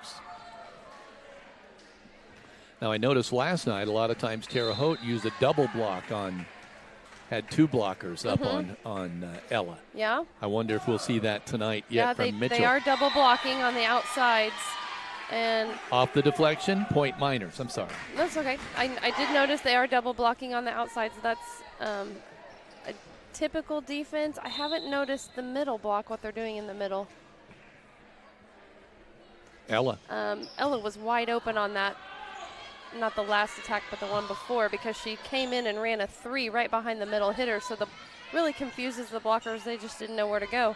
Now I noticed last night a lot of times Terre Haute used a double block on, had 2 blockers up on Ella. Yeah. I wonder if we'll see that tonight yet from Mitchell. They are double blocking on the outsides. And off the deflection, point Miners. I'm sorry. that's okay. I did notice they are double blocking on the outsides. That's a typical defense. I haven't noticed the middle block, what they're doing in the middle. Ella. Ella was wide open on that, not the last attack, but the one before, because she came in and ran a 3 right behind the middle hitter. So the really confuses the blockers. They just didn't know where to go.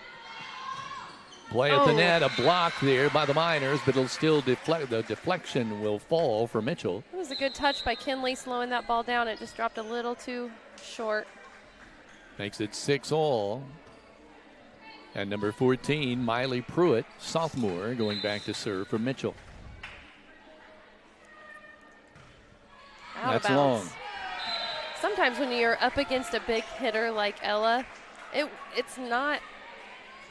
Play at the net, a block there by the Miners, but it'll still deflect. The deflection will fall for Mitchell. It was a good touch by Kinley slowing that ball down. It just dropped a little too short. Makes it 6-all. And number 14, Miley Pruitt, sophomore, going back to serve for Mitchell. Out That's of bounds. long. Sometimes when you're up against a big hitter like Ella, it's not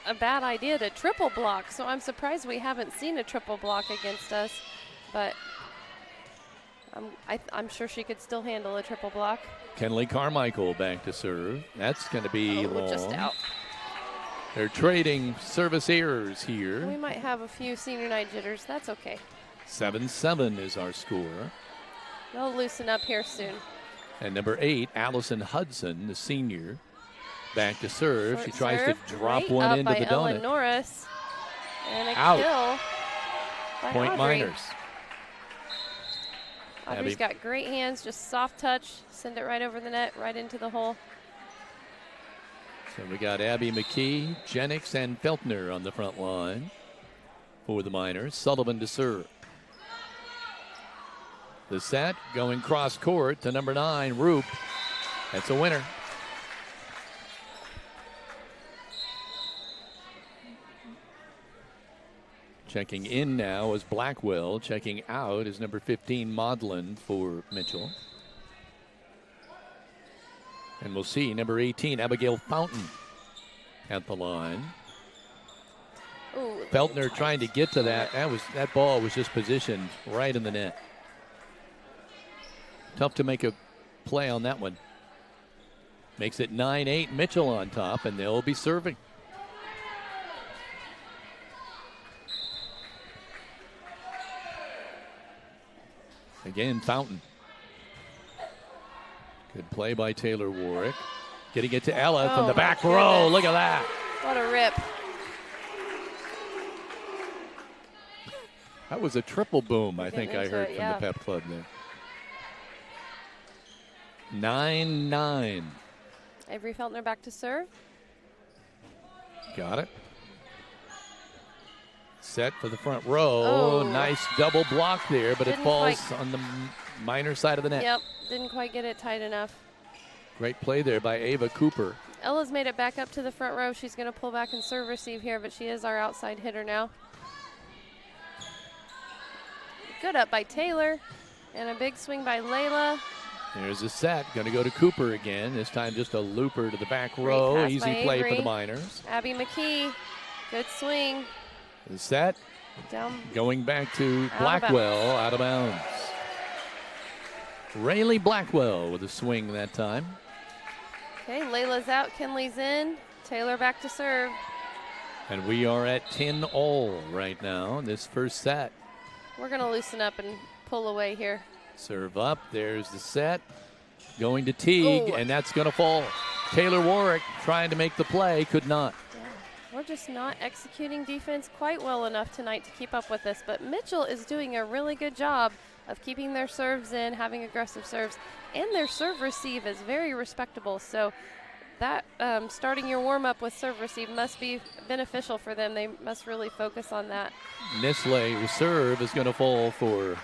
a bad idea to triple block. So I'm surprised we haven't seen a triple block against us, but I'm sure she could still handle a triple block. Kenley Carmichael back to serve. That's going to be long. Just out. They're trading service errors here. We might have a few senior night jitters. That's okay. 7-7 is our score. They'll loosen up here soon. And number 8, Allison Hudson, the senior, back to serve. Short she tries serve. to drop Great one up into by the Ellen donut. Norris. And a Out. kill by Point Audrey. Miners. Audrey's got great hands, just soft touch, send it right over the net, right into the hole. So we got Abby McKee, Jennings, and Feltner on the front line. for the Miners. Sullivan to serve. The set going cross court to number 9, Roop. That's a winner. Checking in now is Blackwell. Checking out is number 15, Maudlin for Mitchell. And we'll see number 18, Abigail Fountain at the line. Ooh, Feltner trying to get to that. That ball was just positioned right in the net. Tough to make a play on that one. Makes it 9-8. Mitchell on top, and they'll be serving. Again, Fountain. Good play by Taylor Warwick. Getting it to Ella from the back row. Look at that. What a rip. That was a triple boom, I think I heard it, from the Pep Club there. 9-9. Avery Feltner back to serve. Got it. Set for the front row. Nice double block there, but it falls on the Miner side of the net. Yep, didn't quite get it tight enough. Great play there by Ava Cooper. Ella's made it back up to the front row. She's going to pull back and serve receive here, but she is our outside hitter now. Good up by Taylor, and a big swing by Layla. There's a set. Going to go to Cooper again. This time just a looper to the back row. Easy play for the Miners. Abby McKee, good swing. The set. Down. Going back to Blackwell, out of bounds. Rayleigh Blackwell with a swing that time. Okay, Layla's out, Kinley's in. Taylor back to serve. And we are at 10-all right now in this first set. We're going to loosen up and pull away here. Serve up. There's the set. Going to Teague, and that's going to fall. Taylor Warwick trying to make the play, could not. Yeah, we're just not executing defense quite well enough tonight to keep up with this. But Mitchell is doing a really good job of keeping their serves in, having aggressive serves, and their serve receive is very respectable. So that starting your warm-up with serve receive must be beneficial for them. They must really focus on that. Nisley serve is going to fall for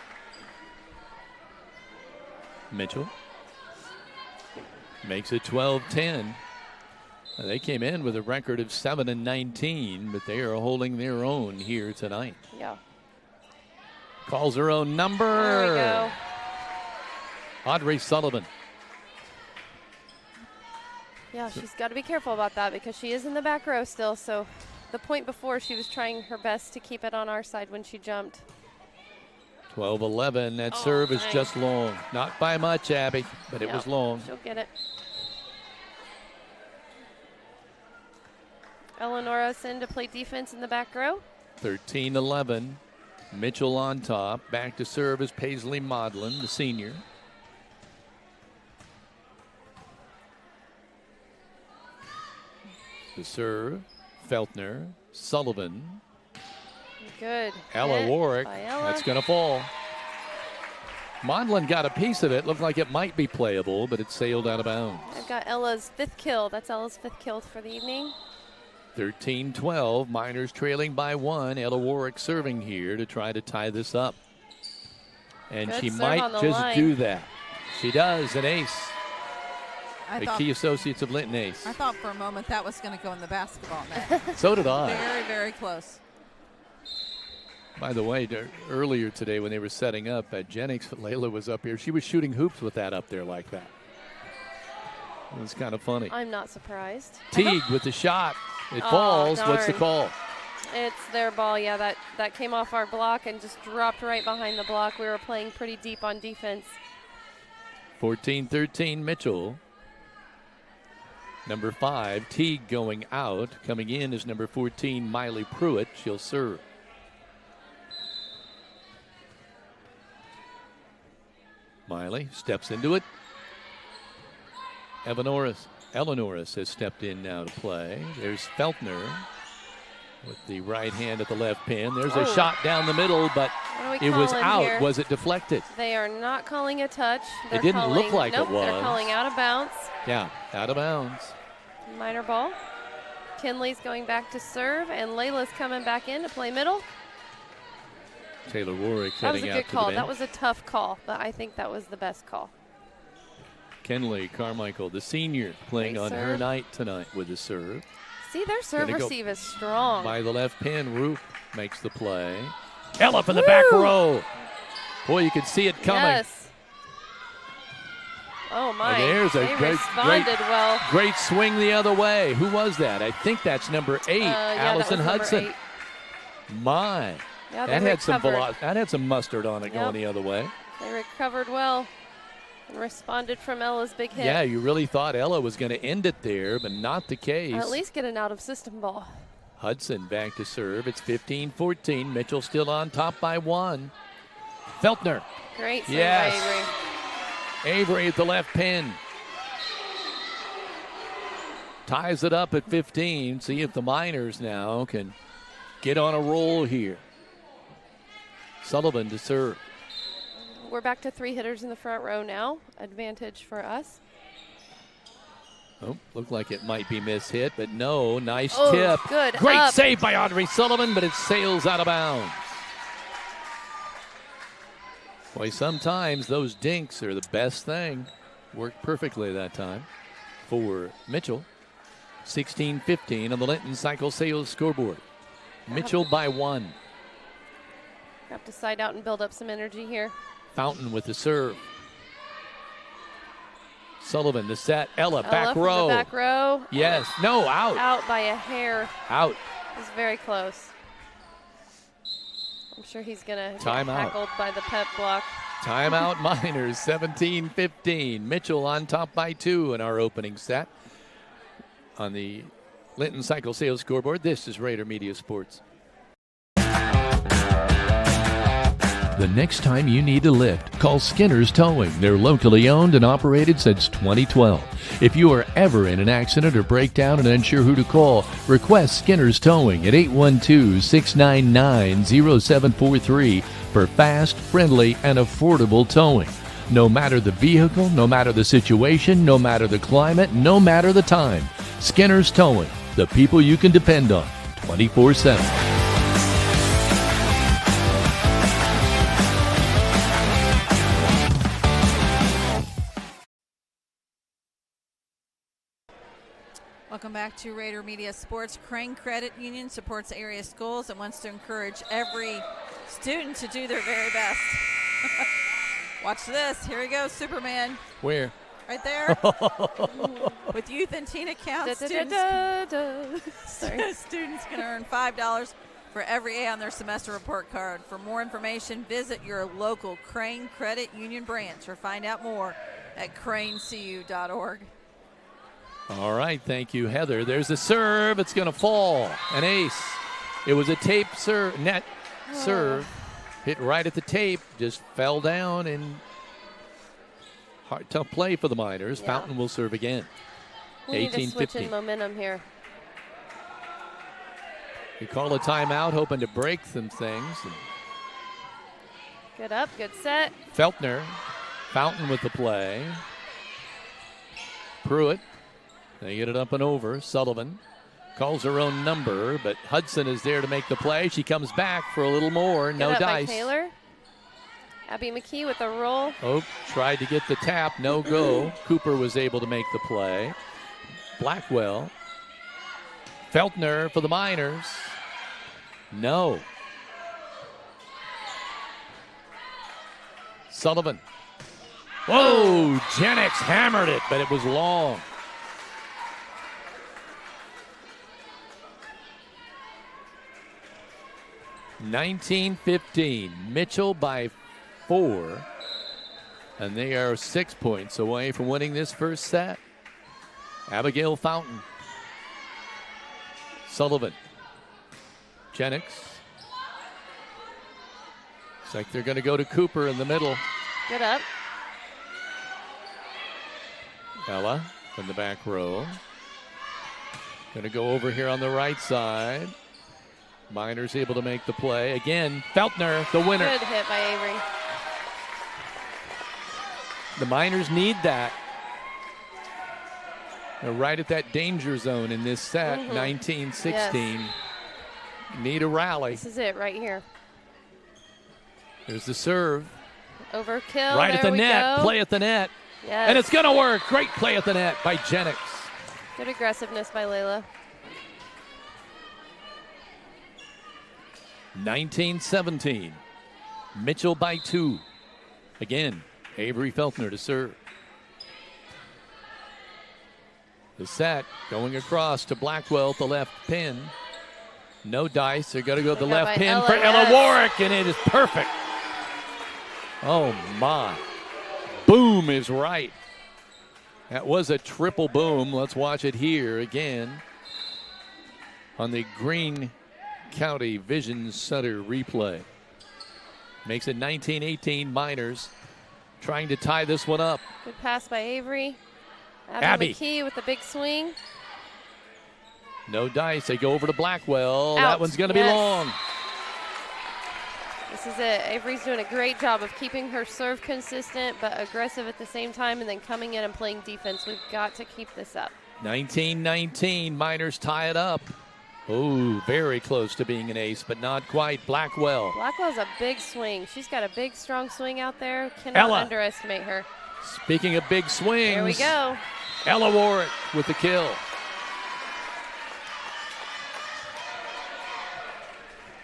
Mitchell. Makes it 12-10. They came in with a record of 7-19, but they are holding their own here tonight. Yeah. Calls her own number. There we go. Audrey Sullivan. Yeah, she's got to be careful about that because she is in the back row still. So the point before, she was trying her best to keep it on our side when she jumped. 12-11. That serve is just long. Not by much, Abby, but it was long. She'll get it. Eleanora's in to play defense in the back row. 13-11. Mitchell on top. Back to serve is Paisley Maudlin, the senior. The serve, Feltner, Sullivan. Good. Ella Warwick. That's going to fall. Maudlin got a piece of it. Looked like it might be playable, but it sailed out of bounds. I've got Ella's 5th kill. That's Ella's 5th kill for the evening. 13-12. Miners trailing by 1. Ella Warwick serving here to try to tie this up. And Good she serve might on the just line. do that. She does. An ace. I The thought- Key Associates of Linton ace. I thought for a moment that was going to go in the basketball net. So did I. Very, very close. By the way, earlier today when they were setting up at Jennings, Layla was up here. She was shooting hoops with that up there like that. It was kind of funny. I'm not surprised. Teague with the shot. It falls. What's the darn. call? It's their ball. Yeah, that came off our block and just dropped right behind the block. We were playing pretty deep on defense. 14-13 Mitchell. Number 5, Teague going out. Coming in is number 14, Miley Pruitt. She'll serve. Miley steps into it. Eleanoris has stepped in now to play. There's Feltner with the right hand at the left pin. There's a shot down the middle, but it was out. Here? Was it deflected? They are not calling a touch. It didn't look like it nope, was. They're calling out of bounds. Yeah, out of bounds. Minor ball. Kinley's going back to serve, and Layla's coming back in to play middle. Taylor Warwick That was heading a out good to call. the bench. That was a tough call, but I think that was the best call. Kenley Carmichael, the senior, playing Great on her serve. night tonight with the serve. See, their serve Gonna go receive is strong. By the left pin, Roop makes the play. Ella from the back row. Boy, you could see it coming. Yes. Oh my! And there's a they responded well. great swing the other way. Who was that? I think that's number 8, Allison that was Hudson. number 8. My, Yeah, that they had some recovered. that had some mustard on it going the other way. They recovered well and responded from Ella's big hit. Yeah, you really thought Ella was going to end it there, but not the case. At least get an out of system ball. Hudson back to serve. It's 15-14. Mitchell still on top by 1. Feltner. Great save Yes. by Avery. Avery at the left pin. Ties it up at 15. See if the Miners now can get on a roll here. Sullivan to serve. We're back to 3 hitters in the front row now. Advantage for us. Oh, looked like it might be mishit, but no. Nice Oh, tip. good. Great Up. save by Audrey Sullivan, but it sails out of bounds. Boy, sometimes those dinks are the best thing. Worked perfectly that time for Mitchell. 16-15 on the Linton Cycle Sales scoreboard. Mitchell by 1. Have to side out and build up some energy here. Fountain with the serve. Sullivan the set. Ella Ella back from row. the back row. Yes. No, out. Out by a hair. Out. It was very close. I'm sure he's going to get Timeout. tackled by the pep block. Timeout Miners, 17-15. Mitchell on top by 2 in our opening set. On the Linton Cycle Sales scoreboard, this is Rader Media Sports. The next time you need a lift, call Skinner's Towing. They're locally owned and operated since 2012. If you are ever in an accident or breakdown and unsure who to call, request Skinner's Towing at 812-699-0743 for fast, friendly, and affordable towing. No matter the vehicle, no matter the situation, no matter the climate, no matter the time. Skinner's Towing, the people you can depend on 24/7. Welcome back to Rader Media Sports. Crane Credit Union supports area schools and wants to encourage every student to do their very best. Watch this. Here he goes, Superman. Where? Right there. With youth and teen accounts, students can earn $5 for every A on their semester report card. For more information, visit your local Crane Credit Union branch or find out more at cranecu.org. All right, thank you, Heather. There's a serve. It's going to fall. An ace. It was a tape net serve. Hit right at the tape. Just fell down and tough play for the Miners. Yeah. Fountain will serve again. We need to switch 18-15. in momentum here. You call a timeout, hoping to break some things. And Good up, good set. Feltner, Fountain with the play. Pruitt, they get it up and over. Sullivan calls her own number, but Hudson is there to make the play. She comes back for a little more. Good No up by dice. Taylor. Abby McKee with a roll. Oh, tried to get the tap, no go. Cooper was able to make the play. Blackwell. Feltner for the Miners. No. Sullivan. Whoa, Jennings hammered it, but it was long. (19-15). Mitchell by 4. And they are 6 points away from winning this first set. Abigail Fountain. Sullivan. Jennings. Looks like they're going to go to Cooper in the middle. Good up. Ella from the back row. Going to go over here on the right side. Miners able to make the play. Again, Feltner, the winner. Good hit by Avery. The Miners need that. They're right at that danger zone in this set, 19-16. Yes. Need a rally. This is it right here. There's the serve. Overkill. Right at the net. Go. Play at the net. Yes. And it's going to work. Great play at the net by Jennings. Good aggressiveness by Layla. 19-17. Mitchell by 2. Again, Avery Feltner to serve. The set going across to Blackwell at the left pin. No dice. They're going to go to the left pin for Ella Warwick, and it is perfect. Oh, my. Boom is right. That was a triple boom. Let's watch it here again on the Greene County Vision Center replay. Makes it 19-18 Miners trying to tie this one up. Good pass by Avery. Abby McKee with the big swing. No dice. They go over to Blackwell. Out. That one's going to be long. This is it. Avery's doing a great job of keeping her serve consistent but aggressive at the same time and then coming in and playing defense. We've got to keep this up. 19-19. Miners tie it up. Oh, very close to being an ace, but not quite. Blackwell. Blackwell's a big swing. She's got a big, strong swing out there. Cannot underestimate her. Speaking of big swings. There we go. Ella Warwick with the kill.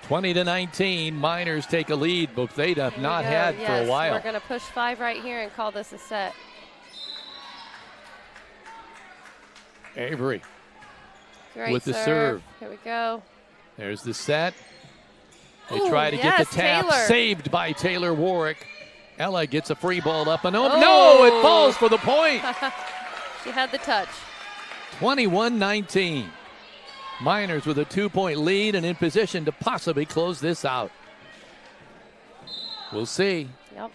20-19. Miners take a lead, but they have not had for a while. We're going to push 5 right here and call this a set. Avery. Great with the serve. Here we go. There's the set. They try to get the tap. Taylor. Saved by Taylor Warwick. Ella gets a free ball up and over. No, it falls for the point. She had the touch. 21-19. Miners with a 2-point lead and in position to possibly close this out. We'll see. Yep.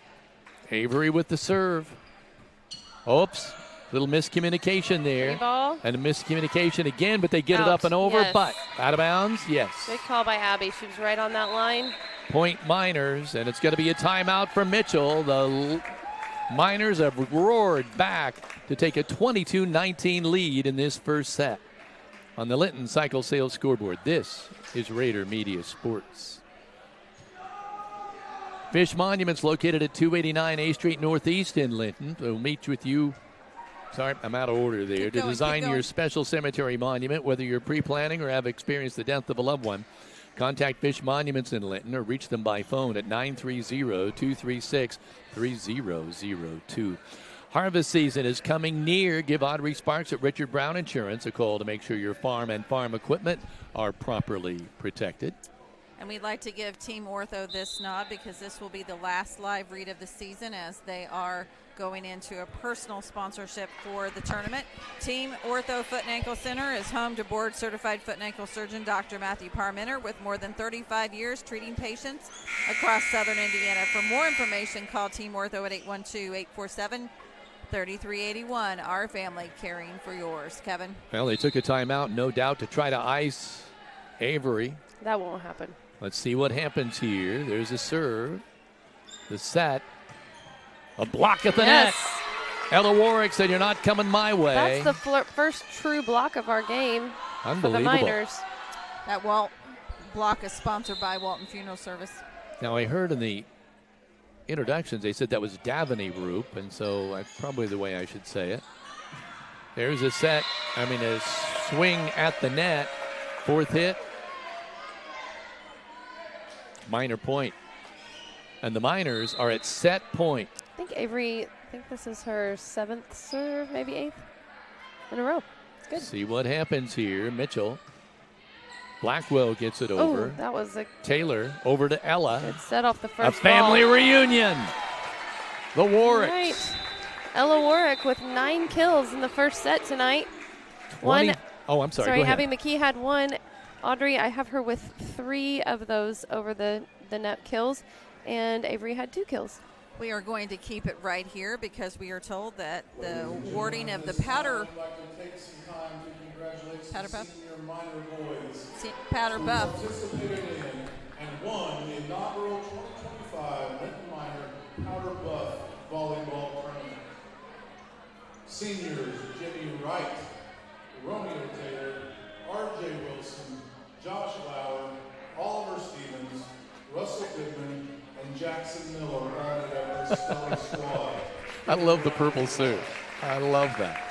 Avery with the serve. Oops. Little miscommunication there. Free ball. And a miscommunication again, but they get Out. it up and over. Yes. But out of bounds, yes. Good call by Abby. She was right on that line. Point Miners, and it's going to be a timeout for Mitchell. The Miners have roared back to take a 22-19 lead in this first set. On the Linton Cycle Sales scoreboard, this is Rader Media Sports. Fish Monuments located at 289 A Street Northeast in Linton. We'll meet with you. Sorry, I'm out of order there. To design your special cemetery monument, whether you're pre-planning or have experienced the death of a loved one, contact Fish Monuments in Linton or reach them by phone at 930-236-3002. Harvest season is coming near. Give Audrey Sparks at Richard Brown Insurance a call to make sure your farm and farm equipment are properly protected. And we'd like to give Team Ortho this nod because this will be the last live read of the season as they are going into a personal sponsorship for the tournament. Team Ortho Foot and Ankle Center is home to board-certified foot and ankle surgeon Dr. Matthew Parmenter with more than 35 years treating patients across southern Indiana. For more information, call Team Ortho at 812-847-3381. Our family caring for yours. Kevin? Well, they took a timeout, no doubt, to try to ice Avery. That won't happen. Let's see what happens here. There's a serve. The set. A block at the net. Ella Warwick said, "You're not coming my way." That's the first true block of our game for the Miners. That block is sponsored by Walton Funeral Service. Now, I heard in the introductions they said that was Davany Roop, and so that's probably the way I should say it. There's a a swing at the net. Fourth hit. Miner point. And the Miners are at set point. I think I think this is her 7th serve, maybe 8th in a row. It's good. See what happens here. Mitchell. Blackwell gets it over. That was a Taylor over to Ella. Good set off the first A family ball. reunion. The Warwicks. Right. Ella Warwick with 9 kills in the first set tonight. 20. Oh, I'm sorry. Go ahead. Abby McKee had 1. Audrey, I have her with 3 of those over the net kills, and Avery had 2 kills. We are going to keep it right here because we are told that the awarding of the powder buff. Powder buff. Participated in and won the inaugural 2025 Linton Minor Powder Buff Volleyball Tournament. Seniors Jimmy Wright, Romeo Taylor, R.J. Wilson, Josh Lauer, Oliver Stevens, Russell Goodman, and and Jackson Miller, all of the stellar squad. I love the purple suit. I love that.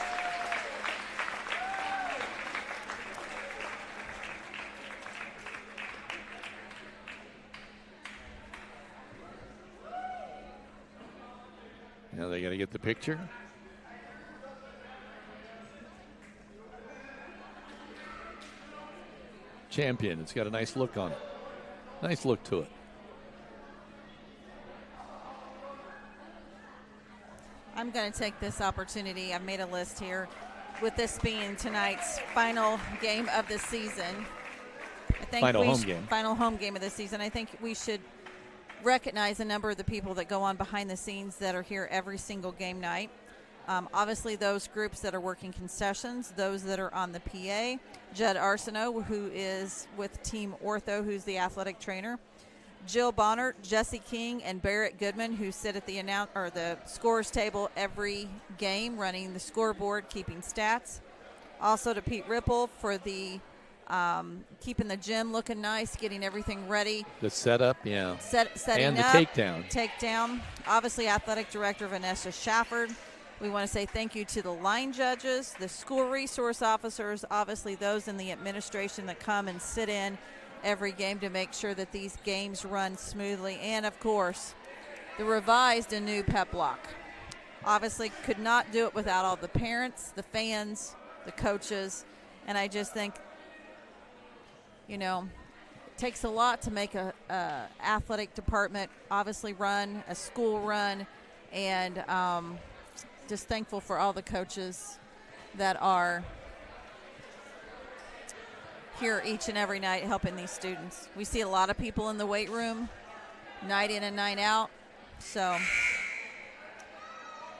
Now they got to get the picture. Champion. It's got a nice look on it. Nice look to it. I'm going to take this opportunity. I've made a list here. With this being tonight's final game of the season, I think final home game of the season. I think we should recognize a number of the people that go on behind the scenes that are here every single game night. Obviously, those groups that are working concessions, those that are on the PA, Judd Arsenault, who is with Team Ortho, who's the athletic trainer, Jill Bonner, Jesse King, and Barrett Goodman, who sit at the scores table every game, running the scoreboard, keeping stats. Also to Pete Ripple for the keeping the gym looking nice, getting everything ready. The setup, yeah. Setting and the up, takedown. Takedown. Obviously, athletic director Vanessa Shafford. We want to say thank you to the line judges, the school resource officers, obviously those in the administration that come and sit in every game to make sure that these games run smoothly. And, of course, the revised and new pep block. Obviously could not do it without all the parents, the fans, the coaches. And I just think, you know, it takes a lot to make a athletic department obviously run, a school run, and just thankful for all the coaches that are here each and every night helping these students. We see a lot of people in the weight room, night in and night out. So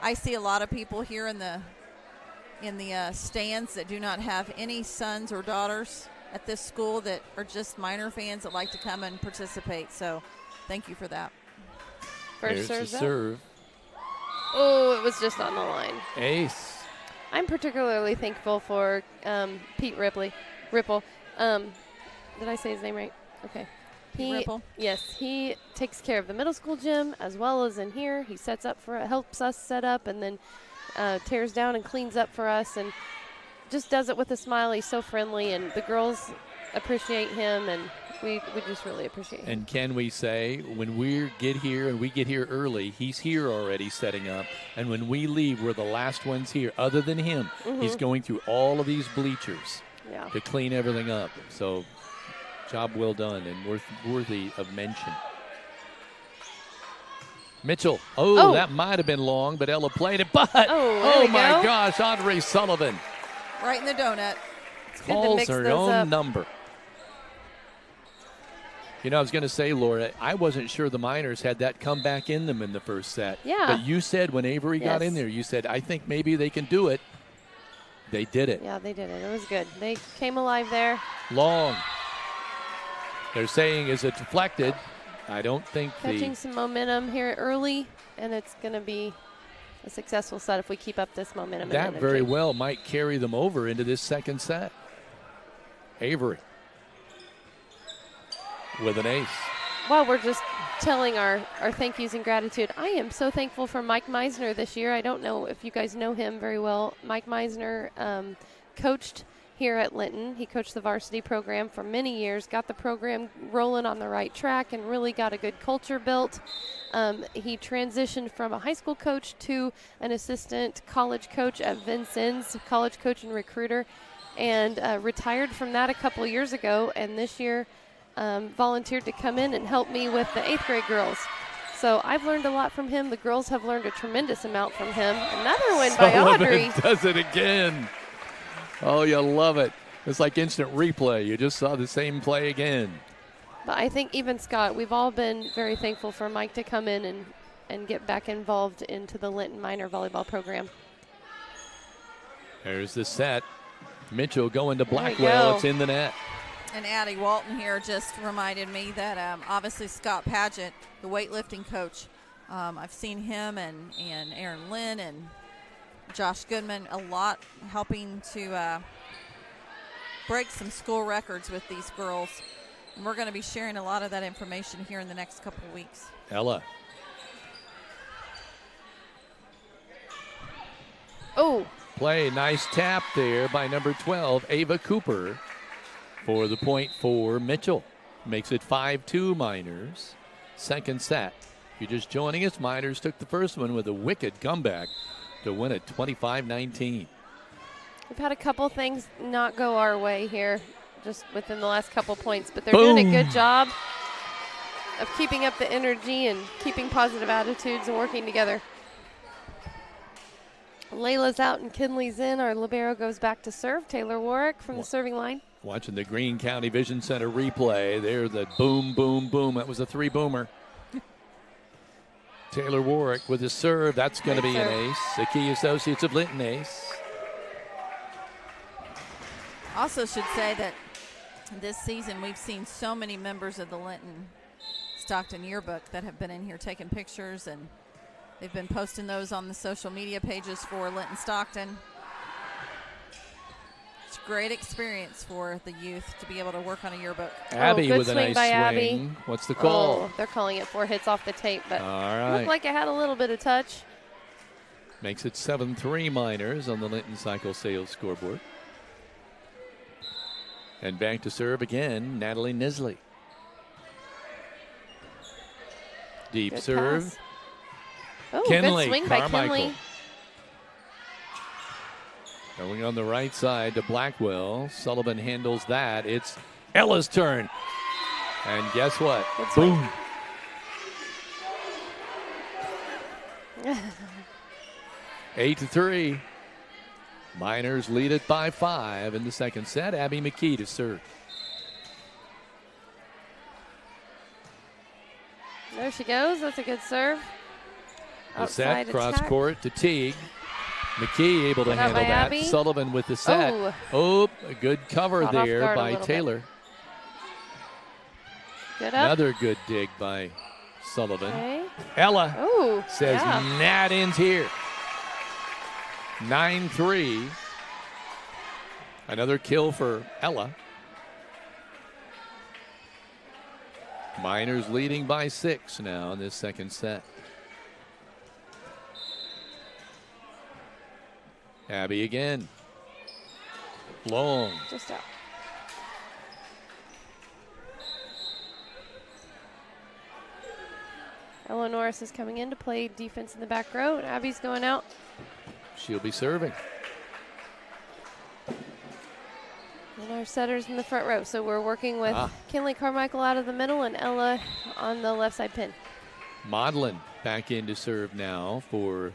I see a lot of people here in the stands that do not have any sons or daughters at this school, that are just minor fans that like to come and participate. So thank you for that. First There's the serve. Oh, it was just on the line. Ace. I'm particularly thankful for Pete Ripple. Did I say his name right? Okay. Ripple? Yes, he takes care of the middle school gym as well as in here. He helps us set up, and then tears down and cleans up for us, and just does it with a smile. He's so friendly, and the girls appreciate him, and we just really appreciate him. And can we say, when we get here early, he's here already setting up, and when we leave, we're the last ones here. Other than him, he's going through all of these bleachers to clean everything up. So job well done and worthy of mention. Mitchell. Oh, that might have been long, but Ella played it. But, oh my gosh, Andre Sullivan. Right in the donut. Calls her own number. You know, I was going to say, Laura, I wasn't sure the Miners had that comeback in them in the first set. Yeah. But you said when Avery got in there, you said, I think maybe they can do it. They did it. Yeah, they did it. It was good. They came alive there. Long. They're saying, is it deflected? I don't think catching some momentum here early, and it's going to be a successful set if we keep up this momentum. That very well might carry them over into this second set. Avery with an ace. While we're just telling our thank yous and gratitude, I am so thankful for Mike Meisner this year. I don't know if you guys know him very well. Mike Meisner coached here at Linton. He coached the varsity program for many years, got the program rolling on the right track, and really got a good culture built. He transitioned from a high school coach to an assistant college coach at Vincennes, college coach and recruiter, and retired from that a couple of years ago, and this year volunteered to come in and help me with the 8th grade girls. So I've learned a lot from him. The girls have learned a tremendous amount from him. Another win by Audrey. Does it again. Oh, you love it. It's like instant replay. You just saw the same play again. But I think even Scott, we've all been very thankful for Mike to come in and get back involved into the Linton Minor volleyball program. There's the set. Mitchell going to Blackwell. It's in the net. And Addie Walton here just reminded me that obviously Scott Paget, the weightlifting coach, I've seen him and Aaron Lynn and Josh Goodman a lot helping to break some school records with these girls. And we're going to be sharing a lot of that information here in the next couple of weeks. Ella. Oh. Play, nice tap there by number 12, Ava Cooper, for the point for Mitchell. Makes it 5-2 Miners. Second set. If you're just joining us, Miners took the first one with a wicked comeback to win it 25-19. We've had a couple things not go our way here just within the last couple points, but they're doing a good job of keeping up the energy and keeping positive attitudes and working together. Layla's out and Kinley's in. Our libero goes back to serve. Taylor Warwick from the serving line. Watching the Greene County Vision Center replay. There, the boom, boom, boom. That was a 3-boomer. Taylor Warwick with his serve. That's going to be an ace. The Key Associates of Linton ace. Also should say that this season we've seen so many members of the Linton-Stockton yearbook that have been in here taking pictures, and they've been posting those on the social media pages for Linton-Stockton. It's a great experience for the youth to be able to work on a yearbook. Abby good with a swing nice by swing. Abby. What's the call? Oh, they're calling it 4 hits off the tape, but all right. looked like it had a little bit of touch. Makes it 7-3 Miners on the Linton Cycle Sales scoreboard. And back to serve again, Natalie Nisley. Deep Good serve. pass. Oh, Kinley, good swing by Carmichael. Kinley. Going on the right side to Blackwell. Sullivan handles that. It's Ella's turn. And guess what? Boom. Swing. 8-3. Miners lead it by 5 in the second set. Abby McKee to serve. There she goes. That's a good serve. The set, Outside cross attack. court to Teague. McKee able to Put out handle by that. Abby. Sullivan with the set. Oh. A good cover Caught off there guard a by little bit. Taylor. Good up. Another good dig by Sullivan. Okay. Ella Ooh, says yeah. Nat ends here. 9-3. Another kill for Ella. Miners leading by 6 now in this second set. Abby again. Long. Just out. Ella Norris is coming in to play defense in the back row, and Abby's going out. She'll be serving. And our setters in the front row. So we're working with Kinley Carmichael out of the middle and Ella on the left side pin. Maudlin back in to serve now for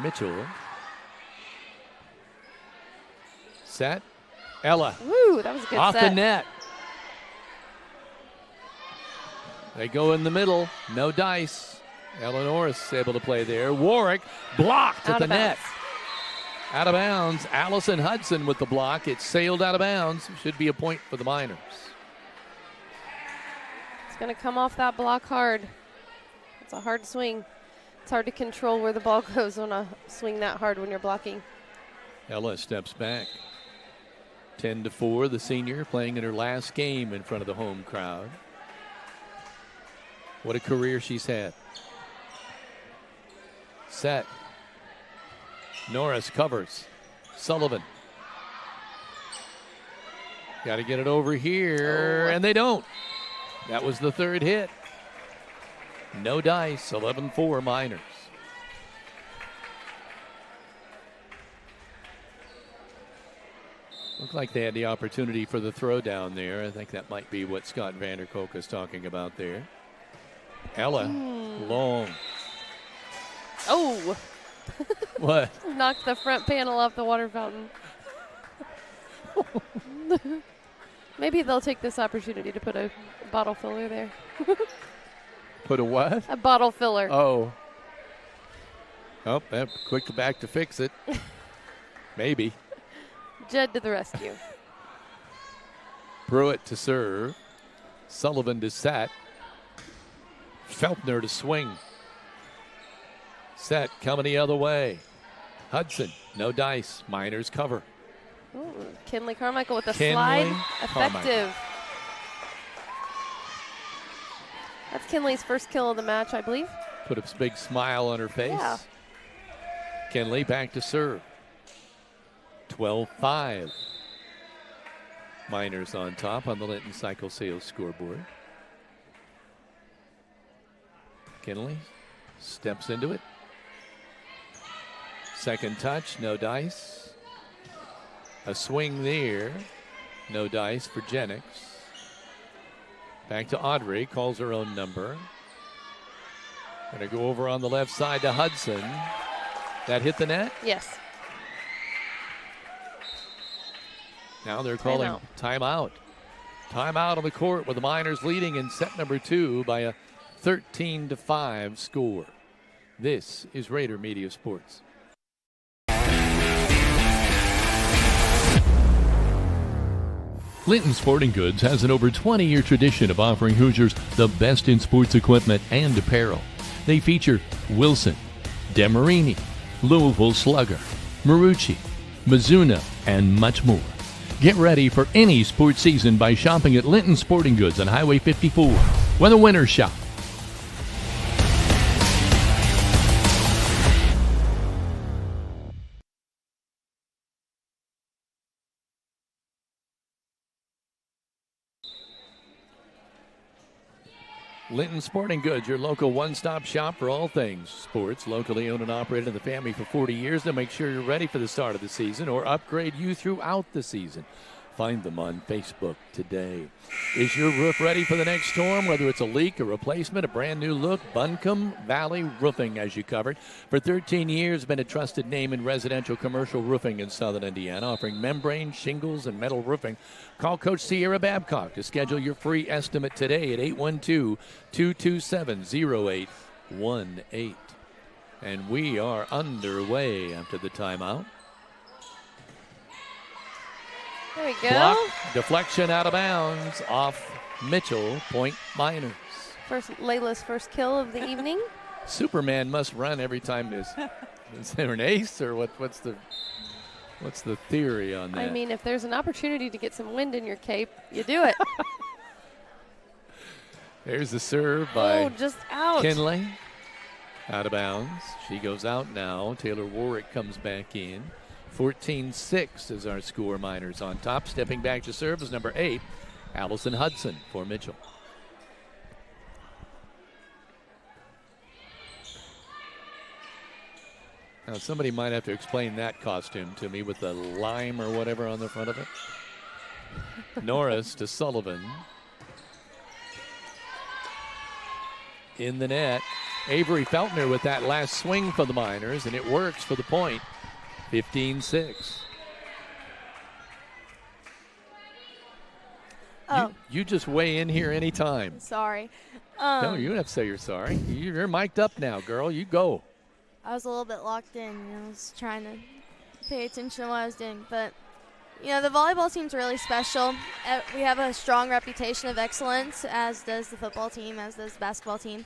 Mitchell. Set. Ella. Woo, that was a good off set. the net. They go in the middle. No dice. Ella Norris able to play there. Warwick blocked at the net. Out of bounds. Allison Hudson with the block. It sailed out of bounds. Should be a point for the Miners. It's going to come off that block hard. It's a hard swing. It's hard to control where the ball goes on a swing that hard when you're blocking. Ella steps back. 10-4, the senior playing in her last game in front of the home crowd. What a career she's had. Set. Norris covers. Sullivan. Got to get it over here, and they don't. That was the third hit. No dice, 11-4 Miners. Looked like they had the opportunity for the throw down there. I think that might be what Scott Vanderkolk is talking about there. Ella, long. Oh. What? Knocked the front panel off the water fountain. Maybe they'll take this opportunity to put a bottle filler there. Put a what? A bottle filler. Oh. Oh, quick back to fix it. Maybe. Jed to the rescue. Pruitt to serve. Sullivan to set. Feltner to swing. Set coming the other way. Hudson, no dice. Miners cover. Ooh, Kinley Carmichael with a Kinley slide. Carmichael. Effective. That's Kinley's first kill of the match, I believe. Put a big smile on her face. Yeah. Kinley back to serve. 12-5. Miners on top on the Linton Cycle Sales scoreboard. Kinley steps into it. Second touch, no dice. A swing there, no dice for Jennings. Back to Audrey, calls her own number. Gonna go over on the left side to Hudson. That hit the net? Yes. Now they're calling timeout. Timeout on the court with the Miners leading in set number 2 by a 13-5 score. This is Rader Media Sports. Linton Sporting Goods has an over 20-year tradition of offering Hoosiers the best in sports equipment and apparel. They feature Wilson, Demarini, Louisville Slugger, Marucci, Mizuno, and much more. Get ready for any sports season by shopping at Linton Sporting Goods on Highway 54, where the winners shop. Linton Sporting Goods, your local one-stop shop for all things sports. Locally owned and operated in the family for 40 years. They'll make sure you're ready for the start of the season or upgrade you throughout the season. Find them on Facebook today. Is your roof ready for the next storm? Whether it's a leak, a replacement, a brand new look, Buncombe Valley Roofing has you covered. For 13 years, been a trusted name in residential commercial roofing in southern Indiana, offering membrane, shingles, and metal roofing. Call Coach Sierra Babcock to schedule your free estimate today at 812-227-0818. And we are underway after the timeout. There we go. Block, deflection out of bounds off Mitchell, point Miners. Layla's first kill of the evening. Superman must run every time. Is there an ace or what's the theory on that? I mean, if there's an opportunity to get some wind in your cape, you do it. There's the serve by just out. Kinley. Out of bounds. She goes out now. Taylor Warwick comes back in. 14-6 is our score. Miners on top. Stepping back to serve is number 8, Allison Hudson for Mitchell. Now somebody might have to explain that costume to me with the lime or whatever on the front of it. Norris to Sullivan. In the net. Avery Feltner with that last swing for the Miners, and it works for the point. 15-6. Oh. You just weigh in here anytime. Sorry. No, you don't have to say you're sorry. You're mic'd up now, girl. You go. I was a little bit locked in. I was trying to pay attention to what I was doing. But, the volleyball team's really special. We have a strong reputation of excellence, as does the football team, as does the basketball team.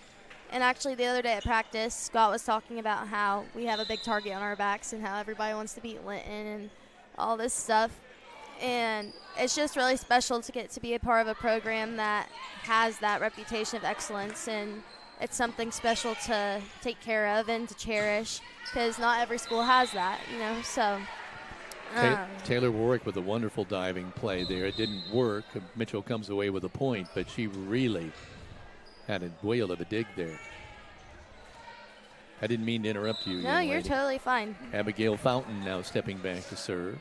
And actually, the other day at practice, Scott was talking about how we have a big target on our backs and how everybody wants to beat Linton and all this stuff. And it's just really special to get to be a part of a program that has that reputation of excellence. And it's something special to take care of and to cherish, because not every school has that, So Taylor Warwick with a wonderful diving play there. It didn't work. Mitchell comes away with a point, but she really had a whale of a dig there. I didn't mean to interrupt you. No, you're totally fine. Abigail Fountain now stepping back to serve.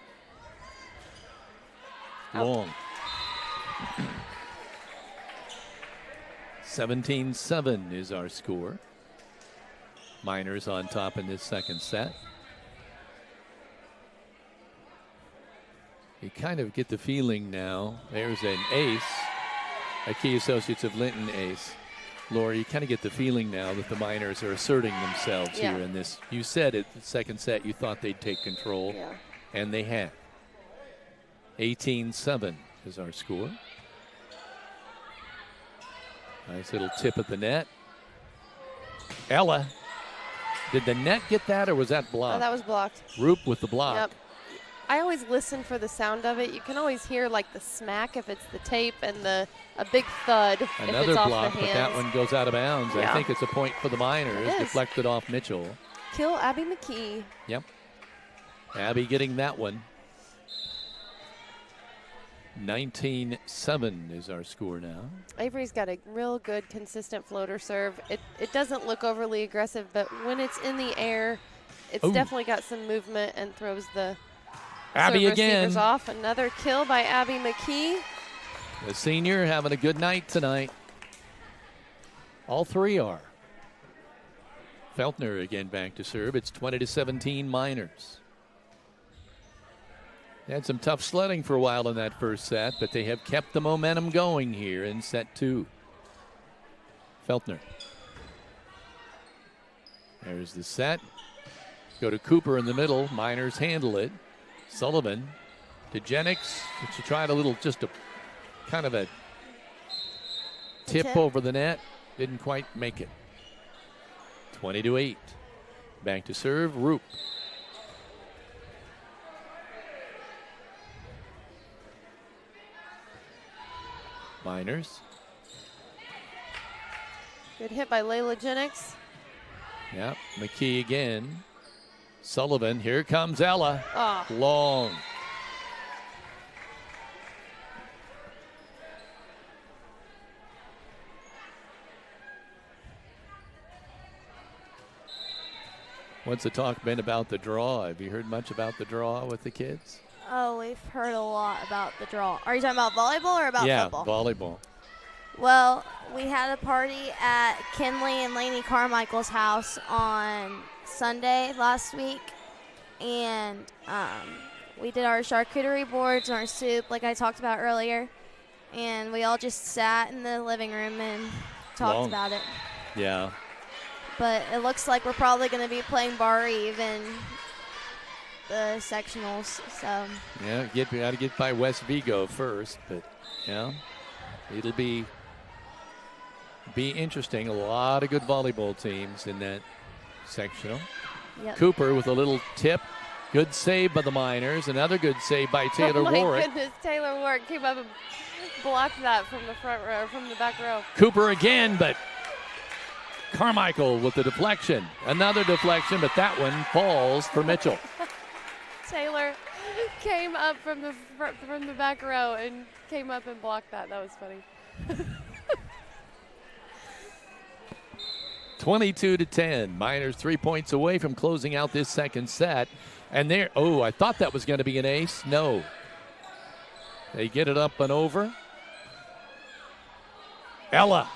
Long. 17-7 is our score. Miners on top in this second set. You kind of get the feeling now. There's an ace, a Key Associates of Linton ace. Laura, you kind of get the feeling now that the Miners are asserting themselves here in this. You said it, the second set, you thought they'd take control, and they have. 18-7 is our score. Nice little tip at the net. Ella, did the net get that, or was that blocked? Oh, that was blocked. Roop with the block. Yep. I always listen for the sound of it. You can always hear like the smack if it's the tape and a big thud if Another it's off block, the but hands. that one goes out of bounds. Yeah. I think it's a point for the Miners, deflected off Mitchell. Kill Abby McKee. Yep. Abby getting that one. 19-7 is our score now. Avery's got a real good, consistent floater serve. It doesn't look overly aggressive, but when it's in the air, it's definitely got some movement and throws the Abby again. receivers off. Another kill by Abby McKee. The senior having a good night tonight. All three are. Feltner again back to serve. It's 20-17 Miners. They had some tough sledding for a while in that first set, but they have kept the momentum going here in set 2. Feltner. There's the set. Go to Cooper in the middle. Miners handle it. Sullivan to Jennings. She tried a little, just a kind of a tip over the net. Didn't quite make it. 20-8. Back to serve, Roop. Miners. Good hit by Layla Jennings. Yep, McKee again. Sullivan, here comes Ella. Oh. Long. What's the talk been about the draw? Have you heard much about the draw with the kids? Oh, we've heard a lot about the draw. Are you talking about volleyball or about football? Yeah, volleyball. Well, we had a party at Kinley and Lainey Carmichael's house on Sunday last week, and we did our charcuterie boards and our soup like I talked about earlier, and we all just sat in the living room and talked about it. Yeah. But it looks like we're probably going to be playing Bar Eve in the sectionals. So Yeah, got to get by West Vigo first, but yeah, it'll be interesting. A lot of good volleyball teams in that sectional. Yep. Cooper with a little tip. Good save by the Miners. Another good save by Taylor oh my Warwick. goodness, Taylor Warwick came up and blocked that from the front row, from the back row. Cooper again, but Carmichael with the deflection. Another deflection, but that one falls for Mitchell. Taylor came up from the back row and came up and blocked that. That was funny. 22-10. Miners 3 points away from closing out this second set. And there, I thought that was going to be an ace. No. They get it up and over. Ella.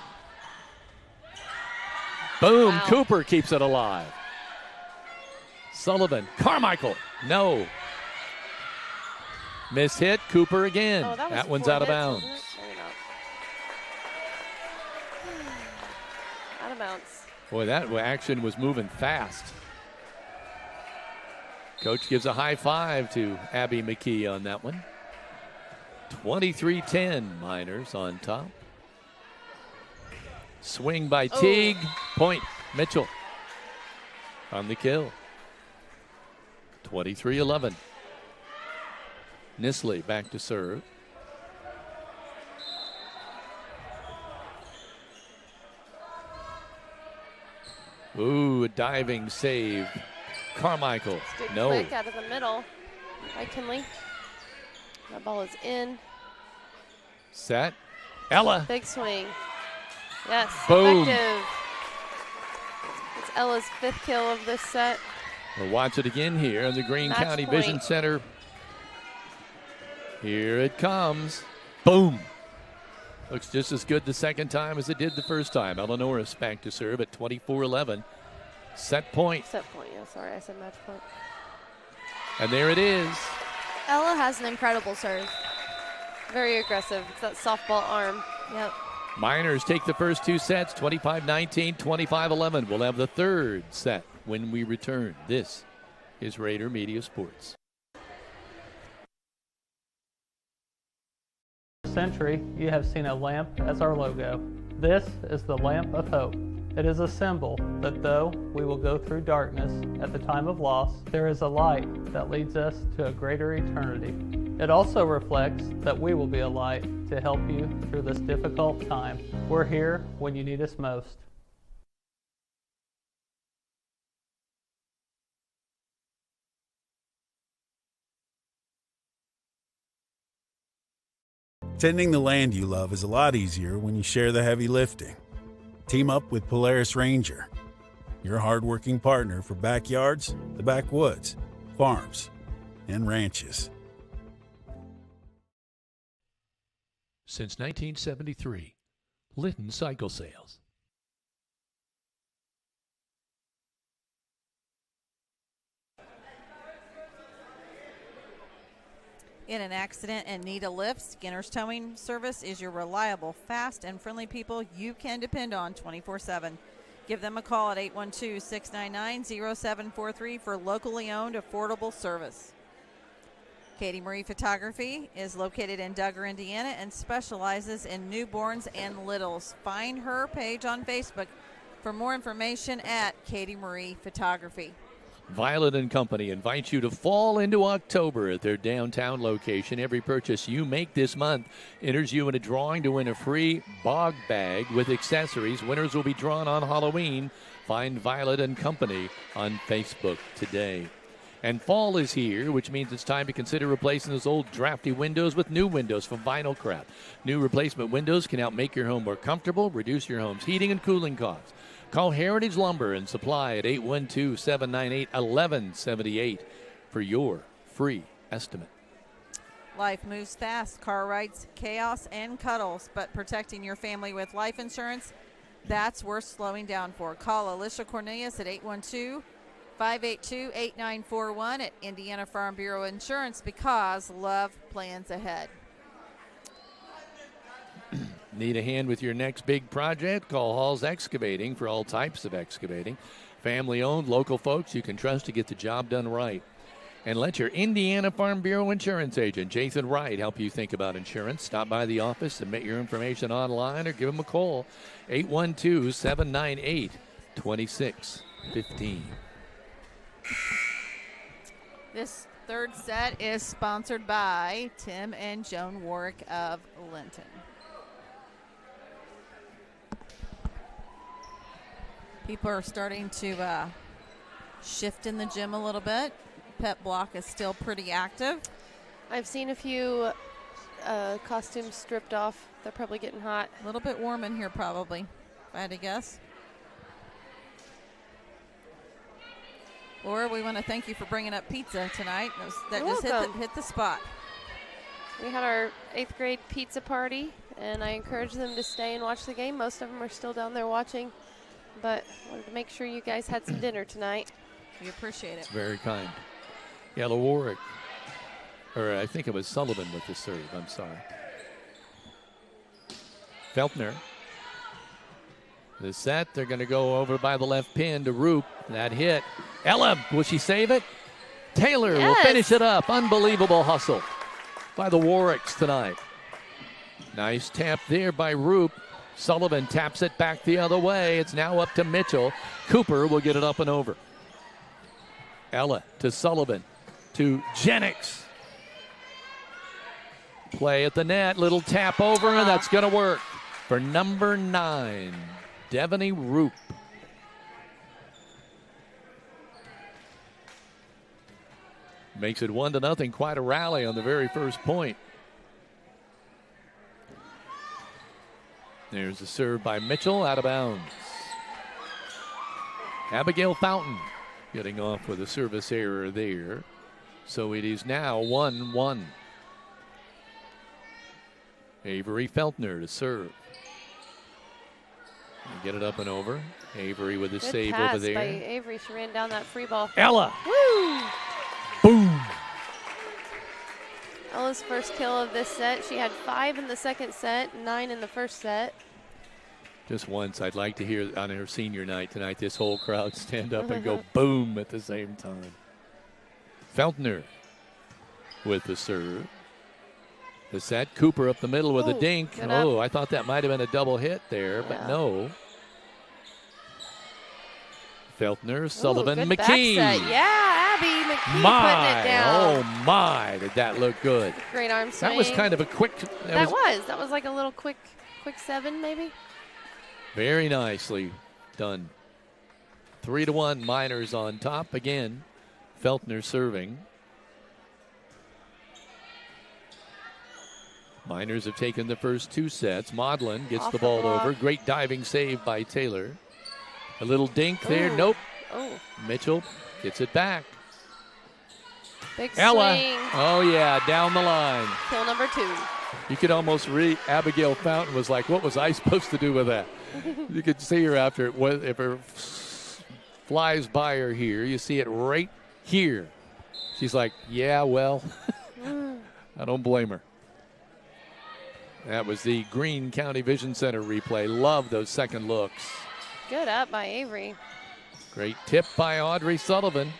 Boom. Wow. Cooper keeps it alive. Sullivan. Carmichael. No. Miss hit. Cooper again. Oh, that one's out of bounds. Out of bounds. Boy, that action was moving fast. Coach gives a high five to Abby McKee on that one. 23-10, Miners on top. Swing by Teague. Point, Mitchell on the kill. 23-11. Nisley back to serve. Ooh, a diving save. Carmichael. Stick No. quick out of the middle by Kinley. That ball is in. Set. Ella. Big swing. Yes. Boom. Effective. It's Ella's 5th kill of this set. We'll watch it again here in the Greene Match County point. Vision Center. Here it comes. Boom. Looks just as good the second time as it did the first time. Ella Norris back to serve at 24-11. Set point. Set point, yeah, sorry, I said match point. And there it is. Ella has an incredible serve. Very aggressive. It's that softball arm. Yep. Miners take the first two sets, 25-19, 25-11. We'll have the third set when we return. This is Rader Media Sports. Century, you have seen a lamp as our logo. This is the Lamp of Hope. It is a symbol that though we will go through darkness at the time of loss, there is a light that leads us to a greater eternity. It also reflects that we will be a light to help you through this difficult time. We're here when you need us most. Tending the land you love is a lot easier when you share the heavy lifting. Team up with Polaris Ranger, your hardworking partner for backyards, the backwoods, farms, and ranches. Since 1973, Linton Cycle Sales. In an accident and need a lift, Skinner's Towing Service is your reliable, fast, and friendly people you can depend on 24/7. Give them a call at 812-699-0743 for locally owned, affordable service. Katie Marie Photography is located in Duggar, Indiana, and specializes in newborns and littles. Find her page on Facebook for more information at Katie Marie Photography. Violet & Company invites you to fall into October at their downtown location. Every purchase you make this month enters you in a drawing to win a free bog bag with accessories. Winners will be drawn on Halloween. Find Violet & Company on Facebook today. And fall is here, which means it's time to consider replacing those old drafty windows with new windows from Vinyl Craft. New replacement windows can help make your home more comfortable, reduce your home's heating and cooling costs. Call Heritage Lumber and Supply at 812-798-1178 for your free estimate. Life moves fast, car rides, chaos, and cuddles, but protecting your family with life insurance, that's worth slowing down for. Call Alicia Cornelius at 812-582-8941 at Indiana Farm Bureau Insurance, because love plans ahead. Need a hand with your next big project? Call Hall's Excavating for all types of excavating. Family-owned, local folks you can trust to get the job done right. And let your Indiana Farm Bureau insurance agent, Jason Wright, help you think about insurance. Stop by the office, submit your information online, or give him a call. 812-798-2615. This third set is sponsored by Tim and Joan Warwick of Linton. People are starting to shift in the gym a little bit. Pep block is still pretty active. I've seen a few costumes stripped off. They're probably getting hot. A little bit warm in here probably, if I had to guess. Laura, we want to thank you for bringing up pizza tonight. That You're just hit the spot. We had our 8th grade pizza party, and I encouraged them to stay and watch the game. Most of them are still down there watching, but wanted to make sure you guys had some dinner tonight. We appreciate it. Very kind. Yellow Warwick, or I think it was Sullivan with the serve. I'm sorry. Feltner. The set, they're going to go over by the left pin to Roop. That hit. Ella, will she save it? Taylor will finish it up. Unbelievable hustle by the Warwicks tonight. Nice tap there by Roop. Sullivan taps it back the other way. It's now up to Mitchell. Cooper will get it up and over. Ella to Sullivan to Jennings. Play at the net. Little tap over, and that's going to work for number 9, Devaney Roop. Makes it 1-0. Quite a rally on the very first point. There's a serve by Mitchell, out of bounds. Abigail Fountain getting off with a service error there. So it is now 1-1. Avery Feltner to serve. And get it up and over. Avery with a Good save pass over there. by Avery. She ran down that free ball. Ella. Woo! Boom. Ella's first kill of this set. She had 5 in the second set, 9 in the first set. Just once, I'd like to hear on her senior night tonight, this whole crowd stand up and go boom at the same time. Feltner with the serve. The set, Cooper up the middle with a dink. Oh, I thought that might have been a double hit there, but no. Feltner, Sullivan, Ooh, good McKee. back set. Yeah, Abby McKee putting My, it down. oh my, did that look good. Great arm swing. That was kind of a quick. That was like a little quick 7 maybe. Very nicely done. 3-1 Miners on top again. Feltner serving. Miners have taken the first 2 sets. Maudlin gets Off the the ball block. over. Great diving save by Taylor. A little dink there. Ooh. Nope. Oh, Mitchell gets it back. big Ella. swing. Oh, yeah, down the line. Kill number 2. You could almost read Abigail Fountain was like, what was I supposed to do with that? You could see her after it. If her flies by her here, you see it right here. She's like, yeah, well, I don't blame her. That was the Greene County Vision Center replay. Love those second looks. Good up by Avery. Great tip by Audrey Sullivan.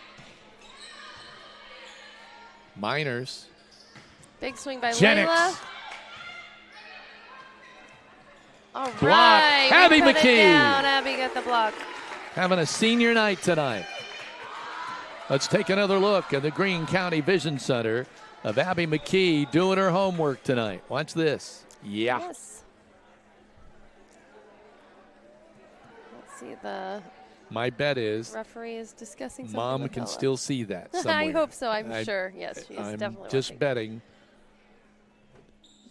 Miners. Big swing by Jennings. Layla. All Block. right. we Abby put it McKee. down. Abby got the block. Having a senior night tonight. Let's take another look at the Greene County Vision Center of Abby McKee doing her homework tonight. Watch this. Yeah. Yes. Let's see, the My bet is referee is discussing something Mom with can Ella. still see that somewhere. I hope so. I'm sure. Yes, she's I'm definitely just watching. betting.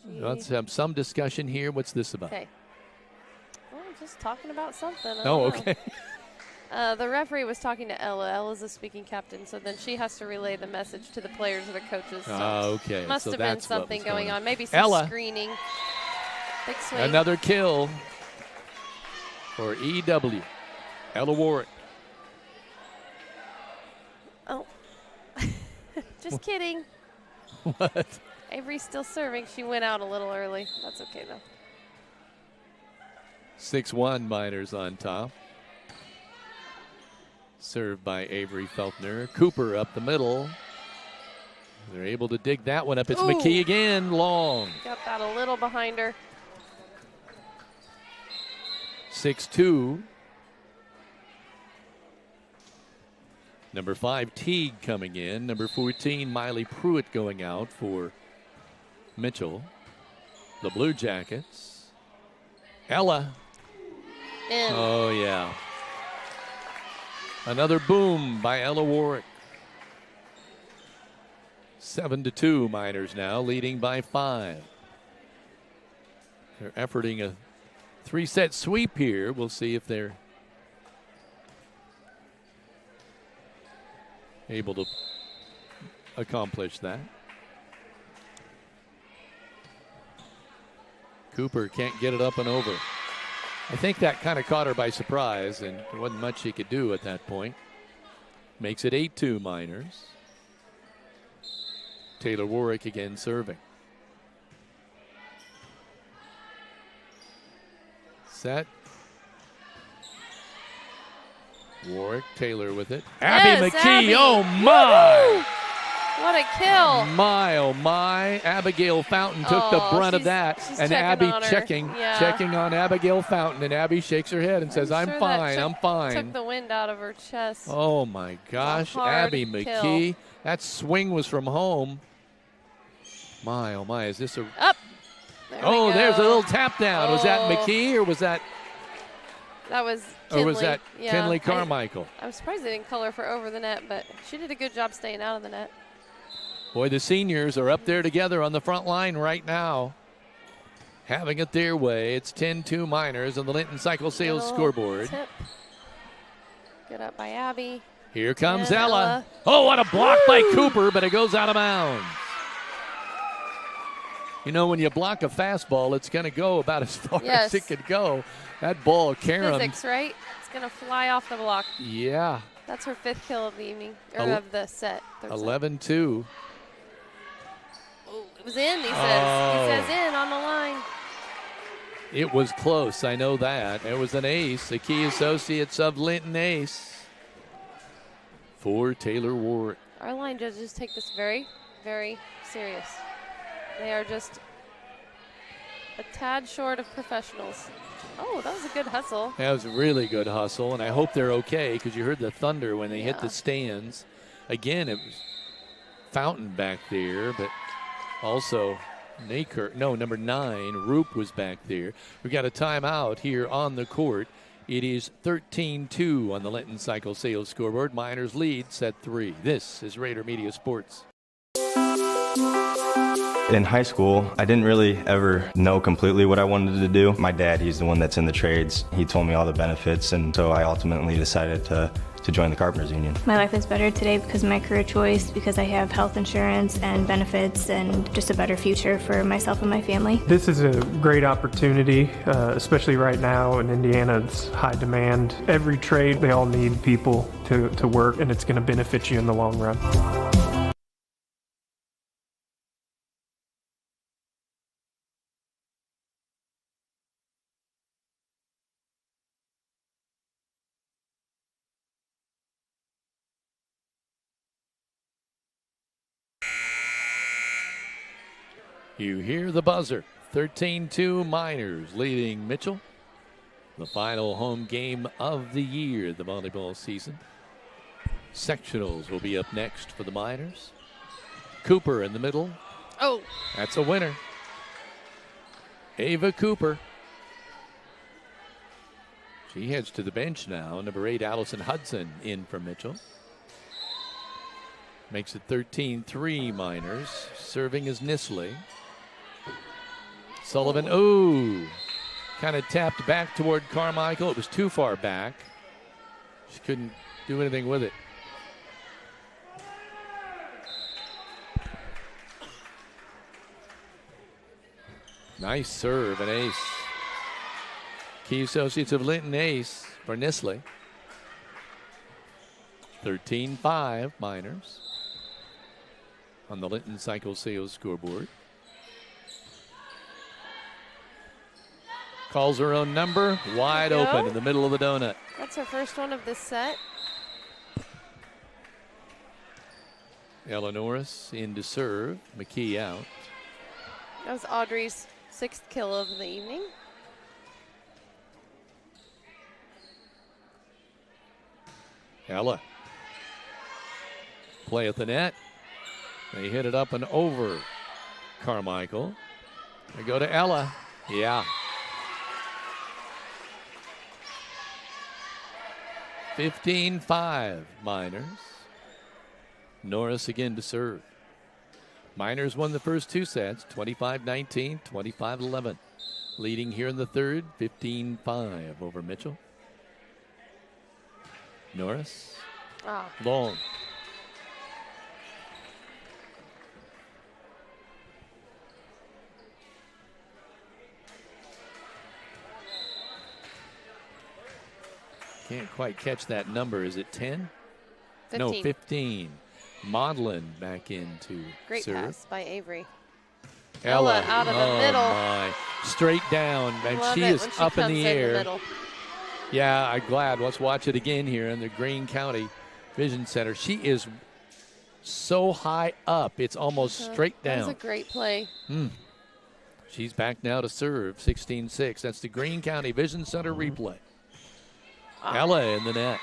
Let's have some discussion here. What's this about? Okay. Well, just talking about something. I Oh, don't know. okay. The referee was talking to Ella. Ella's a speaking captain, so then she has to relay the message to the players or the coaches. So Okay. Must so have been that's what something was going on. on. Maybe some Ella. screening. Big swing. Another kill for EW. Ella Warwick. Oh. Just kidding. What? Avery's still serving. She went out a little early. That's okay, though. 6-1 Miners on top. Served by Avery Feltner. Cooper up the middle. They're able to dig that one up. It's Ooh. McKee again, long. Got that a little behind her. 6-2. Number 5, Teague coming in. Number 14, Miley Pruitt going out for Mitchell. The Blue Jackets. Ella. In. Oh, yeah. Another boom by Ella Warwick. 7-2 Miners now, leading by 5. They're efforting a 3-set sweep here. We'll see if they're able to accomplish that. Cooper can't get it up and over. I think that kind of caught her by surprise, and there wasn't much she could do at that point. Makes it 8-2 Miners. Taylor Warwick again serving. Set. Warwick, Taylor with it. Abby Yes, McKee, Abby. oh my! Woo! What a kill. My, oh my. Abigail Fountain took the Oh, brunt of she's that. And checking Abby on her. Yeah. checking on Abigail Fountain. And Abby shakes her head and says, I'm sure that fine, I'm fine. Took the wind out of her chest. Oh my gosh, hard Abby kill. McKee. That swing was from home. My, oh my, is this a... Up. There we Oh, there's a go. little tap down. Was that Oh. McKee or was that... That was Kinley. Or was that Yeah, Kinley Carmichael? I'm surprised they didn't call her for over the net, but she did a good job staying out of the net. Boy, the seniors are up there together on the front line right now. Having it their way. It's 10-2 Miners on the Linton Cycle Sales Little scoreboard. Tip. Good up by Abby. Here comes And Ella. Oh, what a block by Cooper, but it goes out of bounds. You know, when you block a fastball, it's going to go about as far Yes. as it could go. That ball, Karen. Physics, right? It's going to fly off the block. Yeah. That's her 5th kill of the evening, or Ele- of the set. 11-2. Oh, it was in, he says. Oh. He says in on the line. It was close, I know that. It was an ace, the key associates of Linton ace for Taylor Warwick. Our line judges take this very, very serious. They are just a tad short of professionals. Oh, that was a good hustle. That was a really good hustle, and I hope they're okay because you heard the thunder when they hit Yeah. the stands. Again, it was Fountain back there, but also number 9, Roop was back there. We got a timeout here on the court. It is 13-2 on the Linton Cycle Sales scoreboard. Miners lead set 3. This is Rader Media Sports. In high school, I didn't really ever know completely what I wanted to do. My dad, he's the one that's in the trades. He told me all the benefits, and so I ultimately decided to join the Carpenters Union. My life is better today because of my career choice, because I have health insurance and benefits and just a better future for myself and my family. This is a great opportunity, especially right now in Indiana. It's high demand. Every trade, they all need people to work, and it's going to benefit you in the long run. You hear the buzzer. 13-2 Miners leading Mitchell. The final home game of the year, the volleyball season. Sectionals will be up next for the Miners. Cooper in the middle. Oh. That's a winner. Ava Cooper. She heads to the bench now. Number 8, Allison Hudson in for Mitchell. Makes it 13-3 Miners. Serving is Nisley. Sullivan, ooh, kind of tapped back toward Carmichael. It was too far back. She couldn't do anything with it. Nice serve, an ace. Key Associates of Linton ace for Nisley. 13-5 Miners on the Linton Cycle Sales scoreboard. Calls her own number, wide open in the middle of the donut. That's her first one of this set. Ella Norris in to serve. McKee out. That was Audrey's 6th kill of the evening. Ella. Play at the net. They hit it up and over Carmichael. They go to Ella. Yeah. 15-5 Miners. Norris again to serve. Miners won the first 2 sets, 25-19, 25-11. Leading here in the third, 15-5 over Mitchell. Norris. Long. Can't quite catch that number. Is it 10? 15. No, 15. Maudlin back into Great serve. pass by Avery. Ella out of the middle. My. Straight down, and Love she it is when she up in comes the in air. middle. Yeah, I'm glad. Let's watch it again here in the Greene County Vision Center. She is so high up, it's almost straight down. That was a great play. She's back now to serve, 16-6. That's the Greene County Vision Center replay. Ella in the net.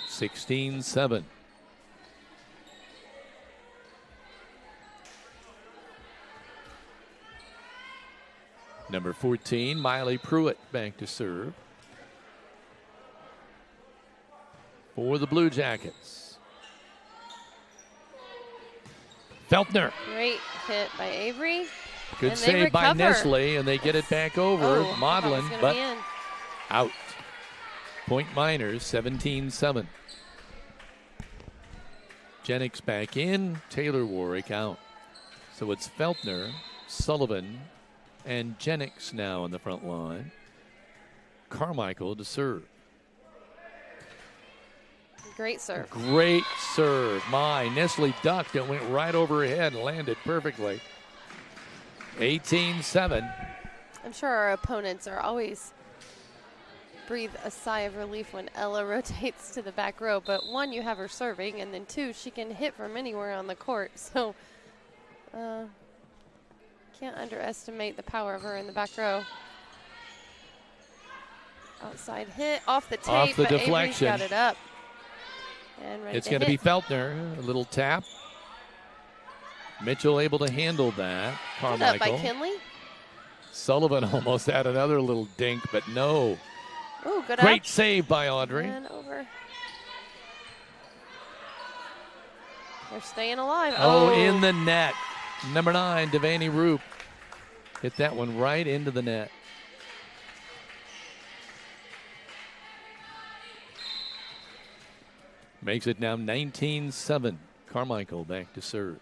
16-7. Number 14, Miley Pruitt back to serve for the Blue Jackets. Feltner. Great hit by Avery. Good and save by recover. Nisley, and they get it back over. Maudlin, but out. Point Miners, 17-7. Jennings back in, Taylor Warwick out. So it's Feltner, Sullivan, and Jennings now on the front line. Carmichael to serve. Great serve. Great serve. My, Nisley ducked. It went right over her head and landed perfectly. 18-7. I'm sure our opponents are always breathe a sigh of relief when Ella rotates to the back row. But one, you have her serving, and then two, she can hit from anywhere on the court. So Can't underestimate the power of her in the back row. Outside hit off the tape, Off the but Avery's deflection. got it up. And ready It's to going to be hit. Feltner. A little tap. Mitchell able to handle that. Good up by Carmichael. Kinley. Sullivan almost had another little dink, but no. Ooh, good Great up. save by Audrey. And over. They're staying alive. Oh, in the net. Number 9, Devaney Roop. Hit that one right into the net. Makes it now 19-7. Carmichael back to serve.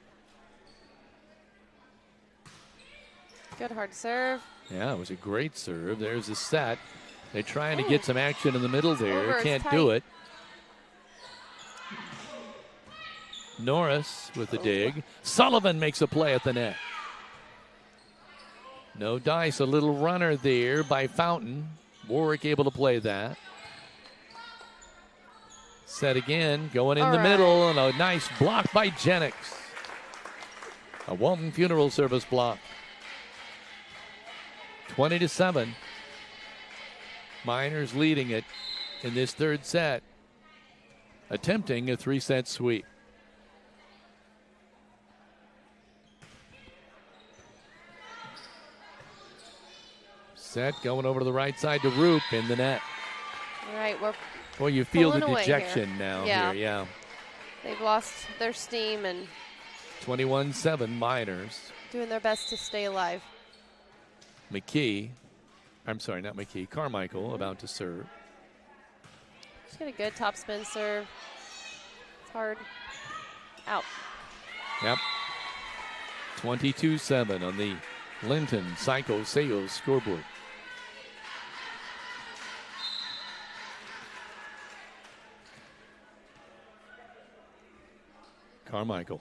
Good hard serve. Yeah, it was a great serve. There's the set. They're trying to get some action in the middle there. Over is Can't tight. do it. Norris with the dig. Sullivan makes a play at the net. No dice. A little runner there by Fountain. Warwick able to play that. Set again. Going in All the right. middle. And a nice block by Jennings. A Walton Funeral Service block. 20-7. Miners leading it in this third set. Attempting a 3-set sweep. Set going over to the right side to Roop in the net. All right, we're Boy, you feel the pulling away dejection here. now Yeah. here, yeah. They've lost their steam and 21-7 Miners. doing their best to stay alive. McKee, I'm sorry, not McKee, Carmichael about to serve. She's got a good top spin serve. It's hard. Out. Yep. 22-7 on the Linton Psycho Sales scoreboard. Carmichael.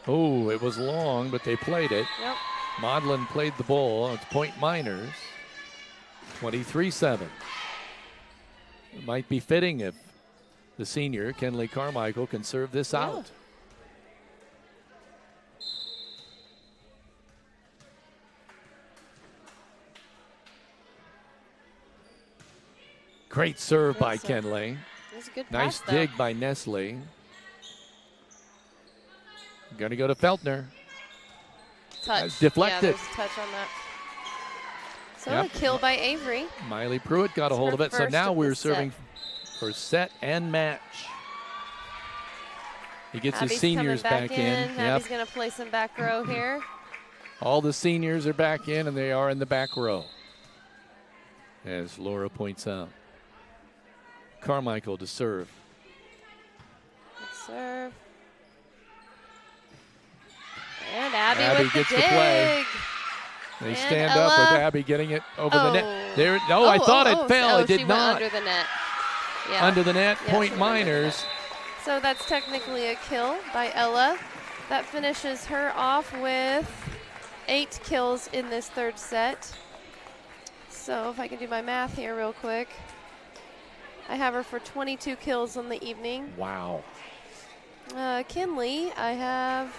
Oh, it was long, but they played it. Yep. Maudlin played the ball. It's point Miners. 23-7. It might be fitting if the senior, Kenley Carmichael, can serve this out. Great serve by serve. Kenley. That's a good Nice pass, though. dig by Nestle. Going to go to Feltner. Touch. That's deflected. Yeah, there's a touch on that. So Yep. a kill by Avery. Miley Pruitt got a hold her of it. So first now of we're the serving for set and match. He gets Abby's his seniors coming back in. Abby's going to play some back row here. All the seniors are back in, and they are in the back row, as Laura points out. Carmichael to serve. Good serve. And Abby with gets the the dig. play. They And stand up with Ella. Abby getting it over the net. There. Oh, I thought it fell. Oh, it did she not. went under the net. Yeah. Under the net, Yeah, point she went under the Miners. net. So that's technically a kill by Ella. That finishes her off with 8 kills in this third set. So if I can do my math here real quick. I have her for 22 kills on the evening. Wow. Kinley, I have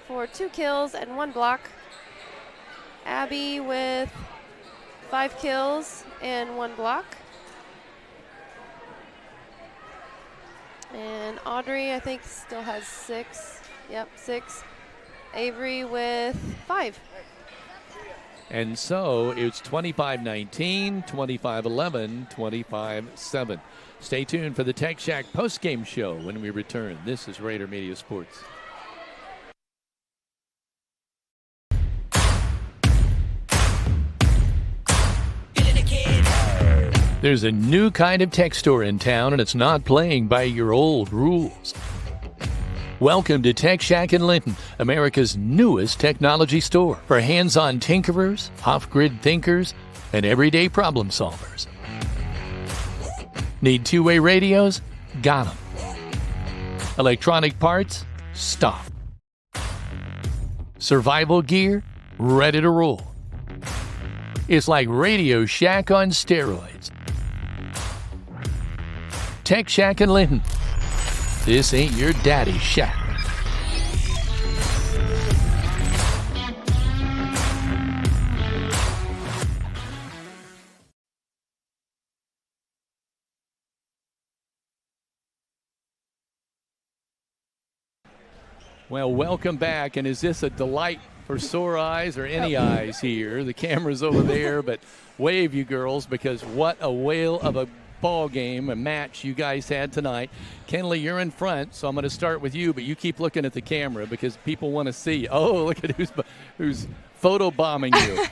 for 2 kills and 1 block. Abby with 5 kills and 1 block. And Audrey, I think, still has 6. Yep, 6. Avery with 5. And so it's 25-19, 25-11, 25-7. Stay tuned for the Tech Shack postgame show when we return. This is Rader Media Sports. There's a new kind of tech store in town, and it's not playing by your old rules. Welcome to Tech Shack in Linton, America's newest technology store for hands-on tinkerers, off-grid thinkers, and everyday problem solvers. Need two-way radios? Got them. Electronic parts? Stop. Survival gear? Ready to roll. It's like Radio Shack on steroids. Tech Shack in Linton. This ain't your daddy's shack. Well, welcome back. And is this a delight for sore eyes or any eyes here? The camera's over there, but wave, you girls, because what a whale of a ball game, a match you guys had tonight. Kenley, you're in front, so I'm going to start with you, but you keep looking at the camera because people want to see. Oh, look at who's photo bombing you.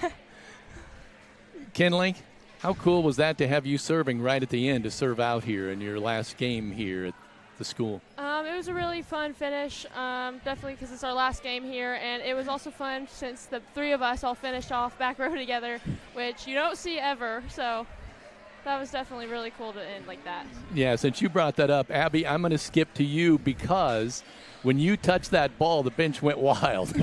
Kenley, how cool was that to have you serving right at the end to serve out here in your last game here at the school? It was a really fun finish, definitely because it's our last game here, and it was also fun since the three of us all finished off back row together, which you don't see ever, so that was definitely really cool to end like that. Yeah, since you brought that up, Abby, I'm going to skip to you because when you touched that ball, the bench went wild.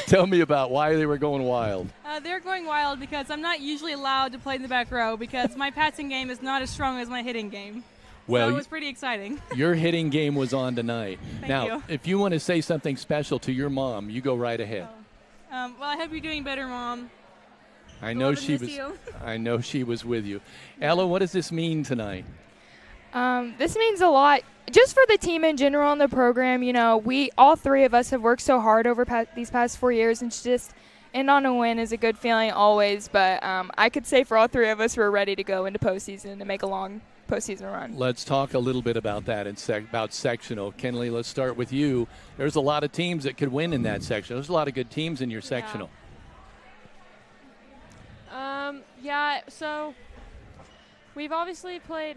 Tell me about why they were going wild. They're going wild because I'm not usually allowed to play in the back row because my passing game is not as strong as my hitting game. Well, so it was pretty exciting. Your hitting game was on tonight. Now, you. if you want to say something special to your mom, you go right ahead. Well, I hope you're doing better, Mom. I know she miss was. you. I know she was with you. Ella, what does this mean tonight? This means a lot just for the team in general and the program. You know, all three of us have worked so hard over these past 4 years, and just end on a win is a good feeling always. But I could say for all three of us, we're ready to go into postseason and make a long postseason run. Let's talk a little bit about that about sectional. Kenley, let's start with you. There's a lot of teams that could win in that section. There's a lot of good teams in your sectional. Yeah, so we've obviously played,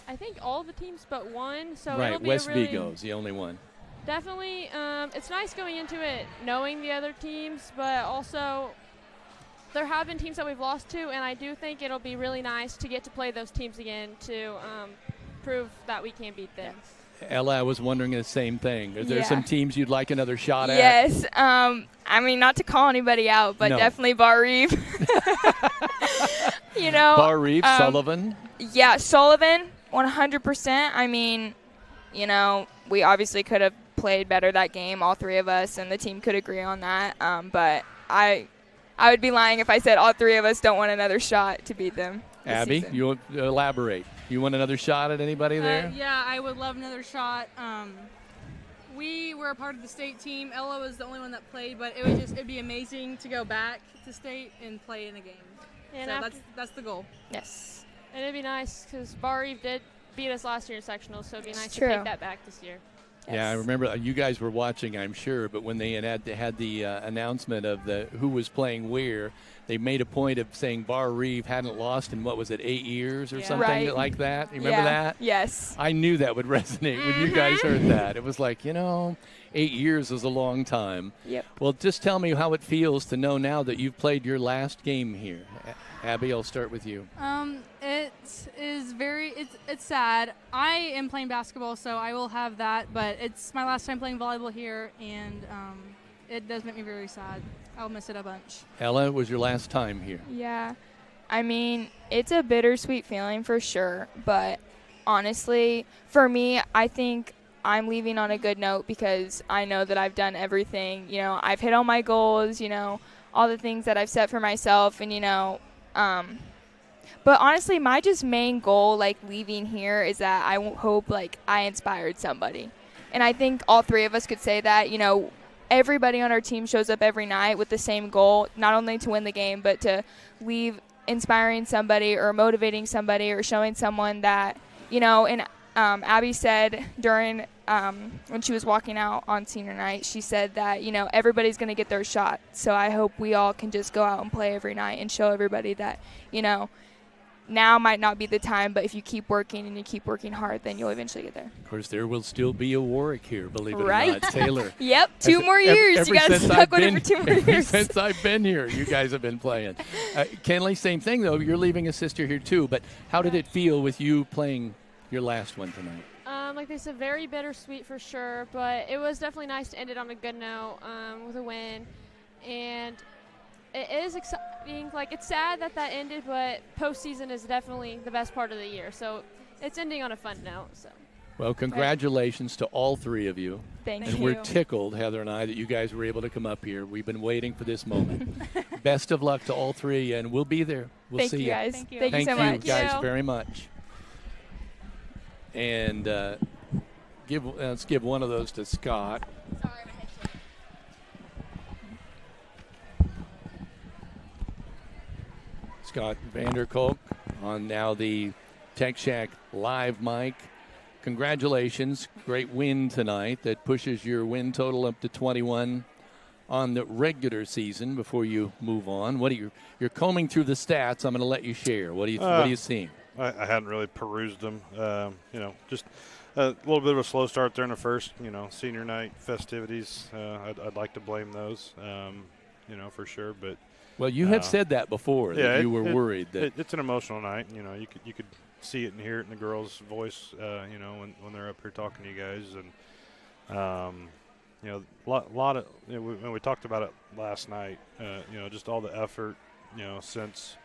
I think, all the teams but one. So right, it'll be West a really, Vigo's the only one. Definitely, it's nice going into it knowing the other teams, but also there have been teams that we've lost to, and I do think it'll be really nice to get to play those teams again to prove that we can beat them. Ella, I was wondering the same thing. Are there some teams you'd like another shot at? Yes. I mean, not to call anybody out, but definitely Bar Reeve. You know, Bar Reeve, Sullivan. Yeah, Sullivan, 100%. I mean, you know, we obviously could have played better that game, all three of us, and the team could agree on that. But I would be lying if I said all three of us don't want another shot to beat them. Abby, you elaborate. You want another shot at anybody there? Yeah, I would love another shot. We were a part of the state team. Ella was the only one that played, but it'd be amazing to go back to state and play in a game. And so that's the goal. Yes. And it'd be nice because Bar Reeve did beat us last year in sectional, so it'd be nice to true. take that back this year. Yes. Yeah, I remember you guys were watching, I'm sure, but when they had the announcement of who was playing where, they made a point of saying Bar Reeve hadn't lost in, 8 years or something like that. You remember that? Yes. I knew that would resonate when you guys heard that. It was like, 8 years is a long time. Yep. Well, just tell me how it feels to know now that you've played your last game here. Abby, I'll start with you. It is it's sad. I am playing basketball, so I will have that, but it's my last time playing volleyball here, and it does make me very sad. I'll miss it a bunch. Ella, it was your last time here. Yeah. I mean, it's a bittersweet feeling for sure, but honestly, for me, I think I'm leaving on a good note because I know that I've done everything. You know, I've hit all my goals, all the things that I've set for myself, and, but honestly, my just main goal, leaving here is that I hope, I inspired somebody. And I think all three of us could say that, everybody on our team shows up every night with the same goal, not only to win the game, but to leave inspiring somebody or motivating somebody or showing someone that, and Abby said during when she was walking out on senior night, she said that, everybody's going to get their shot. So I hope we all can just go out and play every night and show everybody that, now might not be the time, but if you keep working and you keep working hard, then you'll eventually get there. Of course, there will still be a Warwick here, believe it or Right? not. Taylor. Yep, 2 more years. You guys stuck with it for 2 more Ever years. since I've been here, you guys have been playing. Kenley, same thing, though. You're leaving a sister here, too. But how did it feel with you playing your last one tonight? Like they said, very bittersweet for sure, but it was definitely nice to end it on a good note with a win. And it is exciting. It's sad that ended, but postseason is definitely the best part of the year. So it's ending on a fun note. So. Well, congratulations to all three of you. Thank you. And we're tickled, Heather and I, that you guys were able to come up here. We've been waiting for this moment. Best of luck to all three, and we'll be there. We'll see you. Guys. Thank you. Thank you so much. Thank you guys very much. And let's give one of those to Scott. Sorry, Scott Vanderkolk on now the Tech Shack Live mic. Congratulations. Great win tonight that pushes your win total up to 21 on the regular season before you move on. What are you're combing through the stats. I'm going to let you share. What are you seeing? I hadn't really perused them. Just a little bit of a slow start there in the first, senior night festivities. I'd like to blame those, for sure. But well, you have said that before, that you were worried that it's an emotional night. You could see it and hear it in the girls' voice, when they're up here talking to you guys, and lot of when we talked about it last night. Just all the effort, since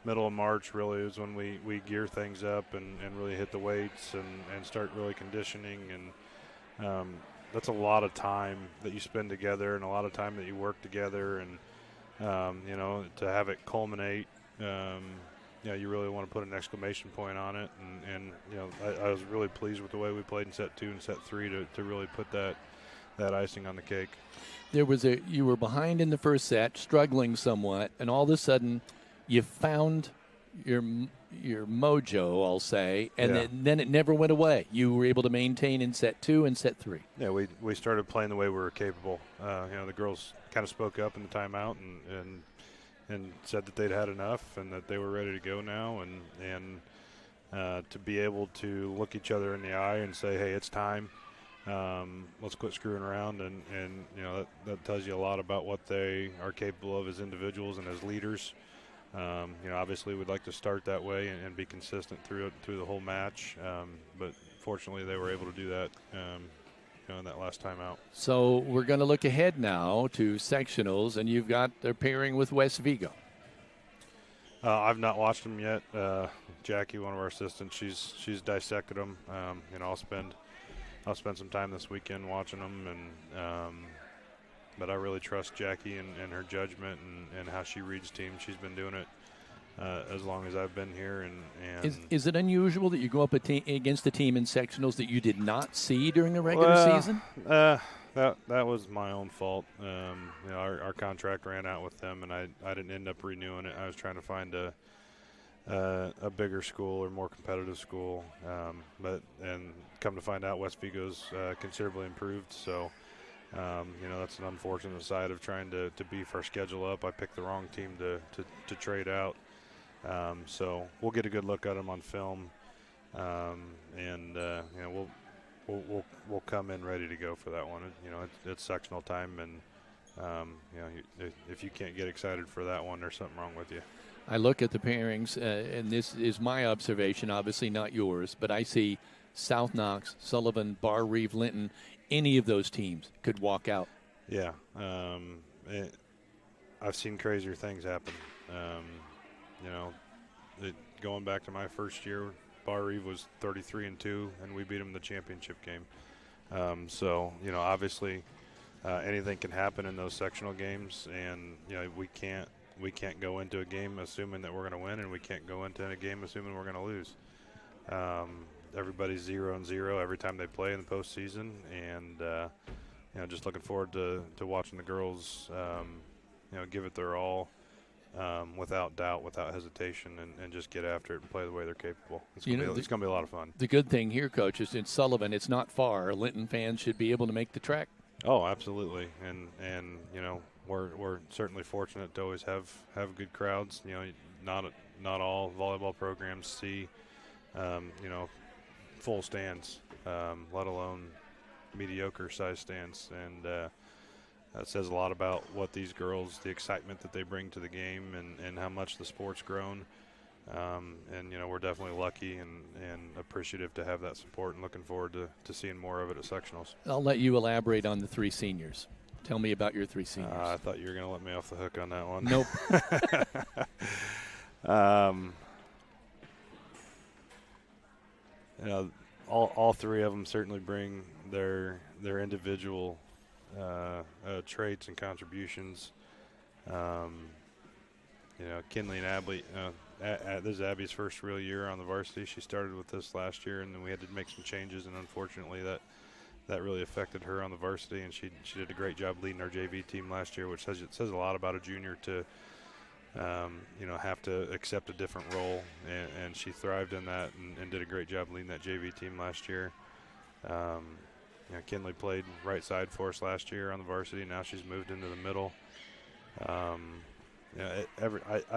middle of March really is when we gear things up and really hit the weights and start really conditioning, and that's a lot of time that you spend together and a lot of time that you work together, and to have it culminate, you really want to put an exclamation point on it, and I was really pleased with the way we played in set 2 and set 3 to really put that icing on the cake. You were behind in the first set, struggling somewhat, and all of a sudden you found your mojo, I'll say, and then it never went away. You were able to maintain in set 2 and set 3. Yeah, we started playing the way we were capable. The girls kind of spoke up in the timeout and said that they'd had enough and that they were ready to go now, and to be able to look each other in the eye and say, hey, it's time. Let's quit screwing around, and that tells you a lot about what they are capable of as individuals and as leaders. Obviously we'd like to start that way and be consistent through the whole match, but fortunately they were able to do that in that last time out. So we're going to look ahead now to sectionals, and you've got their pairing with West Vigo. I've not watched them yet. Jackie, one of our assistants, she's dissected them. I'll spend some time this weekend watching them, and but I really trust Jackie and her judgment and how she reads teams. She's been doing it as long as I've been here. And is it unusual that you go up against a team in sectionals that you did not see during the regular season? That was my own fault. Our contract ran out with them, and I didn't end up renewing it. I was trying to find a bigger school or more competitive school, but come to find out, West Vigo's considerably improved. So. That's an unfortunate side of trying to beef our schedule up. I picked the wrong team to trade out. So we'll get a good look at them on film, and we'll come in ready to go for that one. It's sectional time, and if you can't get excited for that one, there's something wrong with you. I look at the pairings, and this is my observation, obviously not yours, but I see South Knox, Sullivan, Bar Reeve, Linton. Any of those teams could walk out. Yeah. I've seen crazier things happen. Going back to my first year, Bar Reeve was 33-2, and we beat them in the championship game. Obviously anything can happen in those sectional games, and we can't go into a game assuming that we're going to win, and we can't go into a game assuming we're going to lose. Everybody's 0-0 every time they play in the postseason, and just looking forward to watching the girls, give it their all, without doubt, without hesitation, and just get after it and play the way they're capable. It's going to be a lot of fun. The good thing here, Coach, is in Sullivan, it's not far. Linton fans should be able to make the trek. Oh, absolutely, and we're certainly fortunate to always have good crowds. Not all volleyball programs see, full stands, let alone mediocre size stands, and that says a lot about what these girls, the excitement that they bring to the game, and how much the sport's grown. We're definitely lucky and appreciative to have that support, and looking forward to seeing more of it at sectionals. I'll let you elaborate on the 3 seniors. Tell me about your 3 seniors. I thought you were going to let me off the hook on that one. Nope. All 3 of them certainly bring their individual traits and contributions. Kinley and Abby, this is Abby's first real year on the varsity. She started with us last year, and then we had to make some changes, and unfortunately that really affected her on the varsity, and she did a great job leading our JV team last year, which says a lot about a junior to have to accept a different role, and she thrived in that and did a great job leading that JV team last year. Kinley played right side for us last year on the varsity. Now she's moved into the middle. I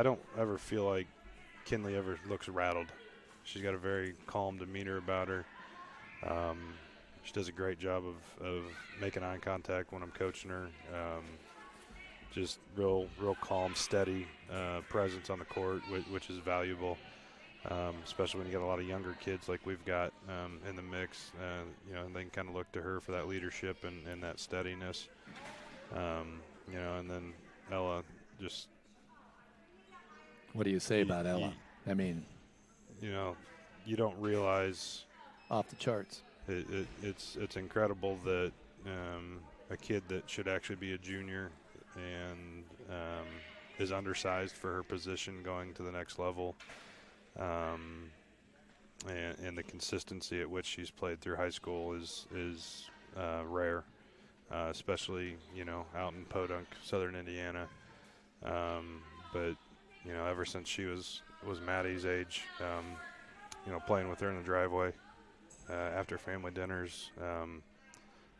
don't ever feel like Kinley ever looks rattled. She's got a very calm demeanor about her. She does a great job of making eye contact when I'm coaching her. Just real calm, steady presence on the court, which is valuable, especially when you got a lot of younger kids like we've got in the mix. And they can kind of look to her for that leadership and that steadiness. And then Ella just. What do you say about Ella? I mean, you don't realize. Off the charts. It's incredible that a kid that should actually be a junior and is undersized for her position going to the next level, and the consistency at which she's played through high school is rare, especially out in Podunk, Southern Indiana. But ever since she was Maddie's age, playing with her in the driveway after family dinners,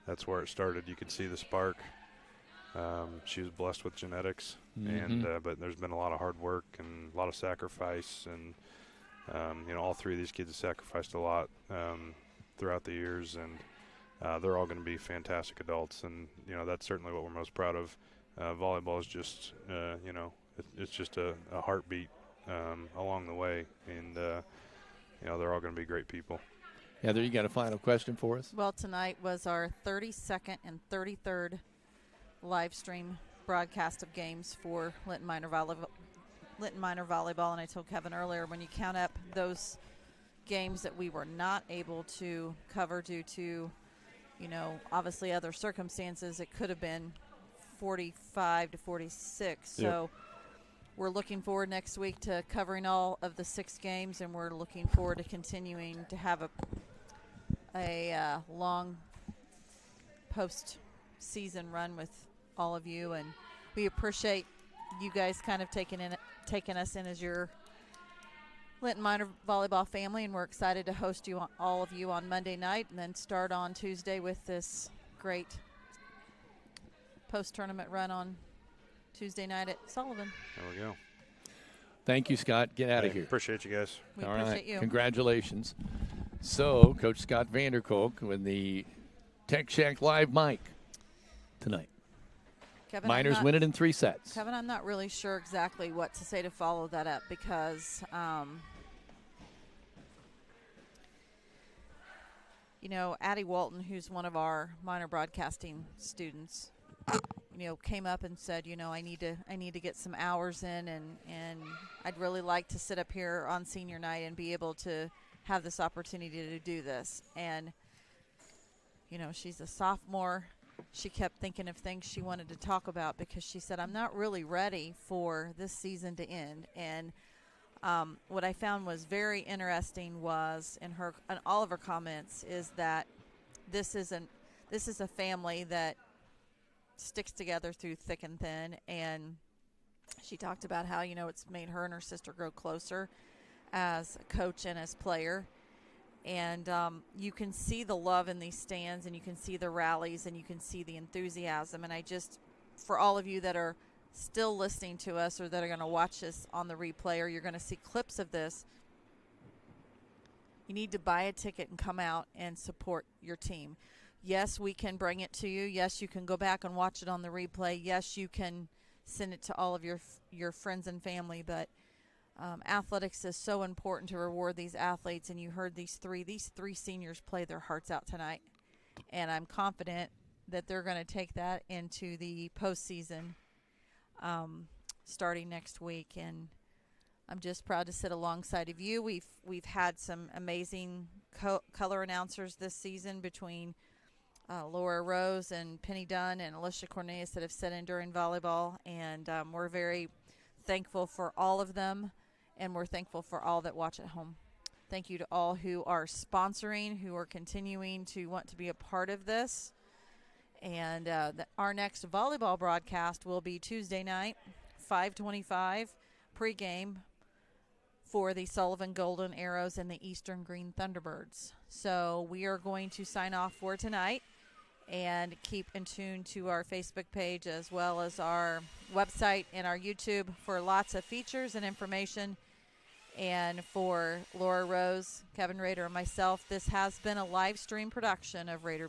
that's where it started. You could see the spark. She was blessed with genetics, but there's been a lot of hard work and a lot of sacrifice, and all three of these kids have sacrificed a lot throughout the years, and they're all going to be fantastic adults, and that's certainly what we're most proud of. Volleyball is just it's just a heartbeat along the way, and they're all going to be great people. Heather, you got a final question for us? Well, tonight was our 32nd and 33rd live stream broadcast of games for Linton Minor Volleyball. And I told Kevin earlier, when you count up those games that we were not able to cover due to, obviously other circumstances, it could have been 45 to 46. Yep. So we're looking forward next week to covering all of the 6 games, and we're looking forward to continuing to have a long post-season run with all of you, and we appreciate you guys kind of taking us in as your Linton Minor Volleyball family, and we're excited to host all of you on Monday night, and then start on Tuesday with this great post-tournament run on Tuesday night at Sullivan. There we go. Thank you, Scott. Get out of here. Appreciate you guys. We appreciate you. Congratulations. So, Coach Scott Vanderkolk with the Tech Shack Live mic tonight. Kevin, Miners win it in 3 sets. Kevin, I'm not really sure exactly what to say to follow that up, because Addie Walton, who's one of our minor broadcasting students, came up and said, I need to get some hours in, and I'd really like to sit up here on senior night and be able to have this opportunity to do this. And she's a sophomore. She kept thinking of things she wanted to talk about, because she said, I'm not really ready for this season to end. And what I found was very interesting was in all of her comments is that this is a family that sticks together through thick and thin. And she talked about how it's made her and her sister grow closer as a coach and as player. And you can see the love in these stands, and you can see the rallies, and you can see the enthusiasm. And for all of you that are still listening to us, or that are going to watch this on the replay, or you're going to see clips of this, you need to buy a ticket and come out and support your team. Yes, we can bring it to you. Yes, you can go back and watch it on the replay. Yes, you can send it to all of your friends and family, but athletics is so important to reward these athletes, and you heard these three seniors play their hearts out tonight, and I'm confident that they're going to take that into the postseason starting next week. And I'm just proud to sit alongside of you. We've had some amazing color announcers this season between Laura Rose and Penny Dunn and Alicia Cornelius that have sat in during volleyball, and we're very thankful for all of them, and we're thankful for all that watch at home. Thank you to all who are sponsoring, who are continuing to want to be a part of this. And our next volleyball broadcast will be Tuesday night, 5:25. pregame for the Sullivan Golden Arrows and the Eastern Green Thunderbirds. So we are going to sign off for tonight and keep in tune to our Facebook page as well as our website and our YouTube for lots of features and information. And for Laura Rose, Kevin Rader, and myself, this has been a live stream production of Rader Media.